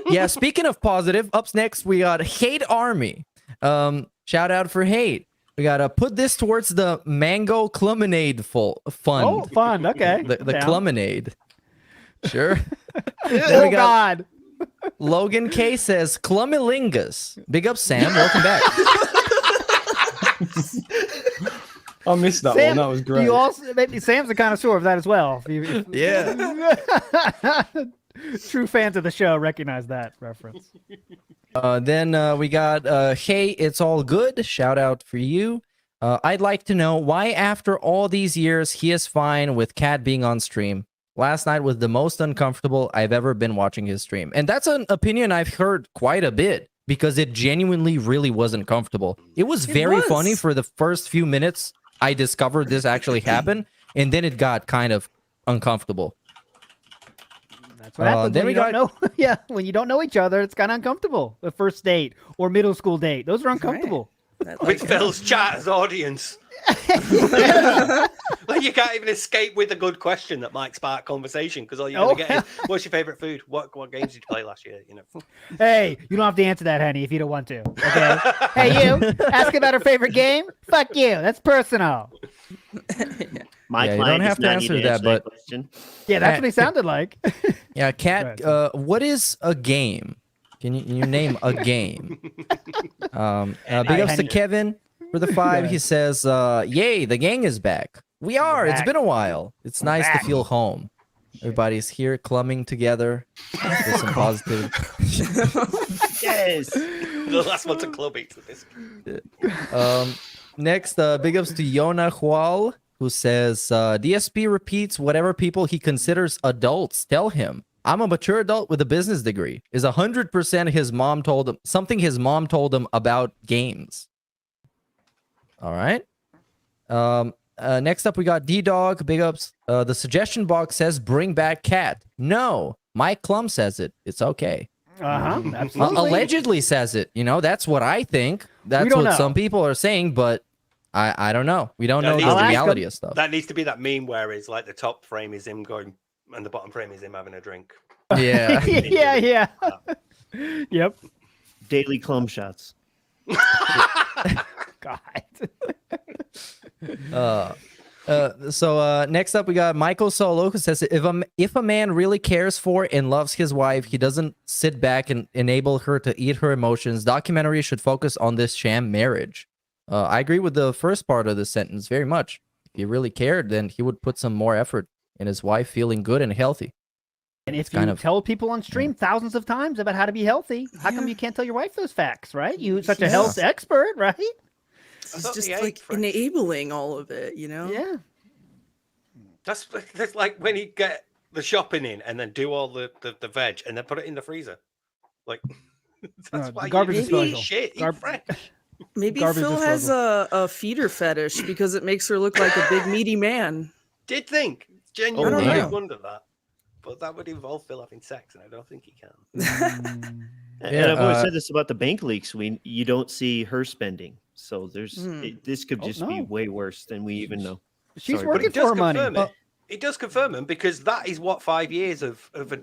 Yeah, speaking of positive, up next we got Hate Army. Shout out for Hate. We gotta put this towards the Mango Cluminade fund. Oh, fun. Okay. The Down. Cluminade. Sure. Oh, God. Logan K says Clumilingus. Big up, Sam. Welcome back. I missed that one. That was great. You also maybe Sam's a connoisseur of that as well. Yeah. True fans of the show recognize that reference. Then we got Hey, it's all good. Shout out for you. I'd like to know why after all these years he is fine with Cat being on stream. Last night was the most uncomfortable I've ever been watching his stream. And that's an opinion I've heard quite a bit because it genuinely really wasn't comfortable. It was very funny for the first few minutes I discovered this actually happened, and then it got kind of uncomfortable. That's what happens when you don't know. Yeah, when you don't know each other, it's kind of uncomfortable. The first date or middle school date, those are uncomfortable. With Phil's chat as audience. Well, you can't even escape with a good question that might spark conversation because all you're going to get is, what's your favorite food? What games did you play last year? You know. Hey, you don't have to answer that, honey, if you don't want to. Okay. Hey, you, ask about her favorite game? Fuck you. That's personal. My you don't client have does to not answer need to that, but question. Yeah, that's what he sounded like. Yeah, Cat, what is a game? Can you name a game? Big ups to Kevin for the 5. He says, yay, the gang is back. We are. It's been a while. It's nice to feel home. Everybody's here clumming together. There's some positive. Yes. The last one's a club eats with this. Next, big ups to Yona Hual, who says, DSP repeats whatever people he considers adults tell him. I'm a mature adult with a business degree. Is 100% his mom told him something his mom told him about games. All right. Next up, we got D-Dog. Big ups. The suggestion box says bring back Cat. No, Mike Clum says it. It's okay. Absolutely. Allegedly says it. You know, that's what I think. That's what some people are saying, but I don't know. We don't know the reality of stuff. That needs to be that meme where it's like the top frame is him going and the bottom frame is him having a drink. Yeah. yeah. Yep. Daily Clum shots. God. So next up we got Michael Solo, who says if a man really cares for and loves his wife, he doesn't sit back and enable her to eat her emotions. Documentary should focus on this sham marriage. I agree with the first part of the sentence very much. If he really cared, then he would put some more effort in his wife feeling good and healthy. And if you tell people on stream thousands of times about how to be healthy, how come you can't tell your wife those facts, right? You're such a health expert, right? It's just like enabling all of it, you know? Yeah. That's like when you get the shopping in and then do all the veg and then put it in the freezer. Like, that's why garbage you disposal. eat shit. Eat fresh. Maybe Garbage Phil has a feeder fetish because it makes her look like a big meaty man. Did think. Genuinely I don't know. wonder that. But that would involve Phil having sex, and I don't think he can. And I've always said this about the bank leaks. You don't see her spending. So this could just be way worse than we even know. She's working for her money. It does confirm him because that is what 5 years of a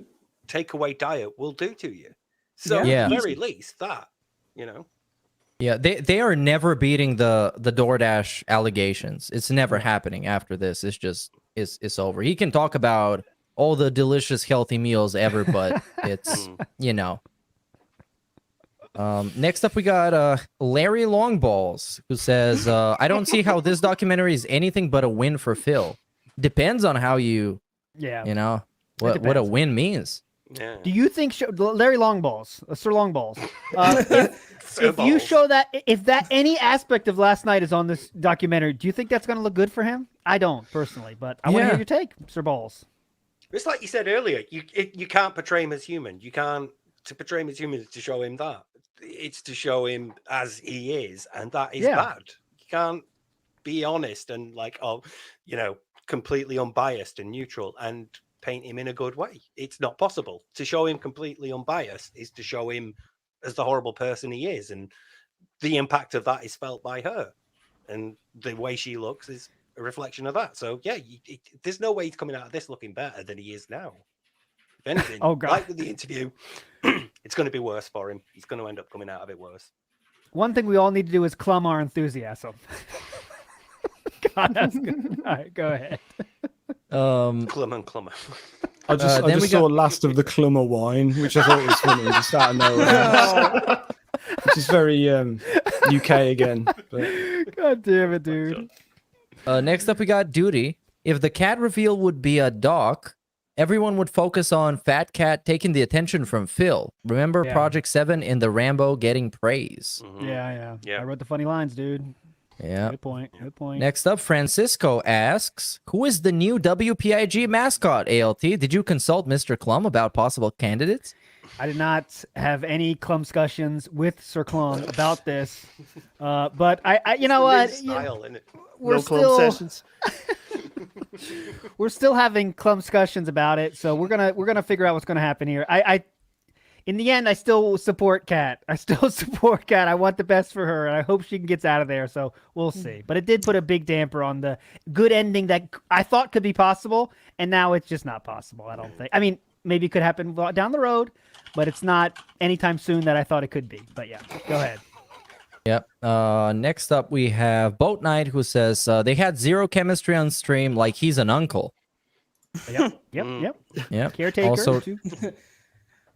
takeaway diet will do to you. So at the very least, that, you know. Yeah, they are never beating the DoorDash allegations. It's never happening after this. It's just it's over. He can talk about all the delicious healthy meals ever, but it's you know. Next up we got Larry Longballs, who says I don't see how this documentary is anything but a win for Phil. Depends on how you you know what a win means. Yeah. Do you think Larry Longballs, Sir Longballs, if you show that if any aspect of last night is on this documentary, do you think that's going to look good for him? I don't personally, but I want to hear your take, Sir Balls. It's like you said earlier. You can't portray him as human. You can't portray him as human is to show him that. It's to show him as he is, and that is bad. You can't be honest and completely unbiased and neutral and paint him in a good way. It's not possible. To show him completely unbiased is to show him as the horrible person he is, and the impact of that is felt by her, and the way she looks is a reflection of that. So yeah, there's no way he's coming out of this looking better than he is now. If anything, Oh, God. like with the interview, it's going to be worse for him. He's going to end up coming out of it worse. One thing we all need to do is clum our enthusiasm. God, that's good. All right, go ahead. Clum and Clummer. I just saw last of the Clummer wine, which I thought was funny, just out of nowhere. Which is very UK again. But... God damn it, dude. Next up, we got Duty. If the cat reveal would be a doc, everyone would focus on Fat Cat taking the attention from Phil. Remember Yeah. Project 7 in the Rambo getting praise? Yeah. I wrote the funny lines, dude. Yeah. Good point. Good point. Next up, Francisco asks, who is the new WPIG mascot, ALT? Did you consult Mr. Clum about possible candidates? I did not have any Clum discussions with Sir Clum about this, but I you know what? Style, isn't it? We're No Clum still sessions. we're still having Clum discussions about it, so we're gonna figure out what's gonna happen here. I in the end, I still support Kat. I still support Kat. I want the best for her, and I hope she gets out of there. So we'll see. But it did put a big damper on the good ending that I thought could be possible, and now it's just not possible. I don't think. I mean, maybe it could happen down the road, but it's not anytime soon that I thought it could be. But yeah, go ahead. Yep. Next up, we have Boat Knight, who says they had zero chemistry on stream, like he's an uncle. Yep. Yep. Caretaker. Also, too.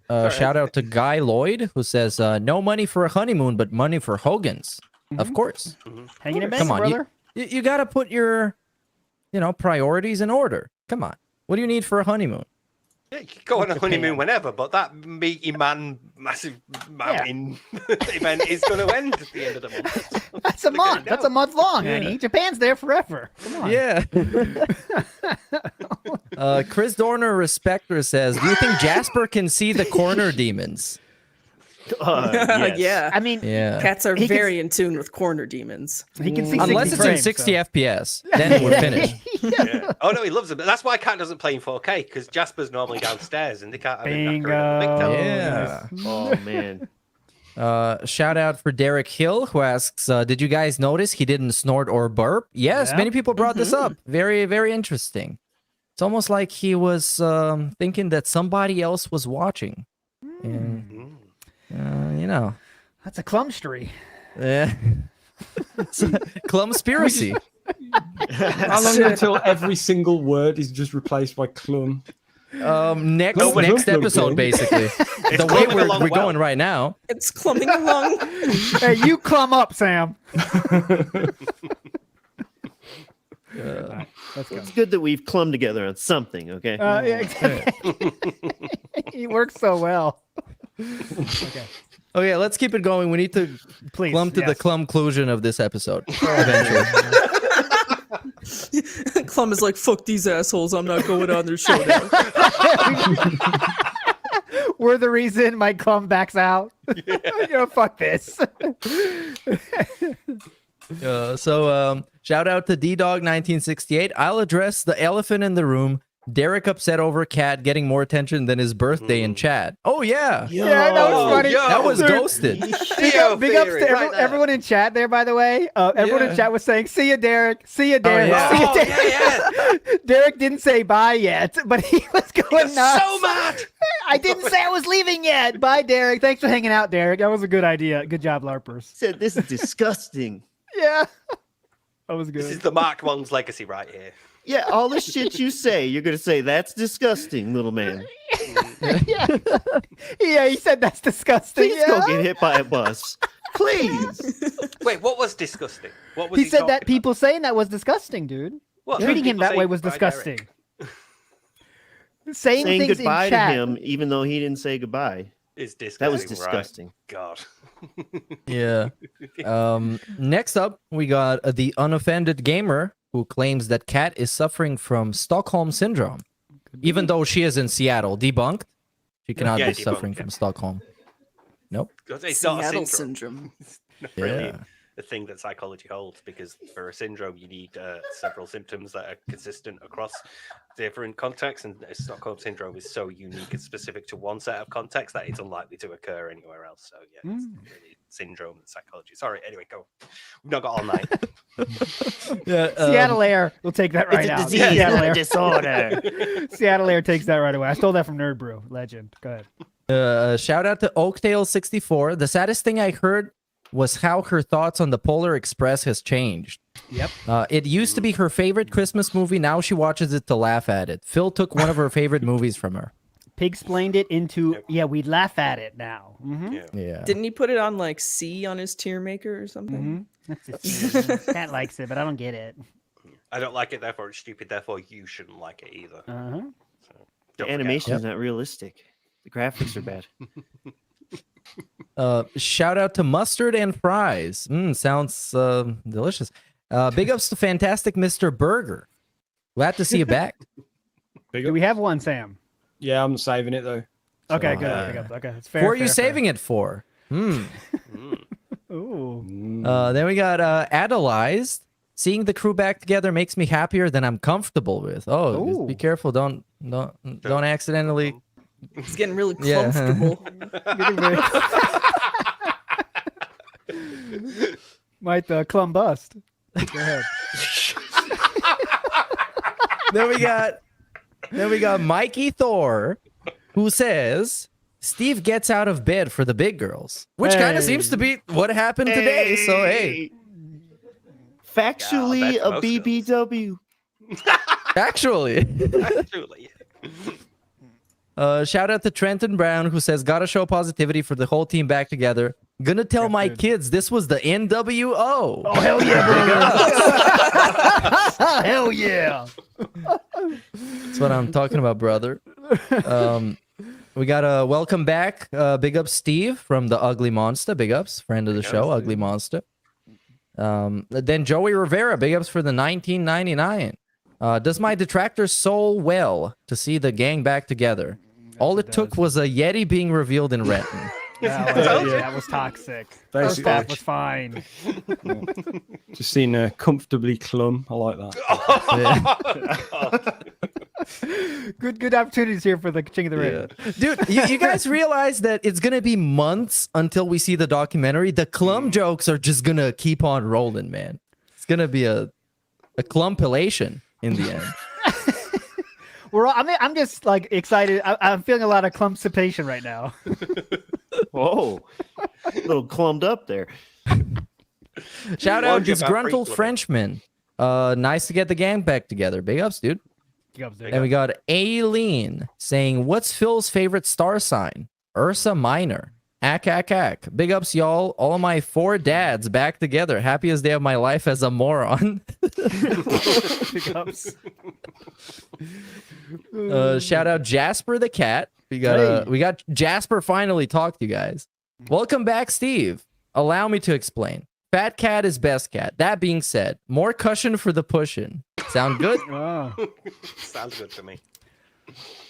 shout out to Guy Lloyd, who says no money for a honeymoon, but money for Hogan's. Of course. Hanging in bed, Come on, brother. you got to put your, priorities in order. Come on. What do you need for a honeymoon? Yeah, you can go on a honeymoon whenever, but that meaty man, massive mountain event is going to end at the end of the month. That's a month. That's a month long, Annie. Japan's there forever. Come on. Yeah. Chris Dorner Respecter says, do you think Jasper can see the corner demons? Yes. Yeah. I mean, Cats are he can- very in tune with corner demons. He can see Unless 60 it's frames, in 60 so. FPS, then we're finished. Yeah. Oh no, he loves them. That's why Cat doesn't play in 4K, because Jasper's normally downstairs and they can't have him knackering on the big television. Yeah. Oh man. Shout out for Derek Hill, who asks, did you guys notice he didn't snort or burp? Yes, Yeah. many people brought this up. Very, very interesting. It's almost like he was thinking that somebody else was watching. And, That's a clumstery. yeah. It's a clumspiracy. How long until every single word is just replaced by Clum? Next Clum, episode, basically. The way we're going right now. It's clumming along. Hey, you clum up, Sam. Let's go. It's good that we've clumbed together on something, okay? Yeah, exactly. He works so well. Okay. Okay, let's keep it going. We need to Please, clum to the yes. conclusion of this episode. Eventually. Clum is like, fuck these assholes. I'm not going on their show now. We're the reason my clum backs out. Fuck this. Shout out to DDog1968. I'll address the elephant in the room. Derek upset over Cat getting more attention than his birthday in chat. Oh, yeah. Yeah, that was funny. That was Dude, ghosted. Big ups to everyone in chat there, by the way. Everyone in chat was saying, see ya, Derek. See ya, Derek. yeah. See ya, Derek. Derek didn't say bye yet, but he was going nuts. So mad. I didn't say I was leaving yet. Bye, Derek. Thanks for hanging out, Derek. That was a good idea. Good job, LARPers. Said this is disgusting. Yeah. That was good. This is the Mark One's legacy right here. Yeah, all the shit you say, you're gonna say that's disgusting, little man. Yeah, he said that's disgusting. Please go get hit by a bus. Please. Wait, what was disgusting? What was He said that talking people saying that was disgusting, dude. What? Treating him People that way saying was bye, disgusting. Derek? Saying things goodbye in to chat. him, even though he didn't say goodbye. Is disgusting. That was right? disgusting. God. Yeah. Next up, we got the unoffended gamer who claims that Kat is suffering from Stockholm syndrome, even though she is in Seattle. Debunked. She cannot Yeah, be suffering debunked, from Stockholm. Nope. It's not a Seattle syndrome. syndrome. Yeah. a thing that psychology holds, because for a syndrome you need several symptoms that are consistent across different contexts, and Stockholm syndrome is so unique and specific to one set of contexts that it's unlikely to occur anywhere else. So yeah, it's really syndrome and psychology. Sorry, anyway, go. We've not got all night. Seattle Air will take that right It's a out. disease, Seattle not a Air. disorder. Seattle Air takes that right away. I stole that from Nerd Brew. Legend. Go ahead. Shout out to Oaktail64. The saddest thing I heard was how her thoughts on the Polar Express has changed. Yep. It used to be her favorite Christmas movie. Now she watches it to laugh at it. Phil took one of her favorite movies from her. Pig-splained it into, we'd laugh at it now. Yeah. Didn't he put it on like C on his tier maker or something? Cat likes it, but I don't get it. I don't like it, therefore it's stupid, therefore you shouldn't like it either. The animation is not realistic. The graphics are bad. Shout out to Mustard and Fries. Sounds delicious. Big ups to Fantastic Mr. Burger. Glad to see you back. Do we have one, Sam? Yeah, I'm saving it though. Okay, good. Okay, it's fair. Who are you saving it for? Ooh. Then we got Adalized. Seeing the crew back together makes me happier than I'm comfortable with. Oh, just be careful. Don't accidentally. It's getting really comfortable. Might Clum bust. Go ahead. Then we got Mikey Thor, who says Steve gets out of bed for the big girls, which kind of seems to be what happened today. So hey, factually a BBW. Actually. Shout out to Trenton Brown, who says, gotta show positivity for the whole team back together. Gonna tell my kids this was the NWO. Oh, hell yeah, brother. Hell yeah. That's what I'm talking about, brother. We got a welcome back. Big ups, Steve from the Ugly Monster. Big ups, friend of the show, Ugly Monster. Then Joey Rivera. Big ups for the 1999. Does my detractor soul well to see the gang back together? All it took was a Yeti being revealed in Renton. That was toxic. First Basically. half was fine. Just seen comfortably Clum. I like that. Good opportunities here for the King of the Ring. Dude, you guys realize that it's gonna be months until we see the documentary? The Clum jokes are just gonna keep on rolling, man. It's gonna be a clumpilation in the end. I'm just like excited. I'm feeling a lot of clumpsipation right now. Whoa, a little clumped up there. Shout out disgruntled Frenchman. Nice to get the gang back together. Big ups, dude. And we got Aileen saying, "What's Phil's favorite star sign?" Ursa Minor. Ack. Big ups, y'all. All of my 4 dads back together. Happiest day of my life as a moron. Big ups. Shout out Jasper the cat. We got Jasper finally talk to you guys. Welcome back, Steve. Allow me to explain. Fat cat is best cat. That being said, more cushion for the pushin'. Sound good? Sounds good to me.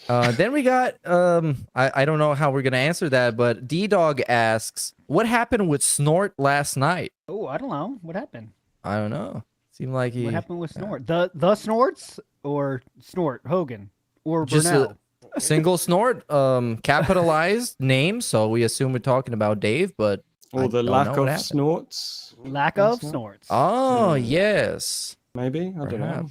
Then we got I don't know how we're gonna answer that, but D-Dog asks, what happened with Snort last night? Oh, I don't know. What happened? I don't know. Seemed like he. What happened with Snort? The Snorts or Snort Hogan or Just Burnell? a single Snort, capitalized name, so we assume we're talking about Dave, but or the lack of snorts. Lack of snorts. Oh yes, maybe I don't know.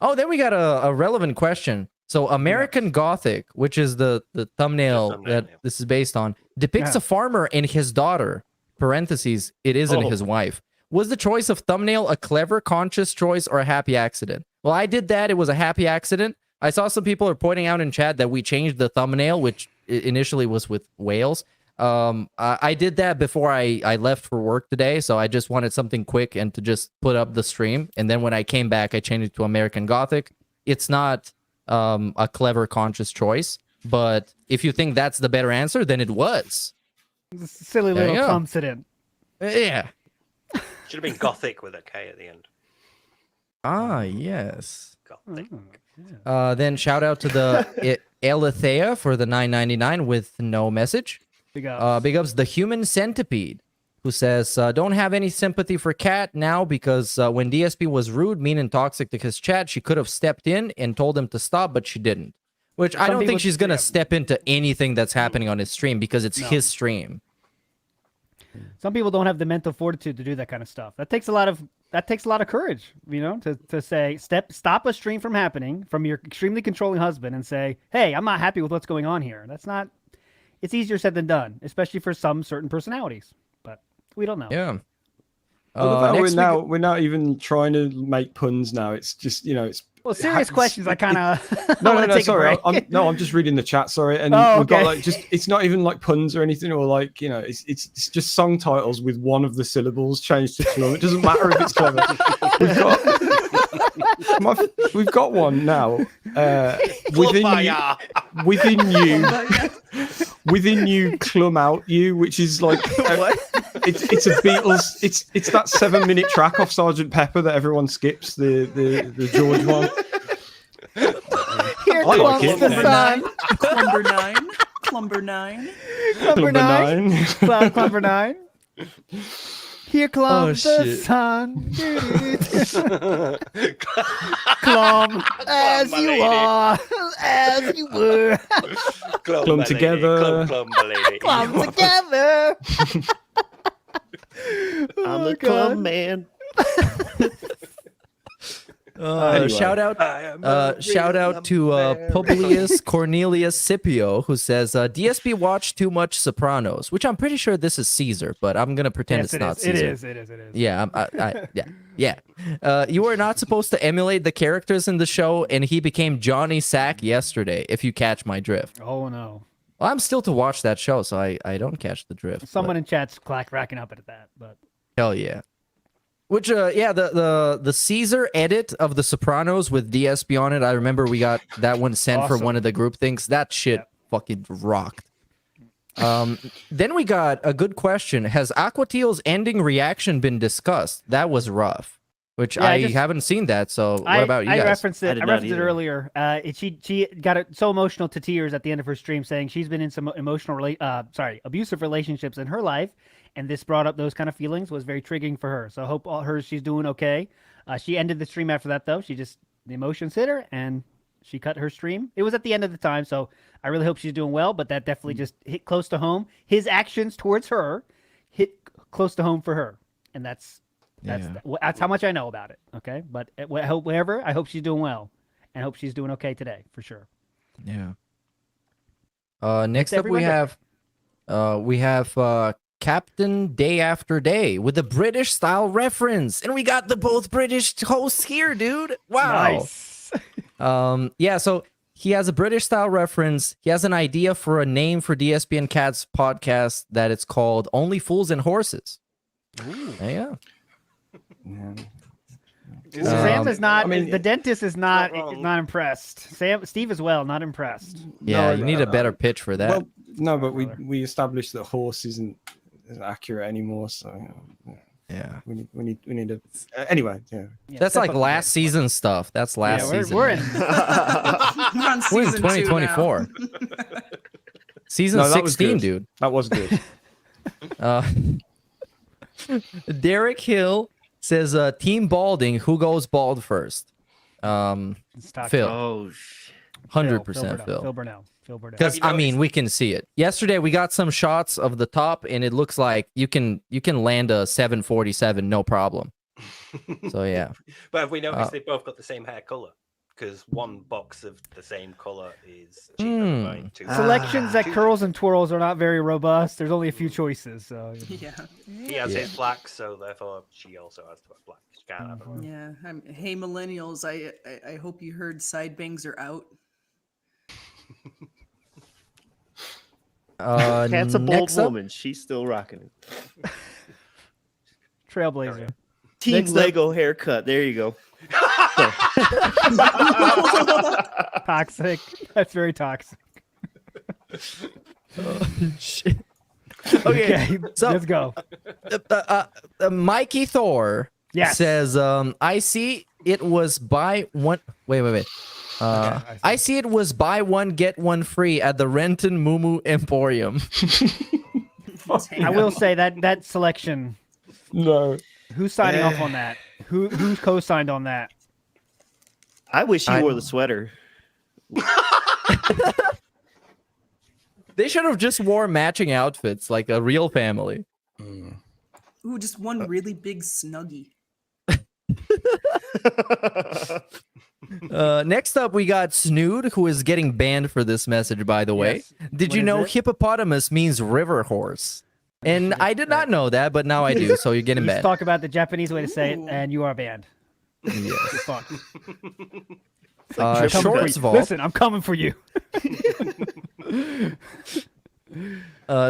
Oh, then we got a relevant question. So American Gothic, which is the thumbnail that this is based on, depicts a farmer and his daughter. Parentheses, it isn't his wife. Was the choice of thumbnail a clever, conscious choice or a happy accident? Well, I did that. It was a happy accident. I saw some people are pointing out in chat that we changed the thumbnail, which initially was with whales. I did that before I left for work today, so I just wanted something quick and to just put up the stream. And then when I came back, I changed it to American Gothic. It's not a clever, conscious choice, but if you think that's the better answer, then it was. Silly little coincidence. Yeah. Should have been Gothic with a K at the end. Ah, yes. Gothic. Then shout out to the Elithea for the $9.99 with no message. Big ups. Big ups the Human Centipede. who says, don't have any sympathy for Kat now because when DSP was rude, mean, and toxic to his chat, she could have stepped in and told him to stop, but she didn't. Which I don't think she's going to step into anything that's happening on his stream because it's his stream. Some people don't have the mental fortitude to do that kind of stuff. That takes a lot of courage, you know, to say stop a stream from happening from your extremely controlling husband and say, hey, I'm not happy with what's going on here. It's easier said than done, especially for some certain personalities. But we don't know. Yeah. We're not even trying to make puns now. It's just, you know, it's serious questions. I kind of no, sorry. I'm just reading the chat. Sorry, and we've got like it's not even like puns or anything, or like, you know, it's just song titles with one of the syllables changed to Clum. It doesn't matter if it's clever. We've got one now. Within you, Clum out you, which is like it's a Beatles. It's that 7-minute track off Sgt. Pepper that everyone skips. The George one. Here comes the sun. Clumber 9. Clumber 9. Clumber 9. Clumber 9. Here comes the sun. Clum as you are, as you were. Clum together. Clum together. I'm the Clum man. Anyway. Shout out to Publius Cornelius Scipio, who says DSP watched too much Sopranos, which I'm pretty sure this is Caesar, but I'm gonna pretend it's not Caesar. It is. Yeah, yeah. You are not supposed to emulate the characters in the show, and he became Johnny Sack yesterday. If you catch my drift. Oh no. Well, I'm still to watch that show, so I don't catch the drift. Someone in chat's racking up at that, but hell yeah. Which, the Caesar edit of The Sopranos with DSP on it, I remember we got that one sent for one of the group things. That shit fucking rocked. Then we got a good question. Has Aquateal's ending reaction been discussed? That was rough, which I haven't seen that, so what about you guys? I referenced it earlier. She got so emotional to tears at the end of her stream saying she's been in some abusive relationships in her life. And this brought up those kind of feelings, was very triggering for her. So I hope she's doing okay. She ended the stream after that, though. The emotions hit her, and she cut her stream. It was at the end of the time, so I really hope she's doing well, but that definitely just hit close to home. His actions towards her hit close to home for her, and that's how much I know about it, okay? But I hope she's doing well, and hope she's doing okay today, for sure. Yeah. Next up, we have Captain Day After Day with a British style reference, and we got both British hosts here, dude. Wow. Nice. So he has a British style reference. He has an idea for a name for DSP and Cat's podcast that it's called Only Fools and Horses. Ooh. Yeah. Sam is not. The dentist is not impressed. Steve as well, not impressed. Yeah, you need a better pitch for that. Well, no, but we established that horse isn't accurate anymore, so yeah, we need to anyway. Yeah, that's like last season stuff. That's last season. We're in. We're on season 2024. Season 16, dude. That was good. Derek Hill says, Team Balding, who goes bald first? Phil. Oh, 100% Phil. Phil Burnell. Because we can see it. Yesterday we got some shots of the top, and it looks like you can land a 747 no problem. So yeah. But have we noticed they both got the same hair color? Because one box of the same color is cheaper than buying two. Selections at curls and twirls are not very robust. There's only a few choices. So yeah. He has his black, so therefore she also has to have black. She can't have it. Yeah. Hey millennials, I hope you heard side bangs are out. Cat's a bold woman. She's still rocking it. Trailblazer. Team Lego haircut. There you go. Toxic. That's very toxic. Shit. Okay, so let's go. Mikey Thor says, I see it was buy one. Wait. I see it was buy one get one free at the Renton Mumu Emporium. I will say that selection. No. Who's signing off on that? Who's co-signed on that? I wish he wore the sweater. They should have just wore matching outfits like a real family. Ooh, just one really big snuggie. Next up, we got Snood, who is getting banned for this message, by the way. Yes. Did What you is know it? hippopotamus means river horse? And I did not know that, but now I do, so you're getting Let's banned. talk about the Japanese way to say it, and you are banned. Yes. You're fucked. It's like, I'm coming for Shorts you. Vault. Listen, I'm coming for you.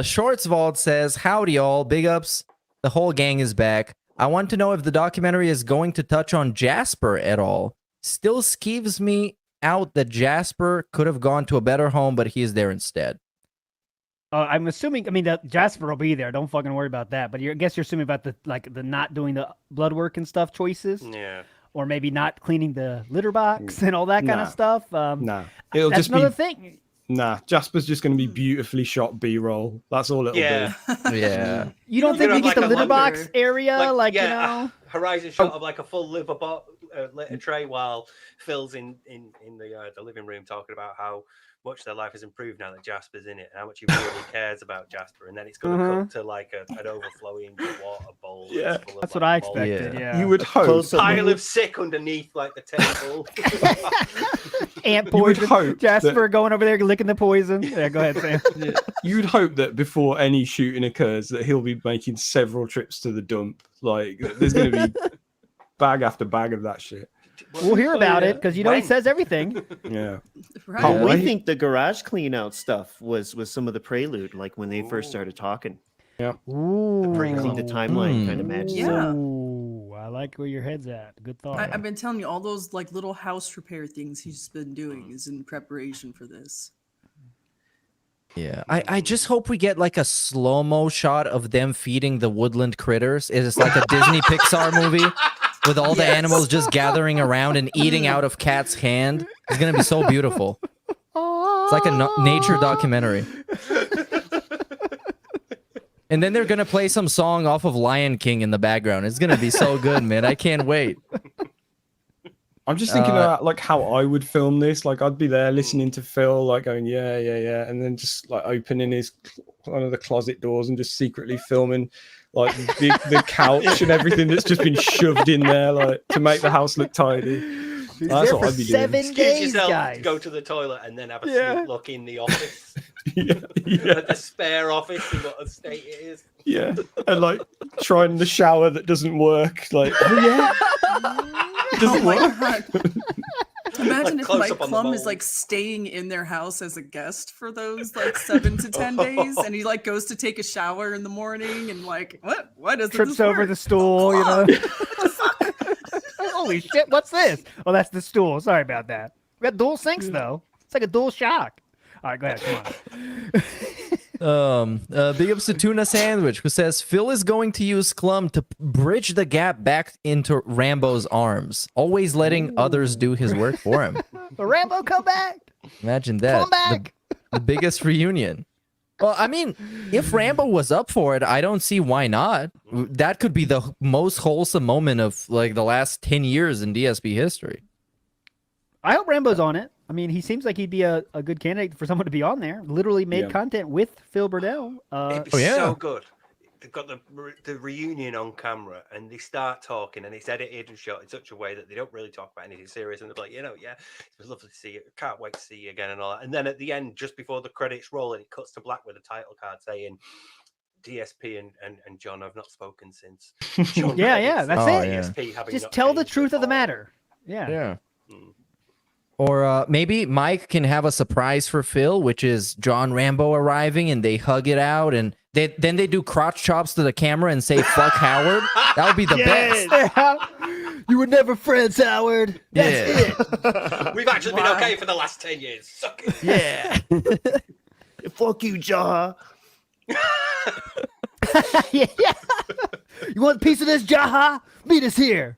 Shorts Vault says, "Howdy all, big ups. The whole gang is back. I want to know if the documentary is going to touch on Jasper at all. Still skeeves me out that Jasper could have gone to a better home, but he is there instead." I'm assuming. I mean, that Jasper will be there. Don't fucking worry about that. But I guess you're assuming about the not doing the blood work and stuff choices. Yeah. Or maybe not cleaning the litter box and all that kind of Nah. stuff. Nah. It'll that's just another be thing. Nah, Jasper's just going to be beautifully shot B-roll. That's all it'll be. Yeah. You don't think we get the litter box area, you yeah, know? Horizon shot of like a full litter tray while Phil's in the living room talking about how much their life has improved now that Jasper's in it and how much he really cares about Jasper, and then it's going to cut to like an overflowing water bowl. Yeah. full of, That's like, what I mold. expected. Yeah. You would hope. Pile of sick underneath like the table. Ant You would poison. hope Jasper going over there licking the poison. Yeah, go ahead, Sam. You'd hope that before any shooting occurs that he'll be making several trips to the dump. Like, there's going to be bag after bag of that shit. We'll hear about it because he says everything. Yeah. Right. But we think the garage clean out stuff was some of the prelude, like when they first started talking. Yeah. Ooh. I think the timeline kind of matches Yeah. up. Ooh, I like where your head's at. Good thought. I've been telling you all those like little house repair things he's been doing is in preparation for this. Yeah, I just hope we get like a slow-mo shot of them feeding the woodland critters. It's like a Disney Pixar movie with all the animals just gathering around and eating out of Cat's hand. It's gonna be so beautiful. It's like a nature documentary. And then they're gonna play some song off of Lion King in the background. It's gonna be so good, man. I can't wait. I'm just thinking about like how I would film this. Like I'd be there listening to Phil, like going, yeah, and then just like opening one of the closet doors and just secretly filming like the couch and everything that's just been shoved in there, like to make the house look tidy. That's what I'd be doing. Excuse yourself to go to the toilet and then have a sneak look in the office. Like the spare office, see what state it is. Yeah, and like trying the shower that doesn't work. Like, doesn't work. Imagine Like, if close Mike up on the Clum is mold. like staying in their house as a guest for those like 7 to 10 days, and he like goes to take a shower in the morning and like why doesn't Trips this over work? the stool, you know. Holy shit, what's this? Oh, that's the stool. Sorry about that. We got dual sinks though. It's like a dual shock. All right, go ahead. Come on. Big ups to Tuna Sandwich, who says Phil is going to use Clum to bridge the gap back into Rambo's arms, always letting others do his work for him. But Rambo, come back. Imagine that. Come back. The biggest reunion. Well, I mean, if Rambo was up for it, I don't see why not. That could be the most wholesome moment of like the last 10 years in DSP history. I hope Rambo's on it. I mean, he seems like he'd be a good candidate for someone to be on there. Literally made content with Phil Burnell. It'd be so good. They've got the reunion on camera and they start talking and it's edited and shot in such a way that they don't really talk about anything serious and they're like, it was lovely to see you. Can't wait to see you again and all that. And then at the end, just before the credits roll, and it cuts to black with a title card saying DSP and John have not spoken since. Yeah, that's it. DSP having Just not tell the changed truth at of the all. matter. Yeah. Or maybe Mike can have a surprise for Phil, which is John Rambo arriving and they hug it out and then they do crotch chops to the camera and say "fuck Howard." That would be the best. You were never friends, Howard. That's it. We've actually been okay for the last 10 years. Suck it. Yeah. Fuck you, Jaha. yeah. You want a piece of this, Jaha? Meet us here.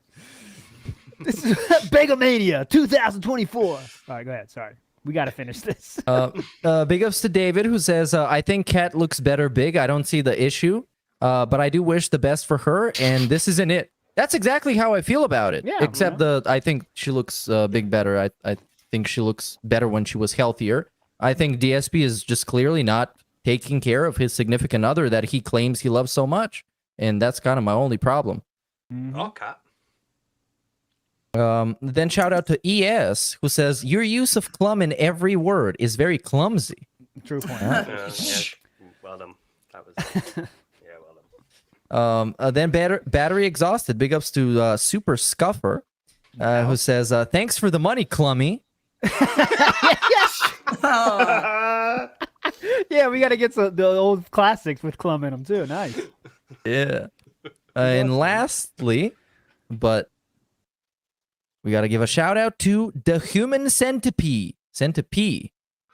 This is Begamania 2024. All right, go ahead. Sorry. We got to finish this. Big ups to David, who says, I think Kat looks better big. I don't see the issue, but I do wish the best for her, and this isn't it. That's exactly how I feel about it. Yeah, Except I think she looks big better. I think she looks better when she was healthier. I think DSP is just clearly not taking care of his significant other that he claims he loves so much, and that's kind of my only problem. Okay. Then shout out to ES, who says, your use of Clum in every word is very clumsy. True point. Yeah. Well done. That was yeah, well done. Then battery exhausted. Big ups to Super Scuffer, who says, thanks for the money, Clummy. Yeah, we got to get the old classics with Clum in them too. Nice. Yeah. And lastly, but we got to give a shout out to the Human Centipede,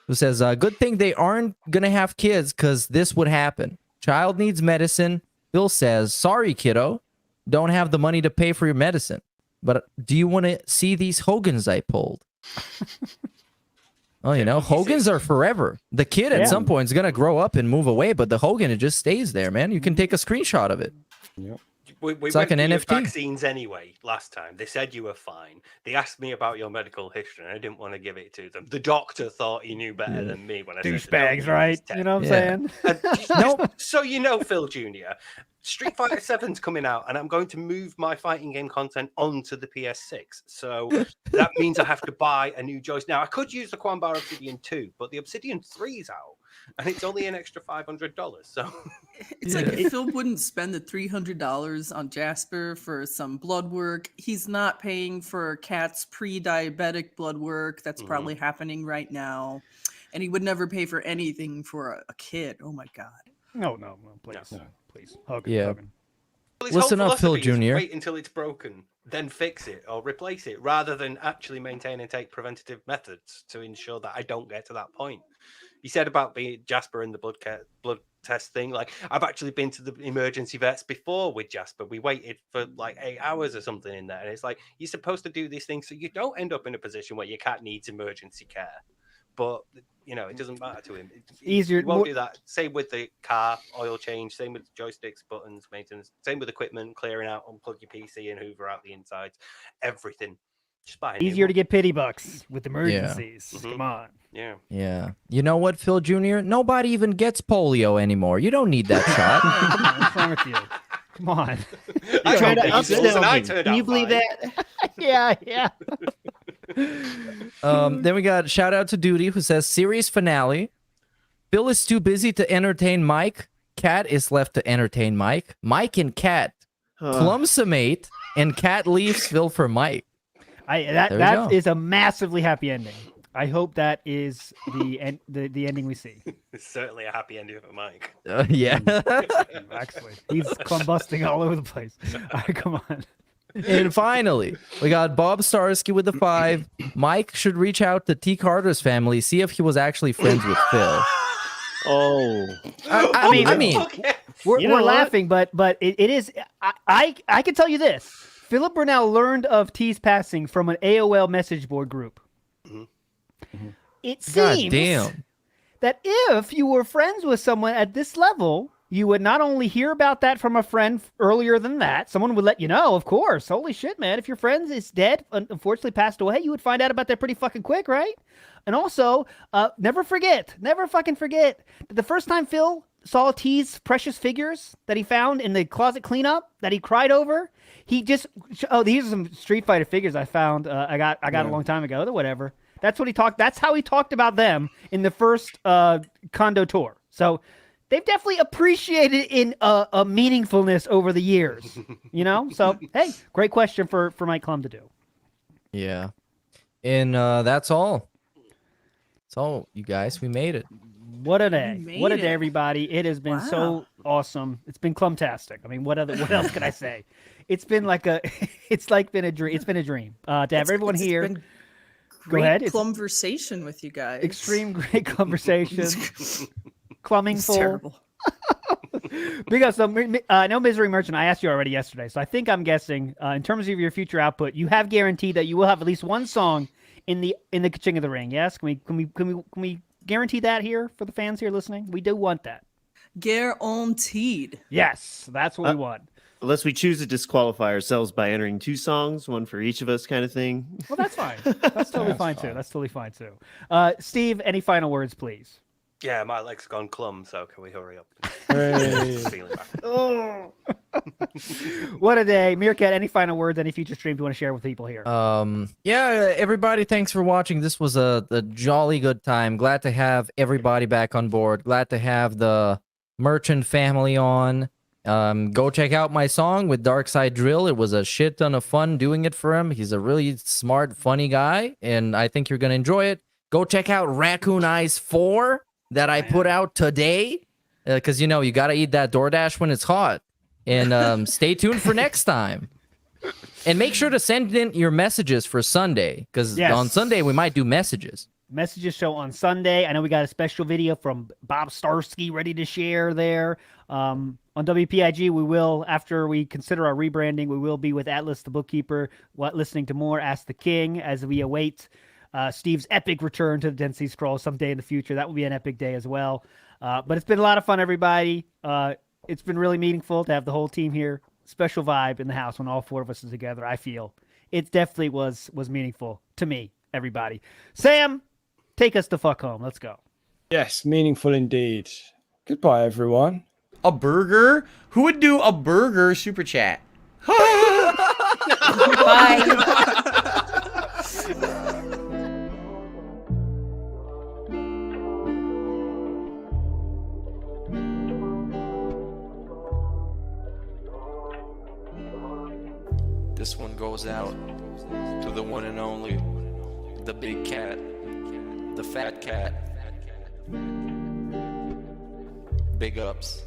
who says, good thing they aren't going to have kids because this would happen. Child needs medicine. Bill says, sorry, kiddo. Don't have the money to pay for your medicine. But do you want to see these Hogans I pulled? Oh, Hogans are forever. The kid at some point is going to grow up and move away, but the Hogan, it just stays there, man. You can take a screenshot of it. Yep. We It's like an went through your NFT. vaccines anyway last time. They said you were fine. They asked me about your medical history, and I didn't want to give it to them. The doctor thought he knew better than me when I said Douchebags, right? You know what I'm saying? Nope. So Phil Jr., Street Fighter 7's coming out, and I'm going to move my fighting game content onto the PS6. So that means I have to buy a new joystick. Now, I could use the Quanbar Obsidian 2, but the Obsidian 3's out, and it's only an extra $500. So it's like if Phil wouldn't spend the $300 on Jasper for some blood work, he's not paying for Kat's pre-diabetic blood work that's probably happening right now, and he would never pay for anything for a kid. Oh my God. No, please. No. Please. Hogan, Yeah. Hogan. Well, his Listen whole up, Phil philosophy is Jr. wait until it's broken, then fix it or replace it, rather than actually maintain and take preventative methods to ensure that I don't get to that point. He said about being Jasper and the blood test thing. Like, I've actually been to the emergency vets before with Jasper. We waited for like 8 hours or something in there, and it's like you're supposed to do these things so you don't end up in a position where your cat needs emergency care. But it doesn't matter to him. Easier. He won't do that. Same with the car, oil change. Same with joysticks, buttons, maintenance. Same with equipment, clearing out, unplug your PC and hoover out the insides. Everything. Just buy a new Easier to one. get pity bucks with emergencies. Come on. Yeah. Yeah. You know what, Phil Jr.? Nobody even gets polio anymore. You don't need that shot. What's wrong with you? Come on. I Trying to tried measles and I upsell me. turned Can you out believe fine. that? Yeah. Then we got shout out to Duty, who says series finale. Bill is too busy to entertain Mike. Cat is left to entertain Mike. Mike and Cat clumsumate, and Cat leaves Phil for Mike. That is a massively happy ending. I hope that is the ending we see. It's certainly a happy ending for Mike. Yeah. Actually, he's combusting all over the place. All right, come on. And finally, we got Bob Starsky with the 5. Mike should reach out to T. Carter's family, see if he was actually friends with Phil. Oh, I mean, Okay. we're You know what? laughing, but it is. I can tell you this: Philip Burnell learned of T's passing from an AOL message board group. It God seems damn. that if you were friends with someone at this level, you would not only hear about that from a friend earlier than that, someone would let you know, of course. Holy shit, man. If your friend is dead, unfortunately passed away, you would find out about that pretty fucking quick, right? And also, never fucking forget that the first time Phil saw T's precious figures that he found in the closet cleanup that he cried over, he just, these are some Street Fighter figures I found. I got a long time ago, or whatever. That's what he talked. That's how he talked about them in the first condo tour. So they've definitely appreciated in a meaningfulness over the years, So hey, great question for Mike Clum to do. Yeah. And that's all. That's all, you guys. We made it. What a day! made What a it. day, everybody! It has been so awesome. It's been Clumtastic. I mean, what else can I say? It's been like been a dream. It's been a dream to have everyone here. Been Go great ahead. It's conversation with you guys. extreme great conversation. Clumming It's full. terrible. Big up. So, no Misery Merchant. I asked you already yesterday, so I think I'm guessing in terms of your future output, you have guaranteed that you will have at least one song in the Ka-ching of the ring. Yes, can we guarantee that here for the fans here listening? We do want that. Guaranteed. Yes, that's what we want. Unless we choose to disqualify ourselves by entering 2 songs, one for each of us, kind of thing. Well, that's fine. That's totally fine too. That's totally fine too. Steve, any final words, please? Yeah, my leg's gone clum, so can we hurry up? Oh. What a day. Meerkat, any final words, any future streams you want to share with people here? Yeah, everybody, thanks for watching. This was a jolly good time. Glad to have everybody back on board. Glad to have the Merchant family on. Go check out my song with Darkside Drill. It was a shit ton of fun doing it for him. He's a really smart, funny guy, and I think you're going to enjoy it. Go check out Raccoon Eyes 4 that I put out today, because, you got to eat that DoorDash when it's hot. And stay tuned for next time. And make sure to send in your messages for Sunday, because on Sunday we might do messages. Messages show on Sunday. I know we got a special video from Bob Starsky ready to share there. On WPIG, we will, after we consider our rebranding, we will be with Atlas the Bookkeeper, listening to more Ask the King as we await Steve's epic return to the Dead Sea Scrolls someday in the future. That will be an epic day as well. But it's been a lot of fun, everybody. It's been really meaningful to have the whole team here. Special vibe in the house when all 4 of us are together, I feel. It definitely was meaningful to me, everybody. Sam, take us the fuck home. Let's go. Yes, meaningful indeed. Goodbye, everyone. A burger? Who would do a burger super chat? This one goes out to the one and only, the big cat, the fat cat. Big ups.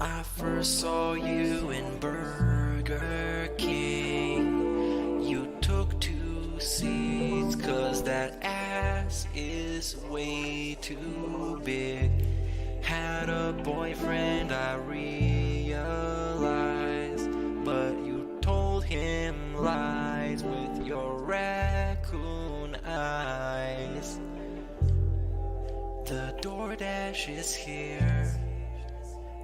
I first saw you in Burger King. You took 2 seats, 'cause that ass is way too big. Had a boyfriend, I realized, but you told him lies with your raccoon eyes. The DoorDash is here.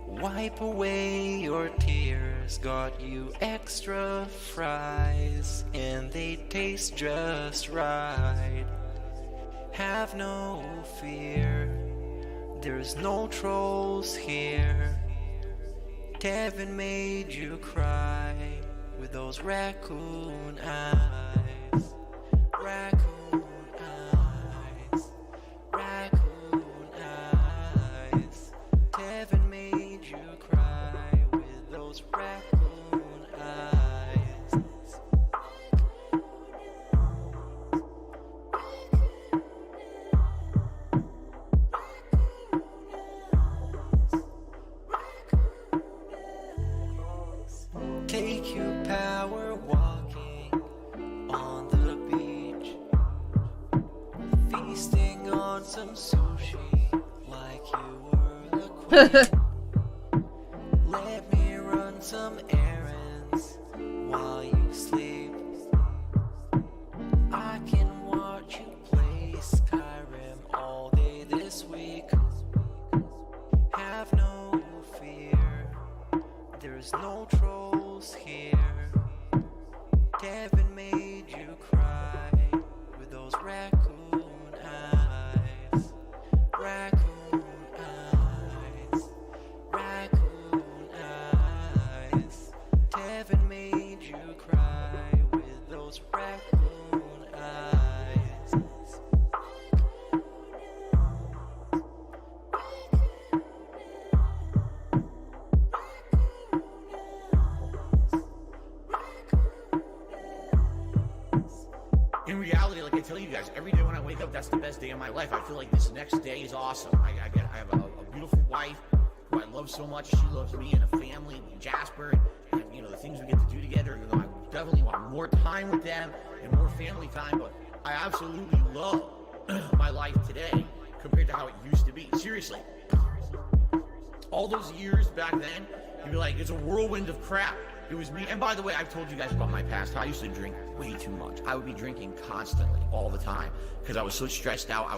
Wipe away your tears. Got you extra fries, and they taste just right. Have no fear, there's no trolls here. Kevin made you cry with those raccoon eyes. Raccoon eyes. Raccoon eyes. Kevin made you cry with those raccoon eyes. Take you power walking on the beach, feasting on some sushi like you were the queen. Let me run some errands while you sleep. I can watch you play Skyrim all day this week. Have no fear, there's no trolls here. Kevin made you cry with those raccoon eyes. Raccoon eyes. Raccoon eyes. Kevin made you cry with those raccoon eyes. In reality, like I tell you guys, every day when I wake up, that's the best day of my life. I feel like this next day is awesome. I have a beautiful wife who I love so much. She loves me and a family and Jasper, and the things we get to do together. I definitely want more time with them and more family time. But I absolutely love my life today compared to how it used to be. Seriously, all those years back then, you'd be like, it's a whirlwind of crap. It was me. And by the way, I've told you guys about my past. I used to drink way too much. I would be drinking constantly, all the time, because I was so stressed out.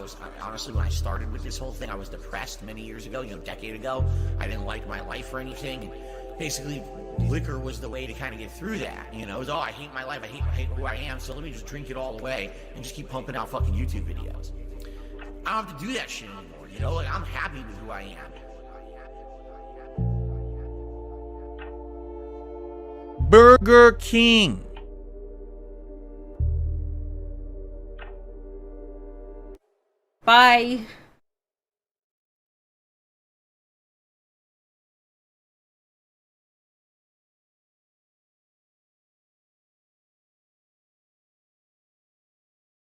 Honestly, when I started with this whole thing, I was depressed many years ago, a decade ago. I didn't like my life or anything. And basically, liquor was the way to kind of get through that. It was, I hate my life. I hate who I am. So let me just drink it all away and just keep pumping out fucking YouTube videos. I don't have to do that shit anymore. I'm happy with who I am. Burger King. Bye.